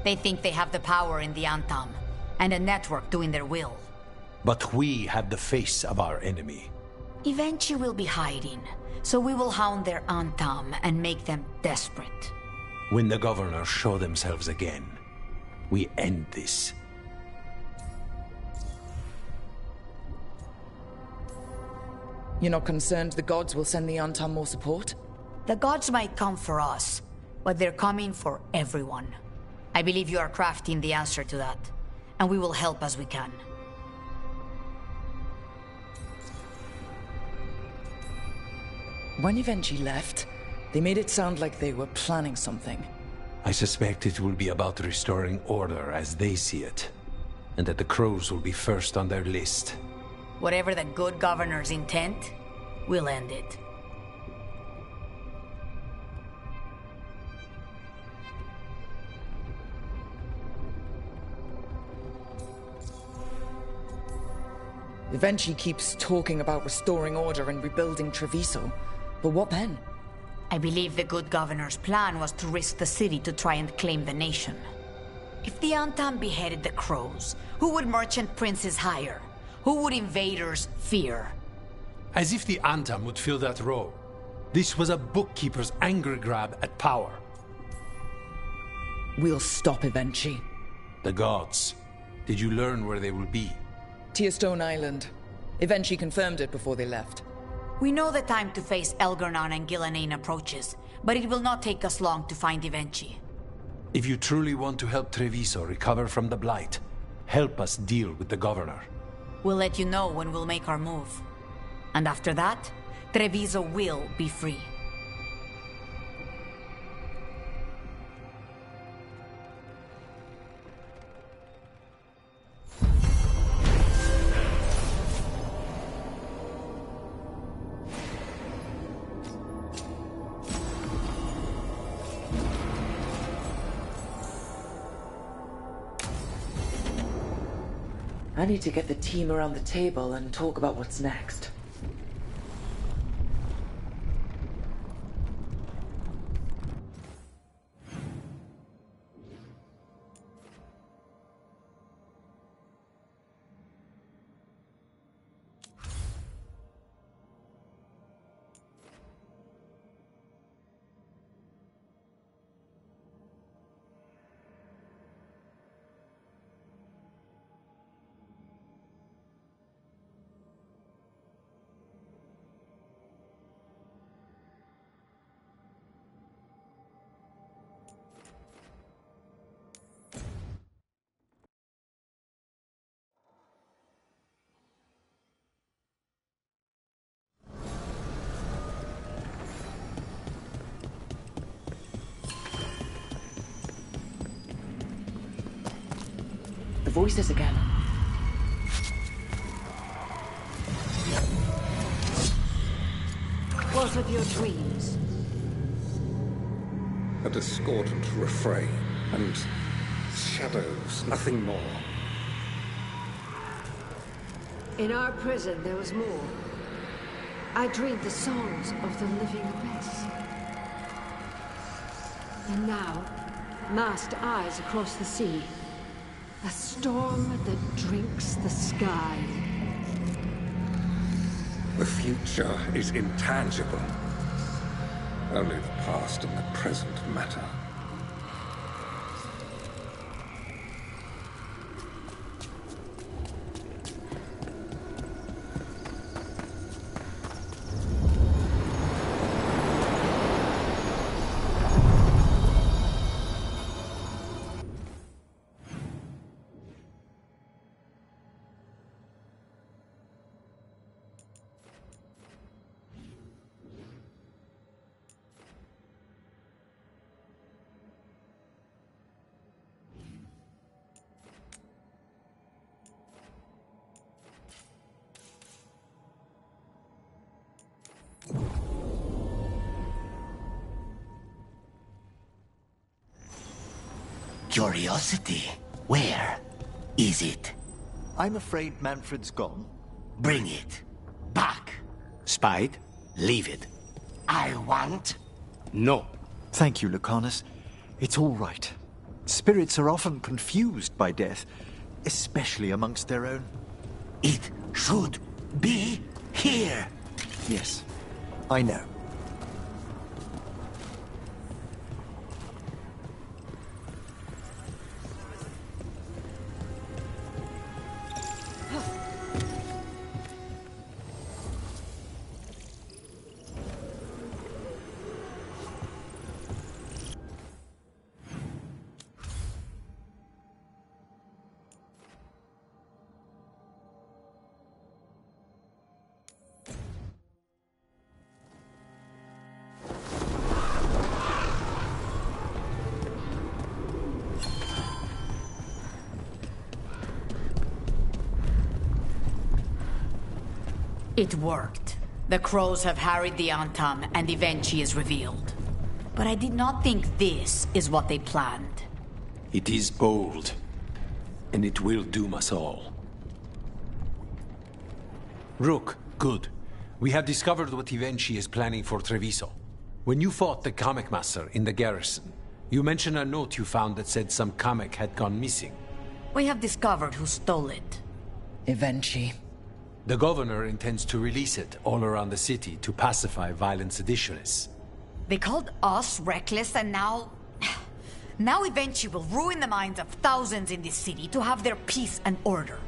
They think they have the power in the Antam, and a network doing their will. But we have the face of our enemy. Ivencii will be hiding, so we will hound their Antam and make them desperate. When the governors show themselves again, we end this. You're not concerned the gods will send the Antam more support? The gods might come for us, but they're coming for everyone. I believe you are crafting the answer to that, and we will help as we can. When Ivencii left, they made it sound like they were planning something. I suspect it will be about restoring order as they see it, and that the crows will be first on their list. Whatever the good governor's intent, we'll end it. Ivencii keeps talking about restoring order and rebuilding Treviso. But what then? I believe the good governor's plan was to risk the city to try and claim the nation. If the Antam beheaded the crows, who would merchant princes hire? Who would invaders fear? As if the Antam would fill that role. This was a bookkeeper's angry grab at power. We'll stop Ivencii. The gods. Did you learn where they will be? Tearstone Island. Ivencii confirmed it before they left. We know the time to face Elgarnon and Gillenane approaches, but it will not take us long to find Ivencii. If you truly want to help Treviso recover from the Blight, help us deal with the governor. We'll let you know when we'll make our move. And after that, Treviso will be free. I need to get the team around the table and talk about what's next. Voices again. source of your dreams? A discordant refrain and shadows, nothing more. In our prison, there was more. I dreamed the songs of the living abyss. And now, masked eyes across the sea. A storm that drinks the sky. The future is intangible. Only the past and the present matter. Curiosity? Where is it? I'm afraid Manfred's gone. Bring it. Back. Spite, leave it. I want... No. Thank you, Lucanus. It's all right. Spirits are often confused by death, especially amongst their own. It should be here. Yes, I know. It worked. The crows have harried the Antam, and Ivencii is revealed. But I did not think this is what they planned. It is bold, and it will doom us all. Rook, good. We have discovered what Ivencii is planning for Treviso. When you fought the Kamek Master in the garrison, you mentioned a note you found that said some Kamek had gone missing. We have discovered who stole it. Ivencii. The governor intends to release it all around the city to pacify violent seditionists. They called us reckless, and now... Now Ivencii will ruin the minds of thousands in this city to have their peace and order.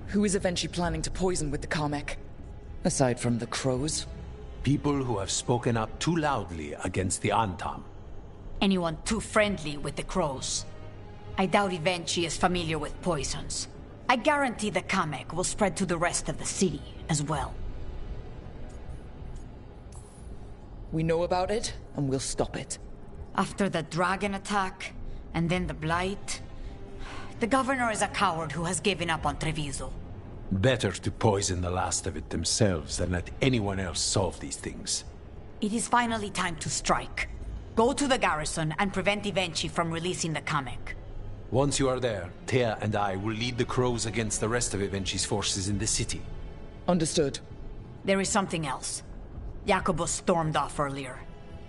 Who is Ivencii planning to poison with the Kamek? Aside from the crows? People who have spoken up too loudly against the Antam. Anyone too friendly with the crows. I doubt Ivencii is familiar with poisons. I guarantee the Kamek will spread to the rest of the city as well. We know about it, and we'll stop it. After the dragon attack, and then the blight... The governor is a coward who has given up on Treviso. Better to poison the last of it themselves than let anyone else solve these things. It is finally time to strike. Go to the garrison and prevent Ivencii from releasing the Kamek. Once you are there, Thea and I will lead the crows against the rest of Ivencii's forces in the city. Understood. There is something else. Jacobus stormed off earlier.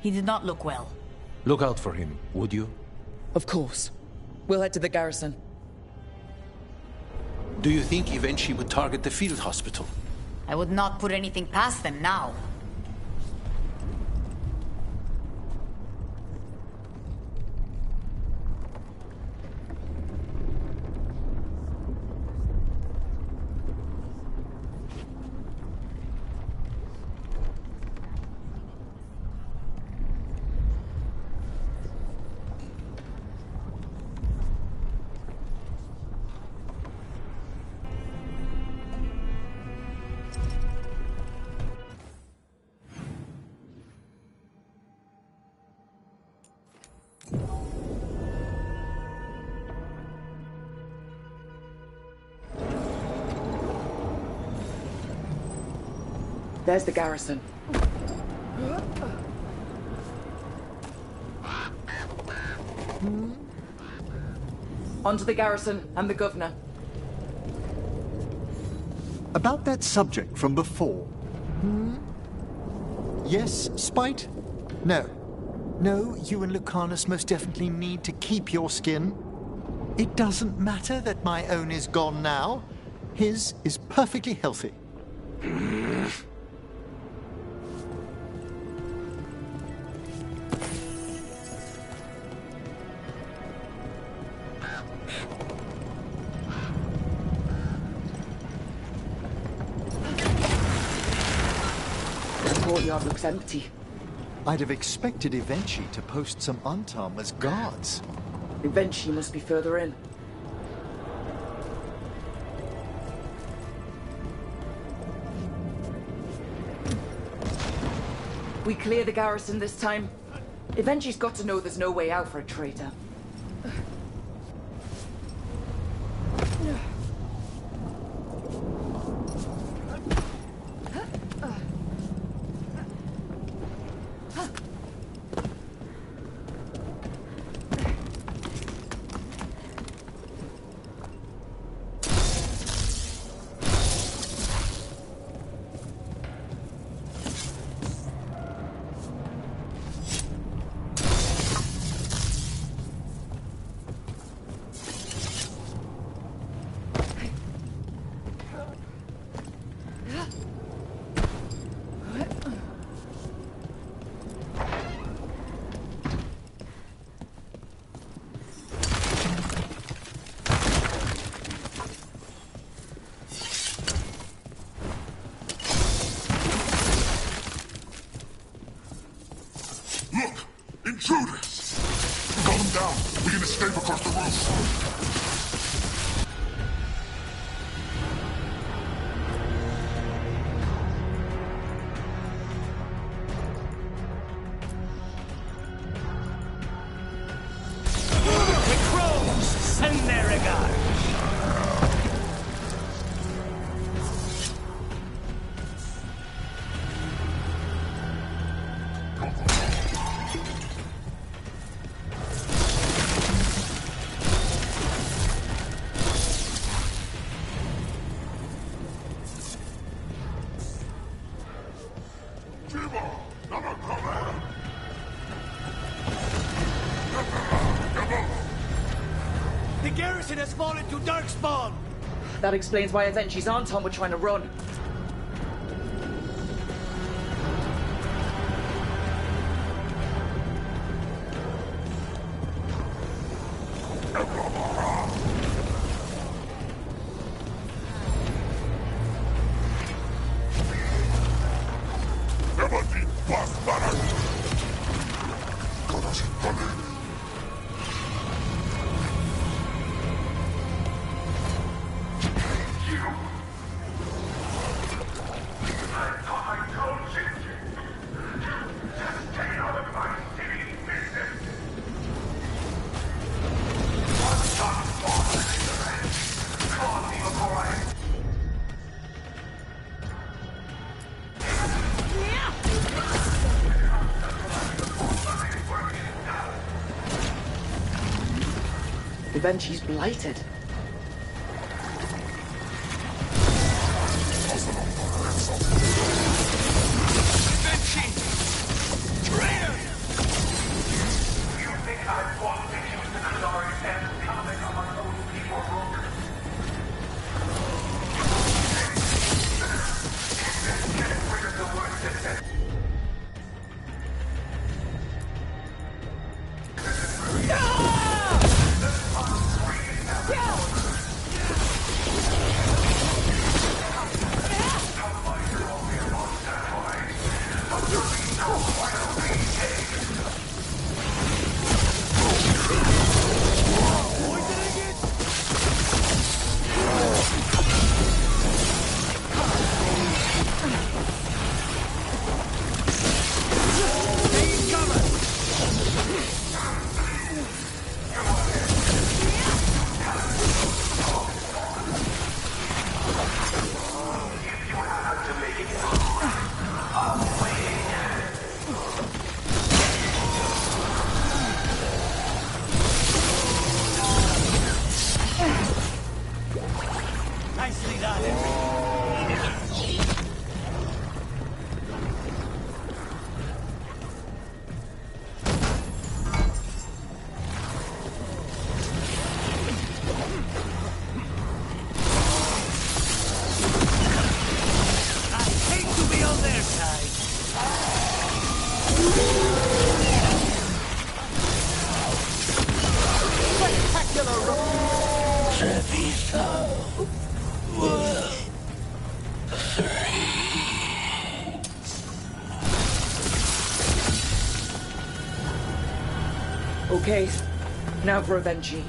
He did not look well. Look out for him, would you? Of course. We'll head to the garrison. Do you think Ivencii would target the field hospital? I would not put anything past them now. There's the garrison. Onto the garrison and the governor. About that subject from before. Yes, spite? No. No, you and Lucanus most definitely need to keep your skin. It doesn't matter that my own is gone now. His is perfectly healthy. The courtyard looks empty. I'd have expected Ivencii to post some Untarm as guards. Ivencii must be further in. We clear the garrison this time. Ivencii's got to know there's no way out for a traitor. Intruders! Gun them down. We can escape across the roof. The crows send their regards. The garrison has fallen to darkspawn. That explains why Ivencii's Anton were trying to run. Ivencii's blighted. Ivencii! Traitor! You think I want to use the glory and coming among those people, Rook? Get rid of the word system. TREVISO. 3. Okay, now for Ivencii.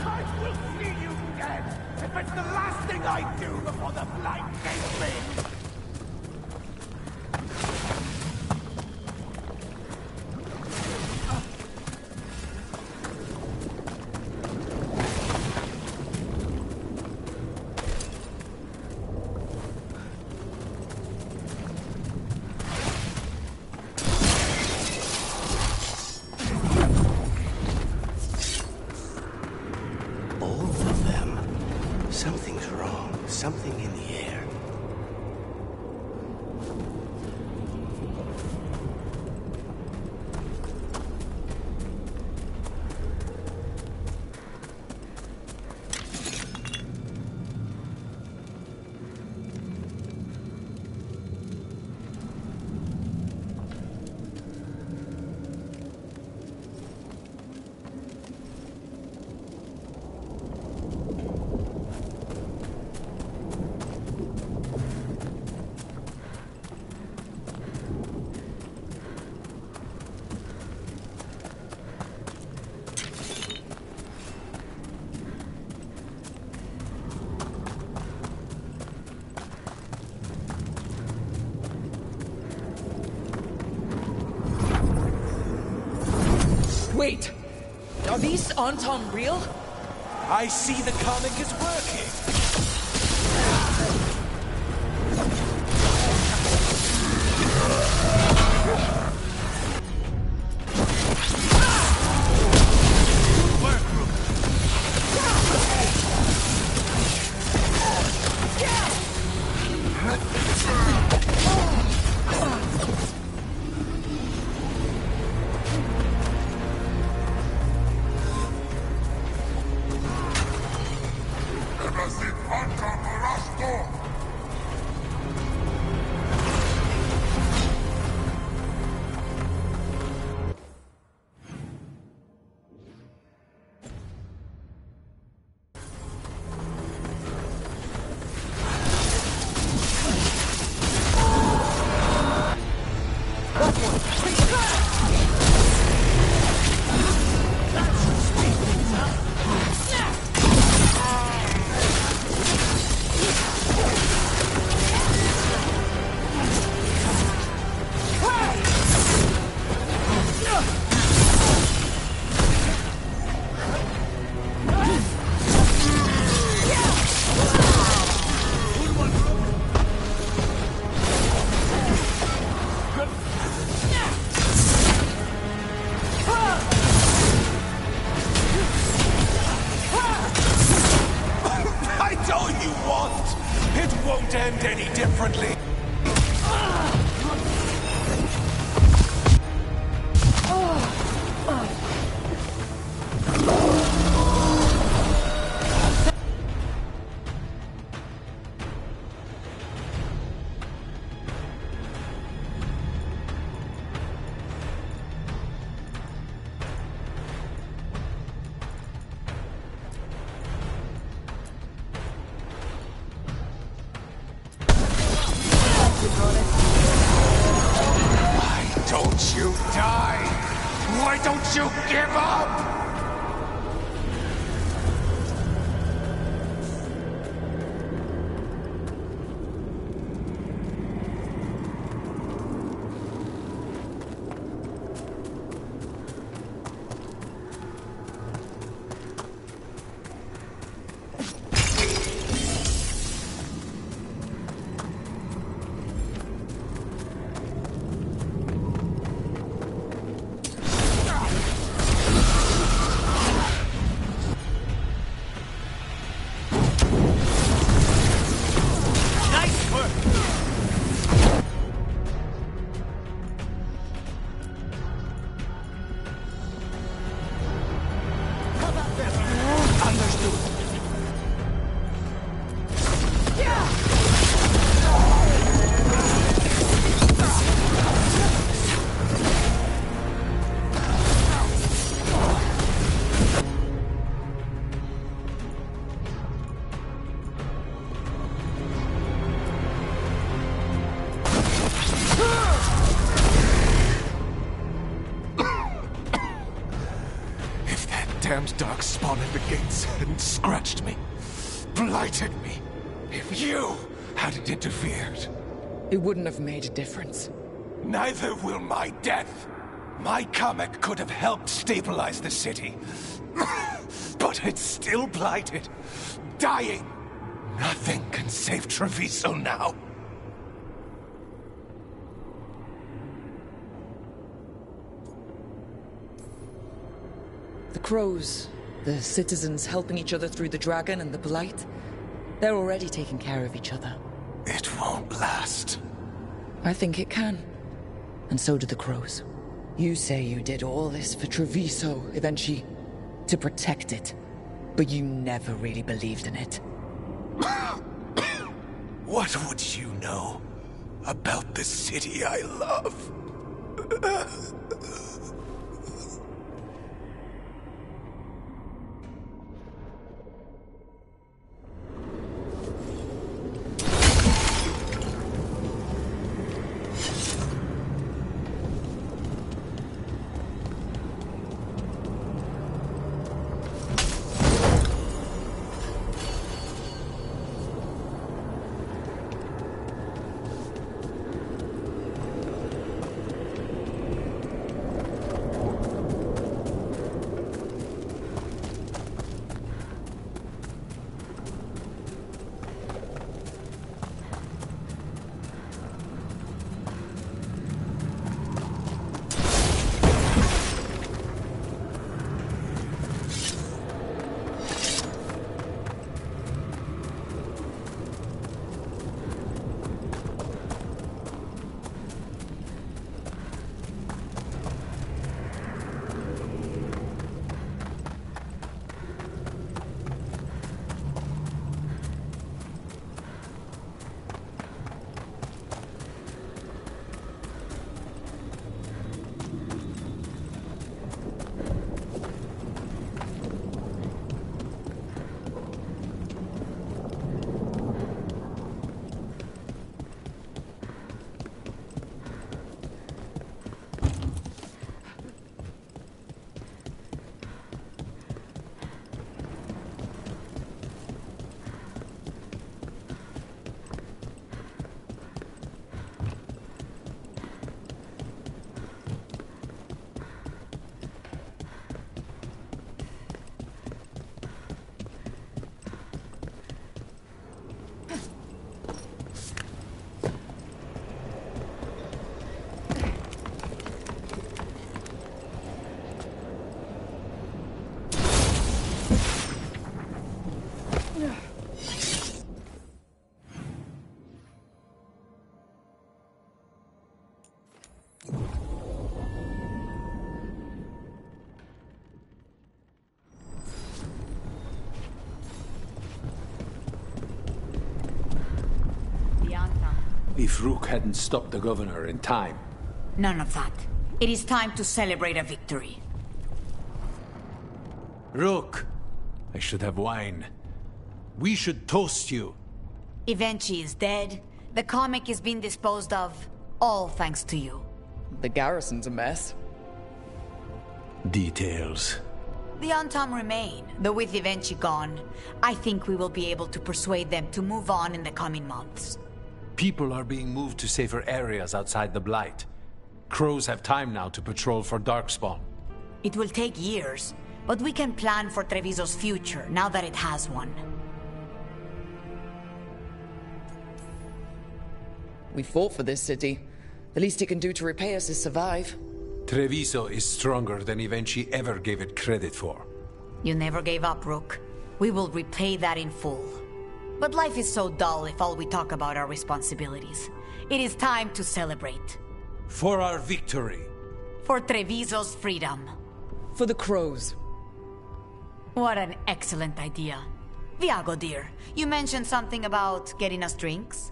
I will see you dead if it's the last thing I do before the blight takes me! Something in the air. Wait! Are these Anton real? I see the comic is working! damned darkspawn at the gates hadn't scratched me, blighted me, if you hadn't interfered. It wouldn't have made a difference. Neither will my death. My comet could have helped stabilize the city. But it's still blighted, dying. Nothing can save Treviso now. The crows, the citizens helping each other through the dragon and the blight, they're already taking care of each other. It won't last. I think it can. And so do the crows. You say you did all this for Treviso, Ivencii, to protect it, but you never really believed in it. What would you know about the city I love? If Rook hadn't stopped the governor in time. None of that. It is time to celebrate a victory. Rook! I should have wine. We should toast you. Ivencii is dead. The comic is being disposed of. All thanks to you. The garrison's a mess. Details. The Untom remain, though with Ivencii gone, I think we will be able to persuade them to move on in the coming months. People are being moved to safer areas outside the Blight. Crows have time now to patrol for Darkspawn. It will take years, but we can plan for Treviso's future now that it has one. We fought for this city. The least it can do to repay us is survive. Treviso is stronger than Ivencii ever gave it credit for. You never gave up, Rook. We will repay that in full. But life is so dull if all we talk about are responsibilities. It is time to celebrate. For our victory. For Treviso's freedom. For the crows. What an excellent idea. Viago, dear, you mentioned something about getting us drinks?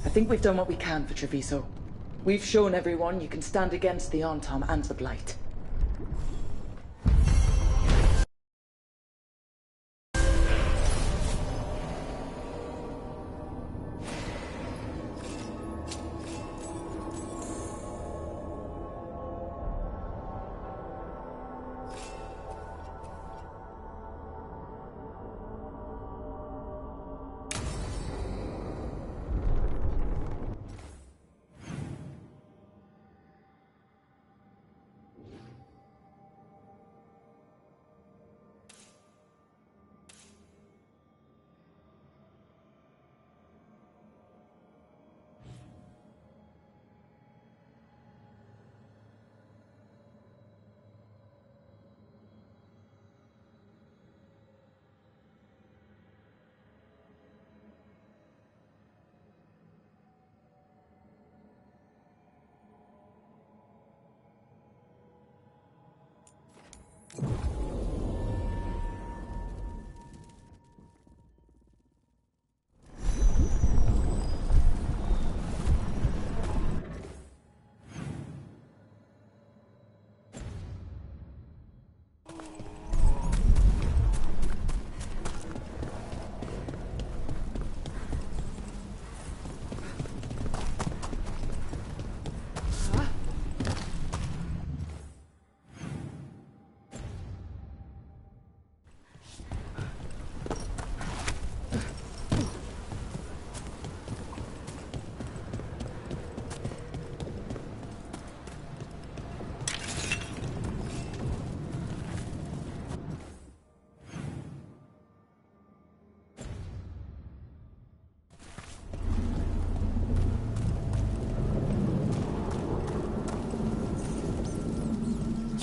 I think we've done what we can for Treviso. We've shown everyone you can stand against the Untom and the Blight.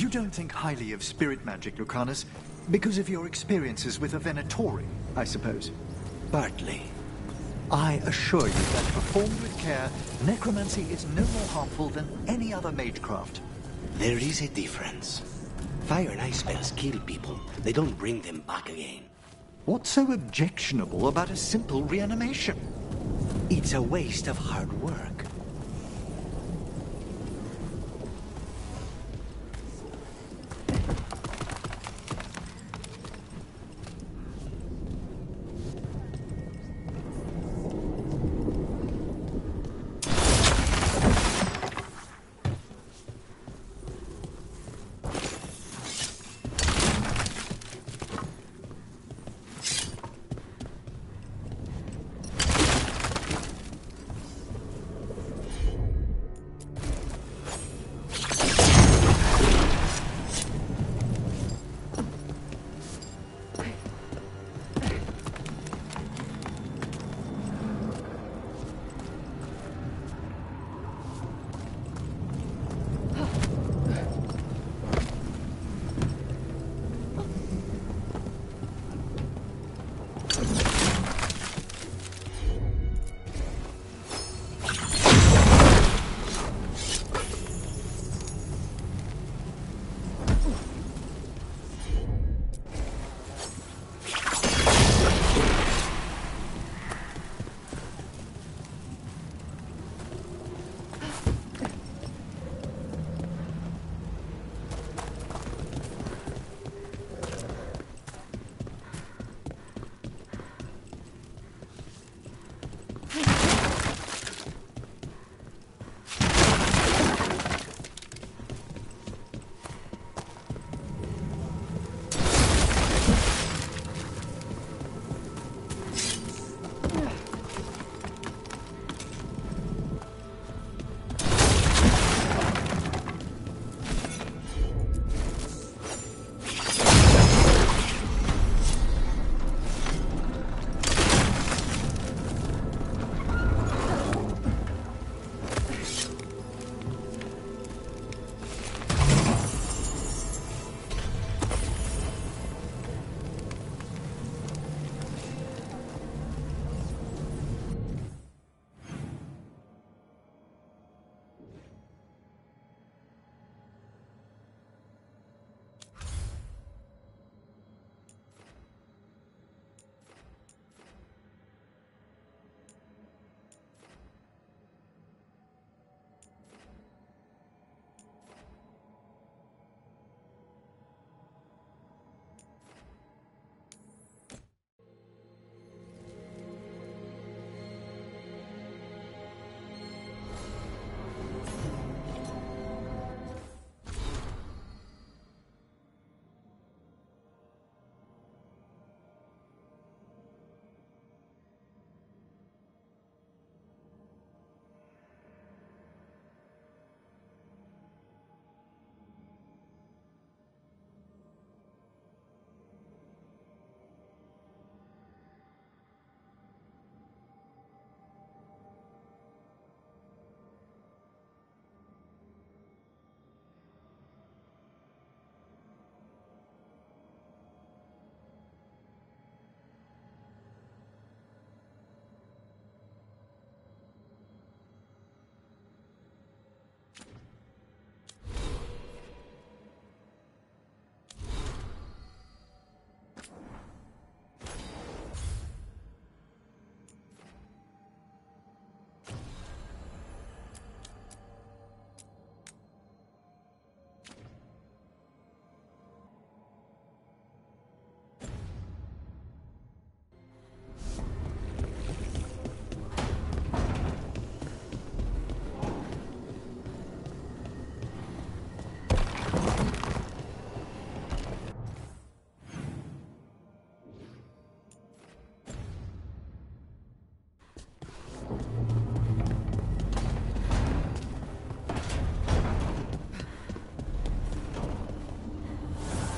You don't think highly of spirit magic, Lucanus, because of your experiences with a Venatori, I suppose? Partly. I assure you that performed with care, necromancy is no more harmful than any other magecraft. There is a difference. Fire and ice spells kill people. They don't bring them back again. What's so objectionable about a simple reanimation? It's a waste of hard work.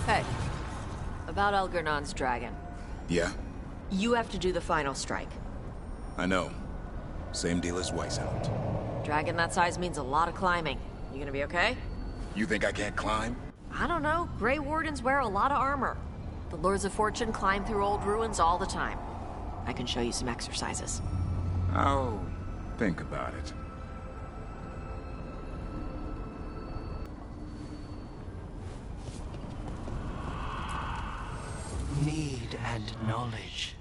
Hey, about Algernon's dragon. Yeah, You have to do the final strike. I know. Same deal as Weishaupt. Dragon that size means a lot of climbing. You gonna be okay? You think I can't climb? I don't know. Grey Wardens wear a lot of armor. The Lords of Fortune climb through old ruins all the time. I can show you some exercises. I'll think about it. Need and knowledge.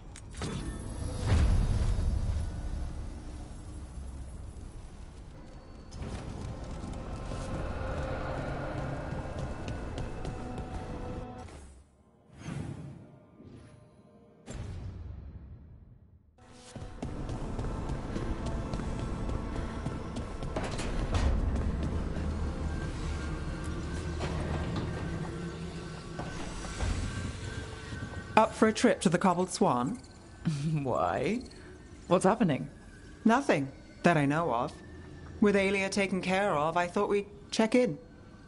Up for a trip to the Cobbled Swan? Why? What's happening? Nothing, that I know of. With Aelia taken care of, I thought we'd check in.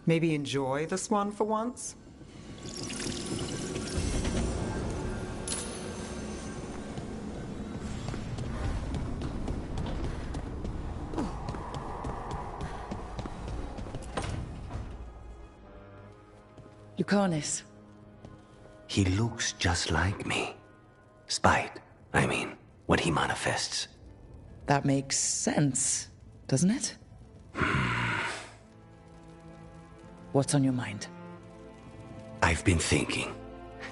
Maybe enjoy the Swan for once? Lucanus. He looks just like me. Spite, I mean, when he manifests. That makes sense, doesn't it? What's on your mind? I've been thinking.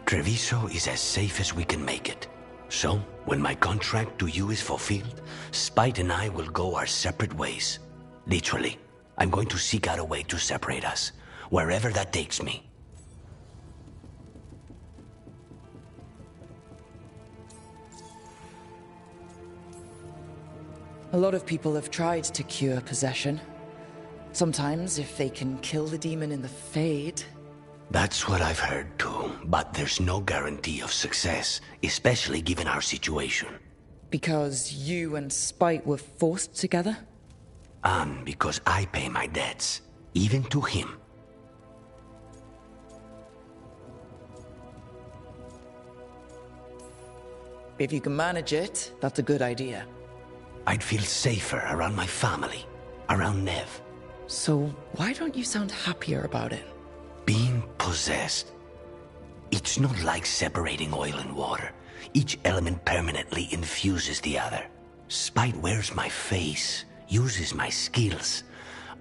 Treviso is as safe as we can make it. So, when my contract to you is fulfilled, Spite and I will go our separate ways. Literally, I'm going to seek out a way to separate us, wherever that takes me. A lot of people have tried to cure possession. Sometimes, if they can kill the demon in the Fade... That's what I've heard too, but there's no guarantee of success, especially given our situation. Because you and Spite were forced together? And because I pay my debts, even to him. If you can manage it, that's a good idea. I'd feel safer around my family, around Nev. So why don't you sound happier about it? Being possessed. It's not like separating oil and water. Each element permanently infuses the other. Spite wears my face, uses my skills.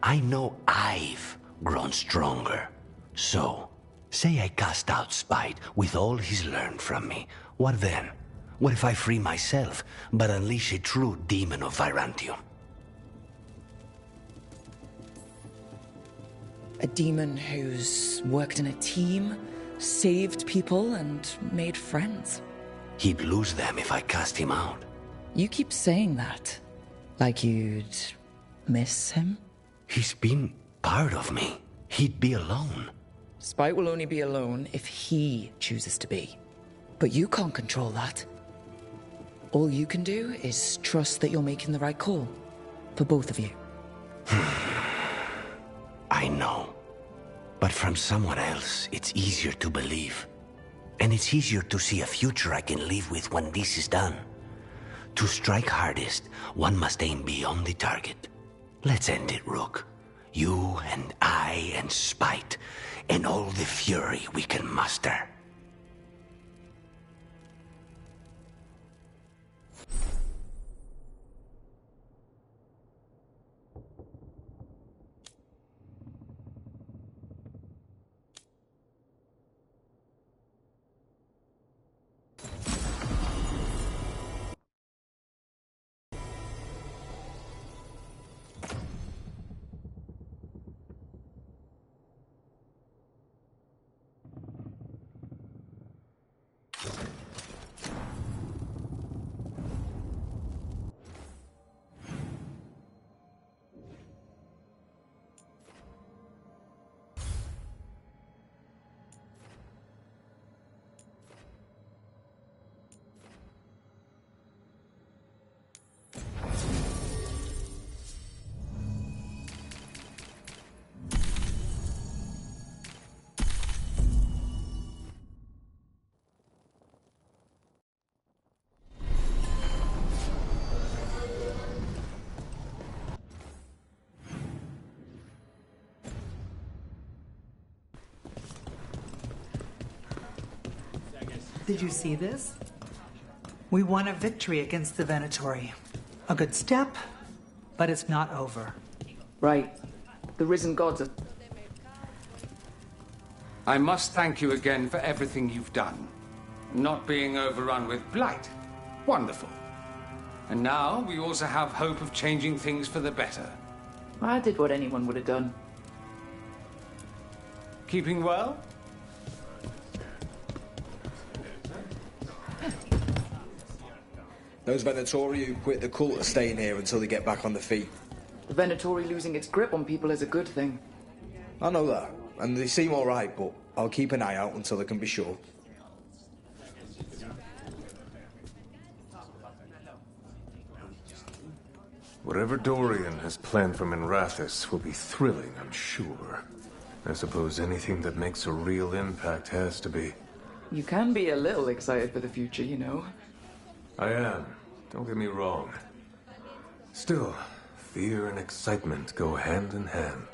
I know I've grown stronger. So, say I cast out Spite with all he's learned from me. What then? What if I free myself, but unleash a true demon of Virantium? A demon who's worked in a team, saved people, and made friends. He'd lose them if I cast him out. You keep saying that. Like you'd miss him? He's been part of me. He'd be alone. Spite will only be alone if he chooses to be. But you can't control that. All you can do is trust that you're making the right call. For both of you. I know. But from someone else, it's easier to believe. And it's easier to see a future I can live with when this is done. To strike hardest, one must aim beyond the target. Let's end it, Rook. You and I and Spite, and all the fury we can muster. Did you see this? We won a victory against the Venatori. A good step, but it's not over. Right. The risen gods are... I must thank you again for everything you've done. Not being overrun with blight. Wonderful. And now we also have hope of changing things for the better. I did what anyone would have done. Keeping well? Those Venatori who quit the cult are staying here until they get back on their feet. The Venatori losing its grip on people is a good thing. I know that, and they seem alright, but I'll keep an eye out until I can be sure. Whatever Dorian has planned for Minrathous will be thrilling, I'm sure. I suppose anything that makes a real impact has to be. You can be a little excited for the future, you know. I am. Don't get me wrong. Still, fear and excitement go hand in hand.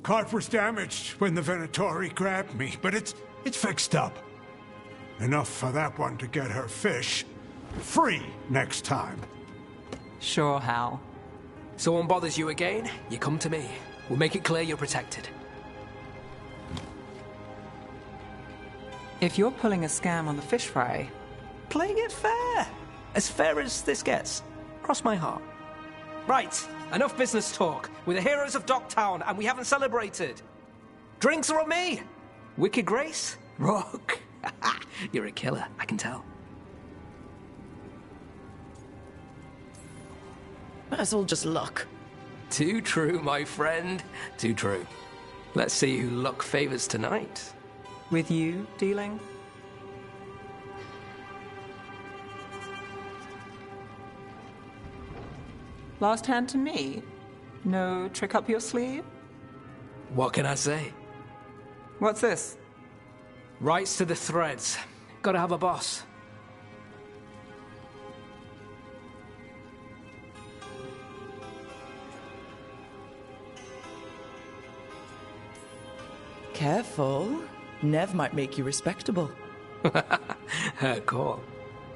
Cart was damaged when the Venatori grabbed me, but it's fixed up. Enough for that one to get her fish free next time. Sure, Hal. Someone bothers you again, you come to me. We'll make it clear you're protected. If you're pulling a scam on the fish fry... Playing it fair. As fair as this gets. Cross my heart. Right, enough business talk. We're the heroes of Docktown, and we haven't celebrated. Drinks are on me. Wicked Grace? Rock. You're a killer, I can tell. That's all just luck. Too true, my friend. Too true. Let's see who luck favors tonight. With you dealing? Last hand to me? No trick up your sleeve? What can I say? What's this? Rights to the threads. Gotta have a boss. Careful. Nev might make you respectable. Her call.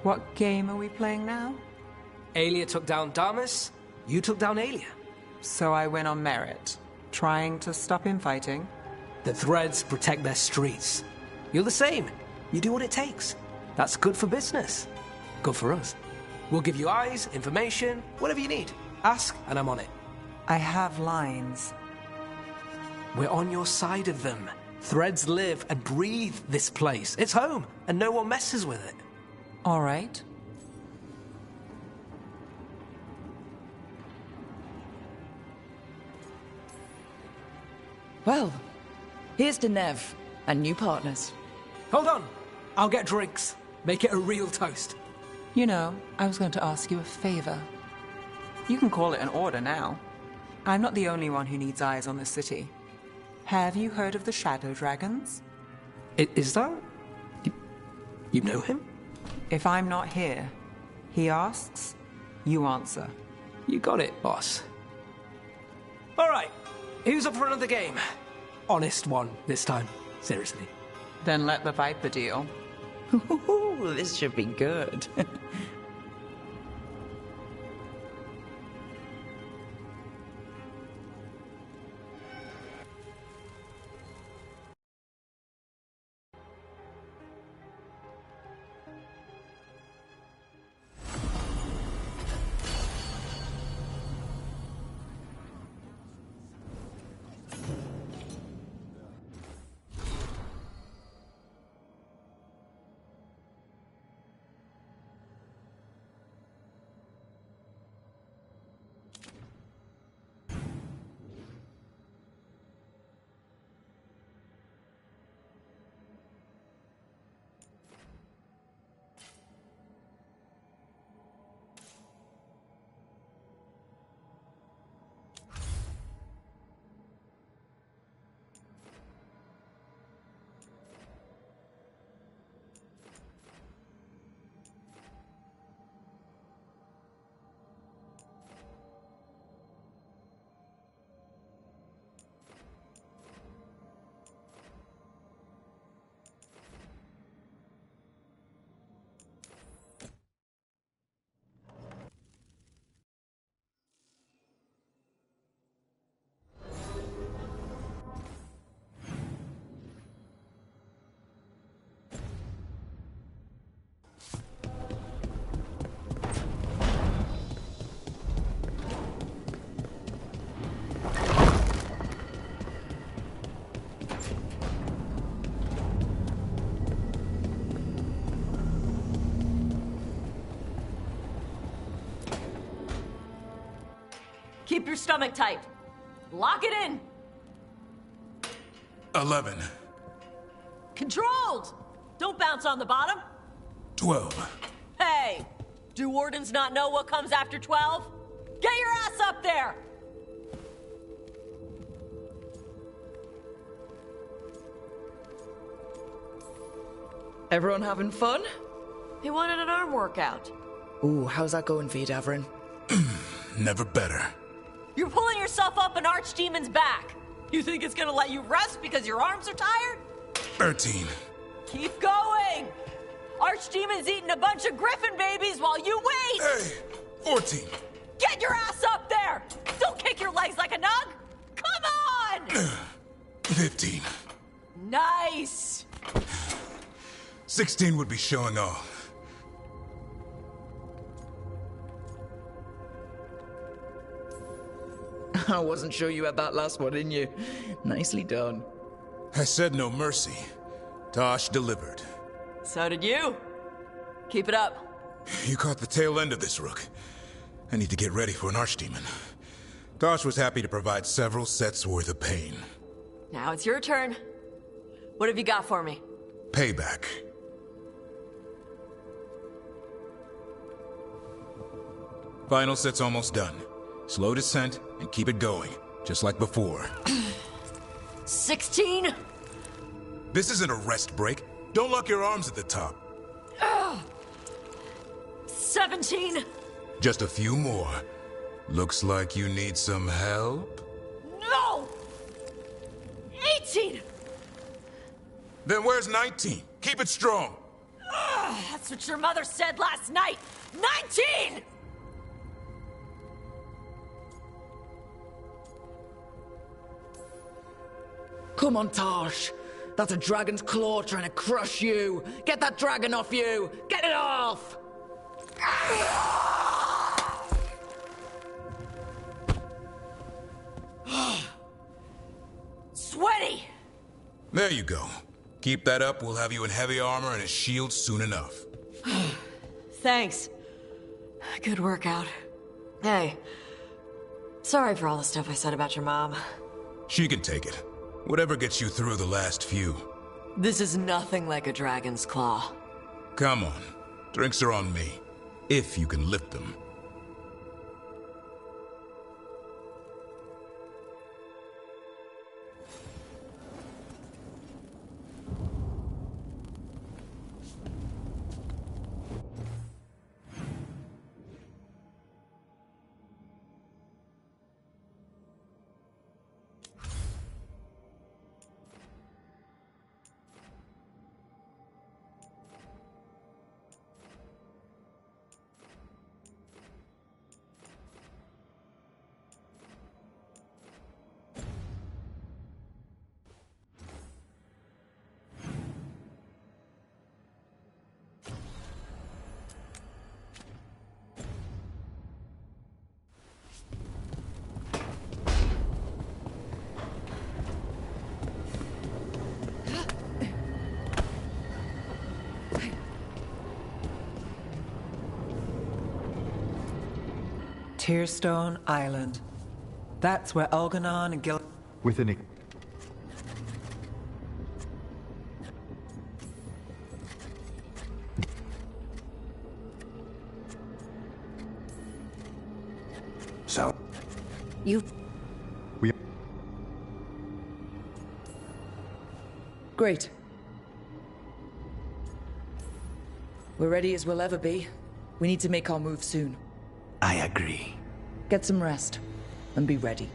What game are we playing now? Aelia took down Damas. You took down Aelia. So I win on merit. Trying to stop infighting? The threads protect their streets. You're the same. You do what it takes. That's good for business. Good for us. We'll give you eyes, information, whatever you need. Ask, and I'm on it. I have lines. We're on your side of them. Threads live and breathe this place. It's home, and no one messes with it. All right. Well, here's to Nev and new partners. Hold on. I'll get drinks. Make it a real toast. You know, I was going to ask you a favor. You can call it an order now. I'm not the only one who needs eyes on this city. Have you heard of the Shadow Dragons? Is that... You know him? If I'm not here, he asks, you answer. You got it, boss. All right. Who's up for another game? Honest one this time. Seriously. Then let the Viper deal. This should be good. Keep your stomach tight. Lock it in. 11. Controlled! Don't bounce on the bottom. 12. Hey! Do wardens not know what comes after 12? Get your ass up there! Everyone having fun? He wanted an arm workout. Ooh, how's that going for you, Davrin? Never better. You're pulling yourself up an archdemon's back. You think it's gonna let you rest because your arms are tired? 13. Keep going! Archdemon's eating a bunch of griffin babies while you wait! Hey! 14. Get your ass up there! Don't kick your legs like a nug! Come on! 15. Nice! 16 would be showing off. I wasn't sure you had that last one in you. Nicely done. I said no mercy. Tosh delivered. So did you. Keep it up. You caught the tail end of this, Rook. I need to get ready for an archdemon. Tosh was happy to provide several sets worth of pain. Now it's your turn. What have you got for me? Payback. Final set's almost done. Slow descent and keep it going, just like before. 16? This isn't a rest break. Don't lock your arms at the top. 17? Just a few more. Looks like you need some help? No! 18! Then where's 19? Keep it strong. That's what your mother said last night! 19! Come on, Tosh. That's a dragon's claw trying to crush you. Get that dragon off you. Get it off! Sweaty! There you go. Keep that up, we'll have you in heavy armor and a shield soon enough. Thanks. Good workout. Hey, sorry for all the stuff I said about your mom. She can take it. Whatever gets you through the last few. This is nothing like a dragon's claw. Come on. Drinks are on me. If you can lift them. Tearstone Island. That's where Elganon and Gil... With an... So? You... We... Great. We're ready as we'll ever be. We need to make our move soon. I agree. Get some rest, and be ready.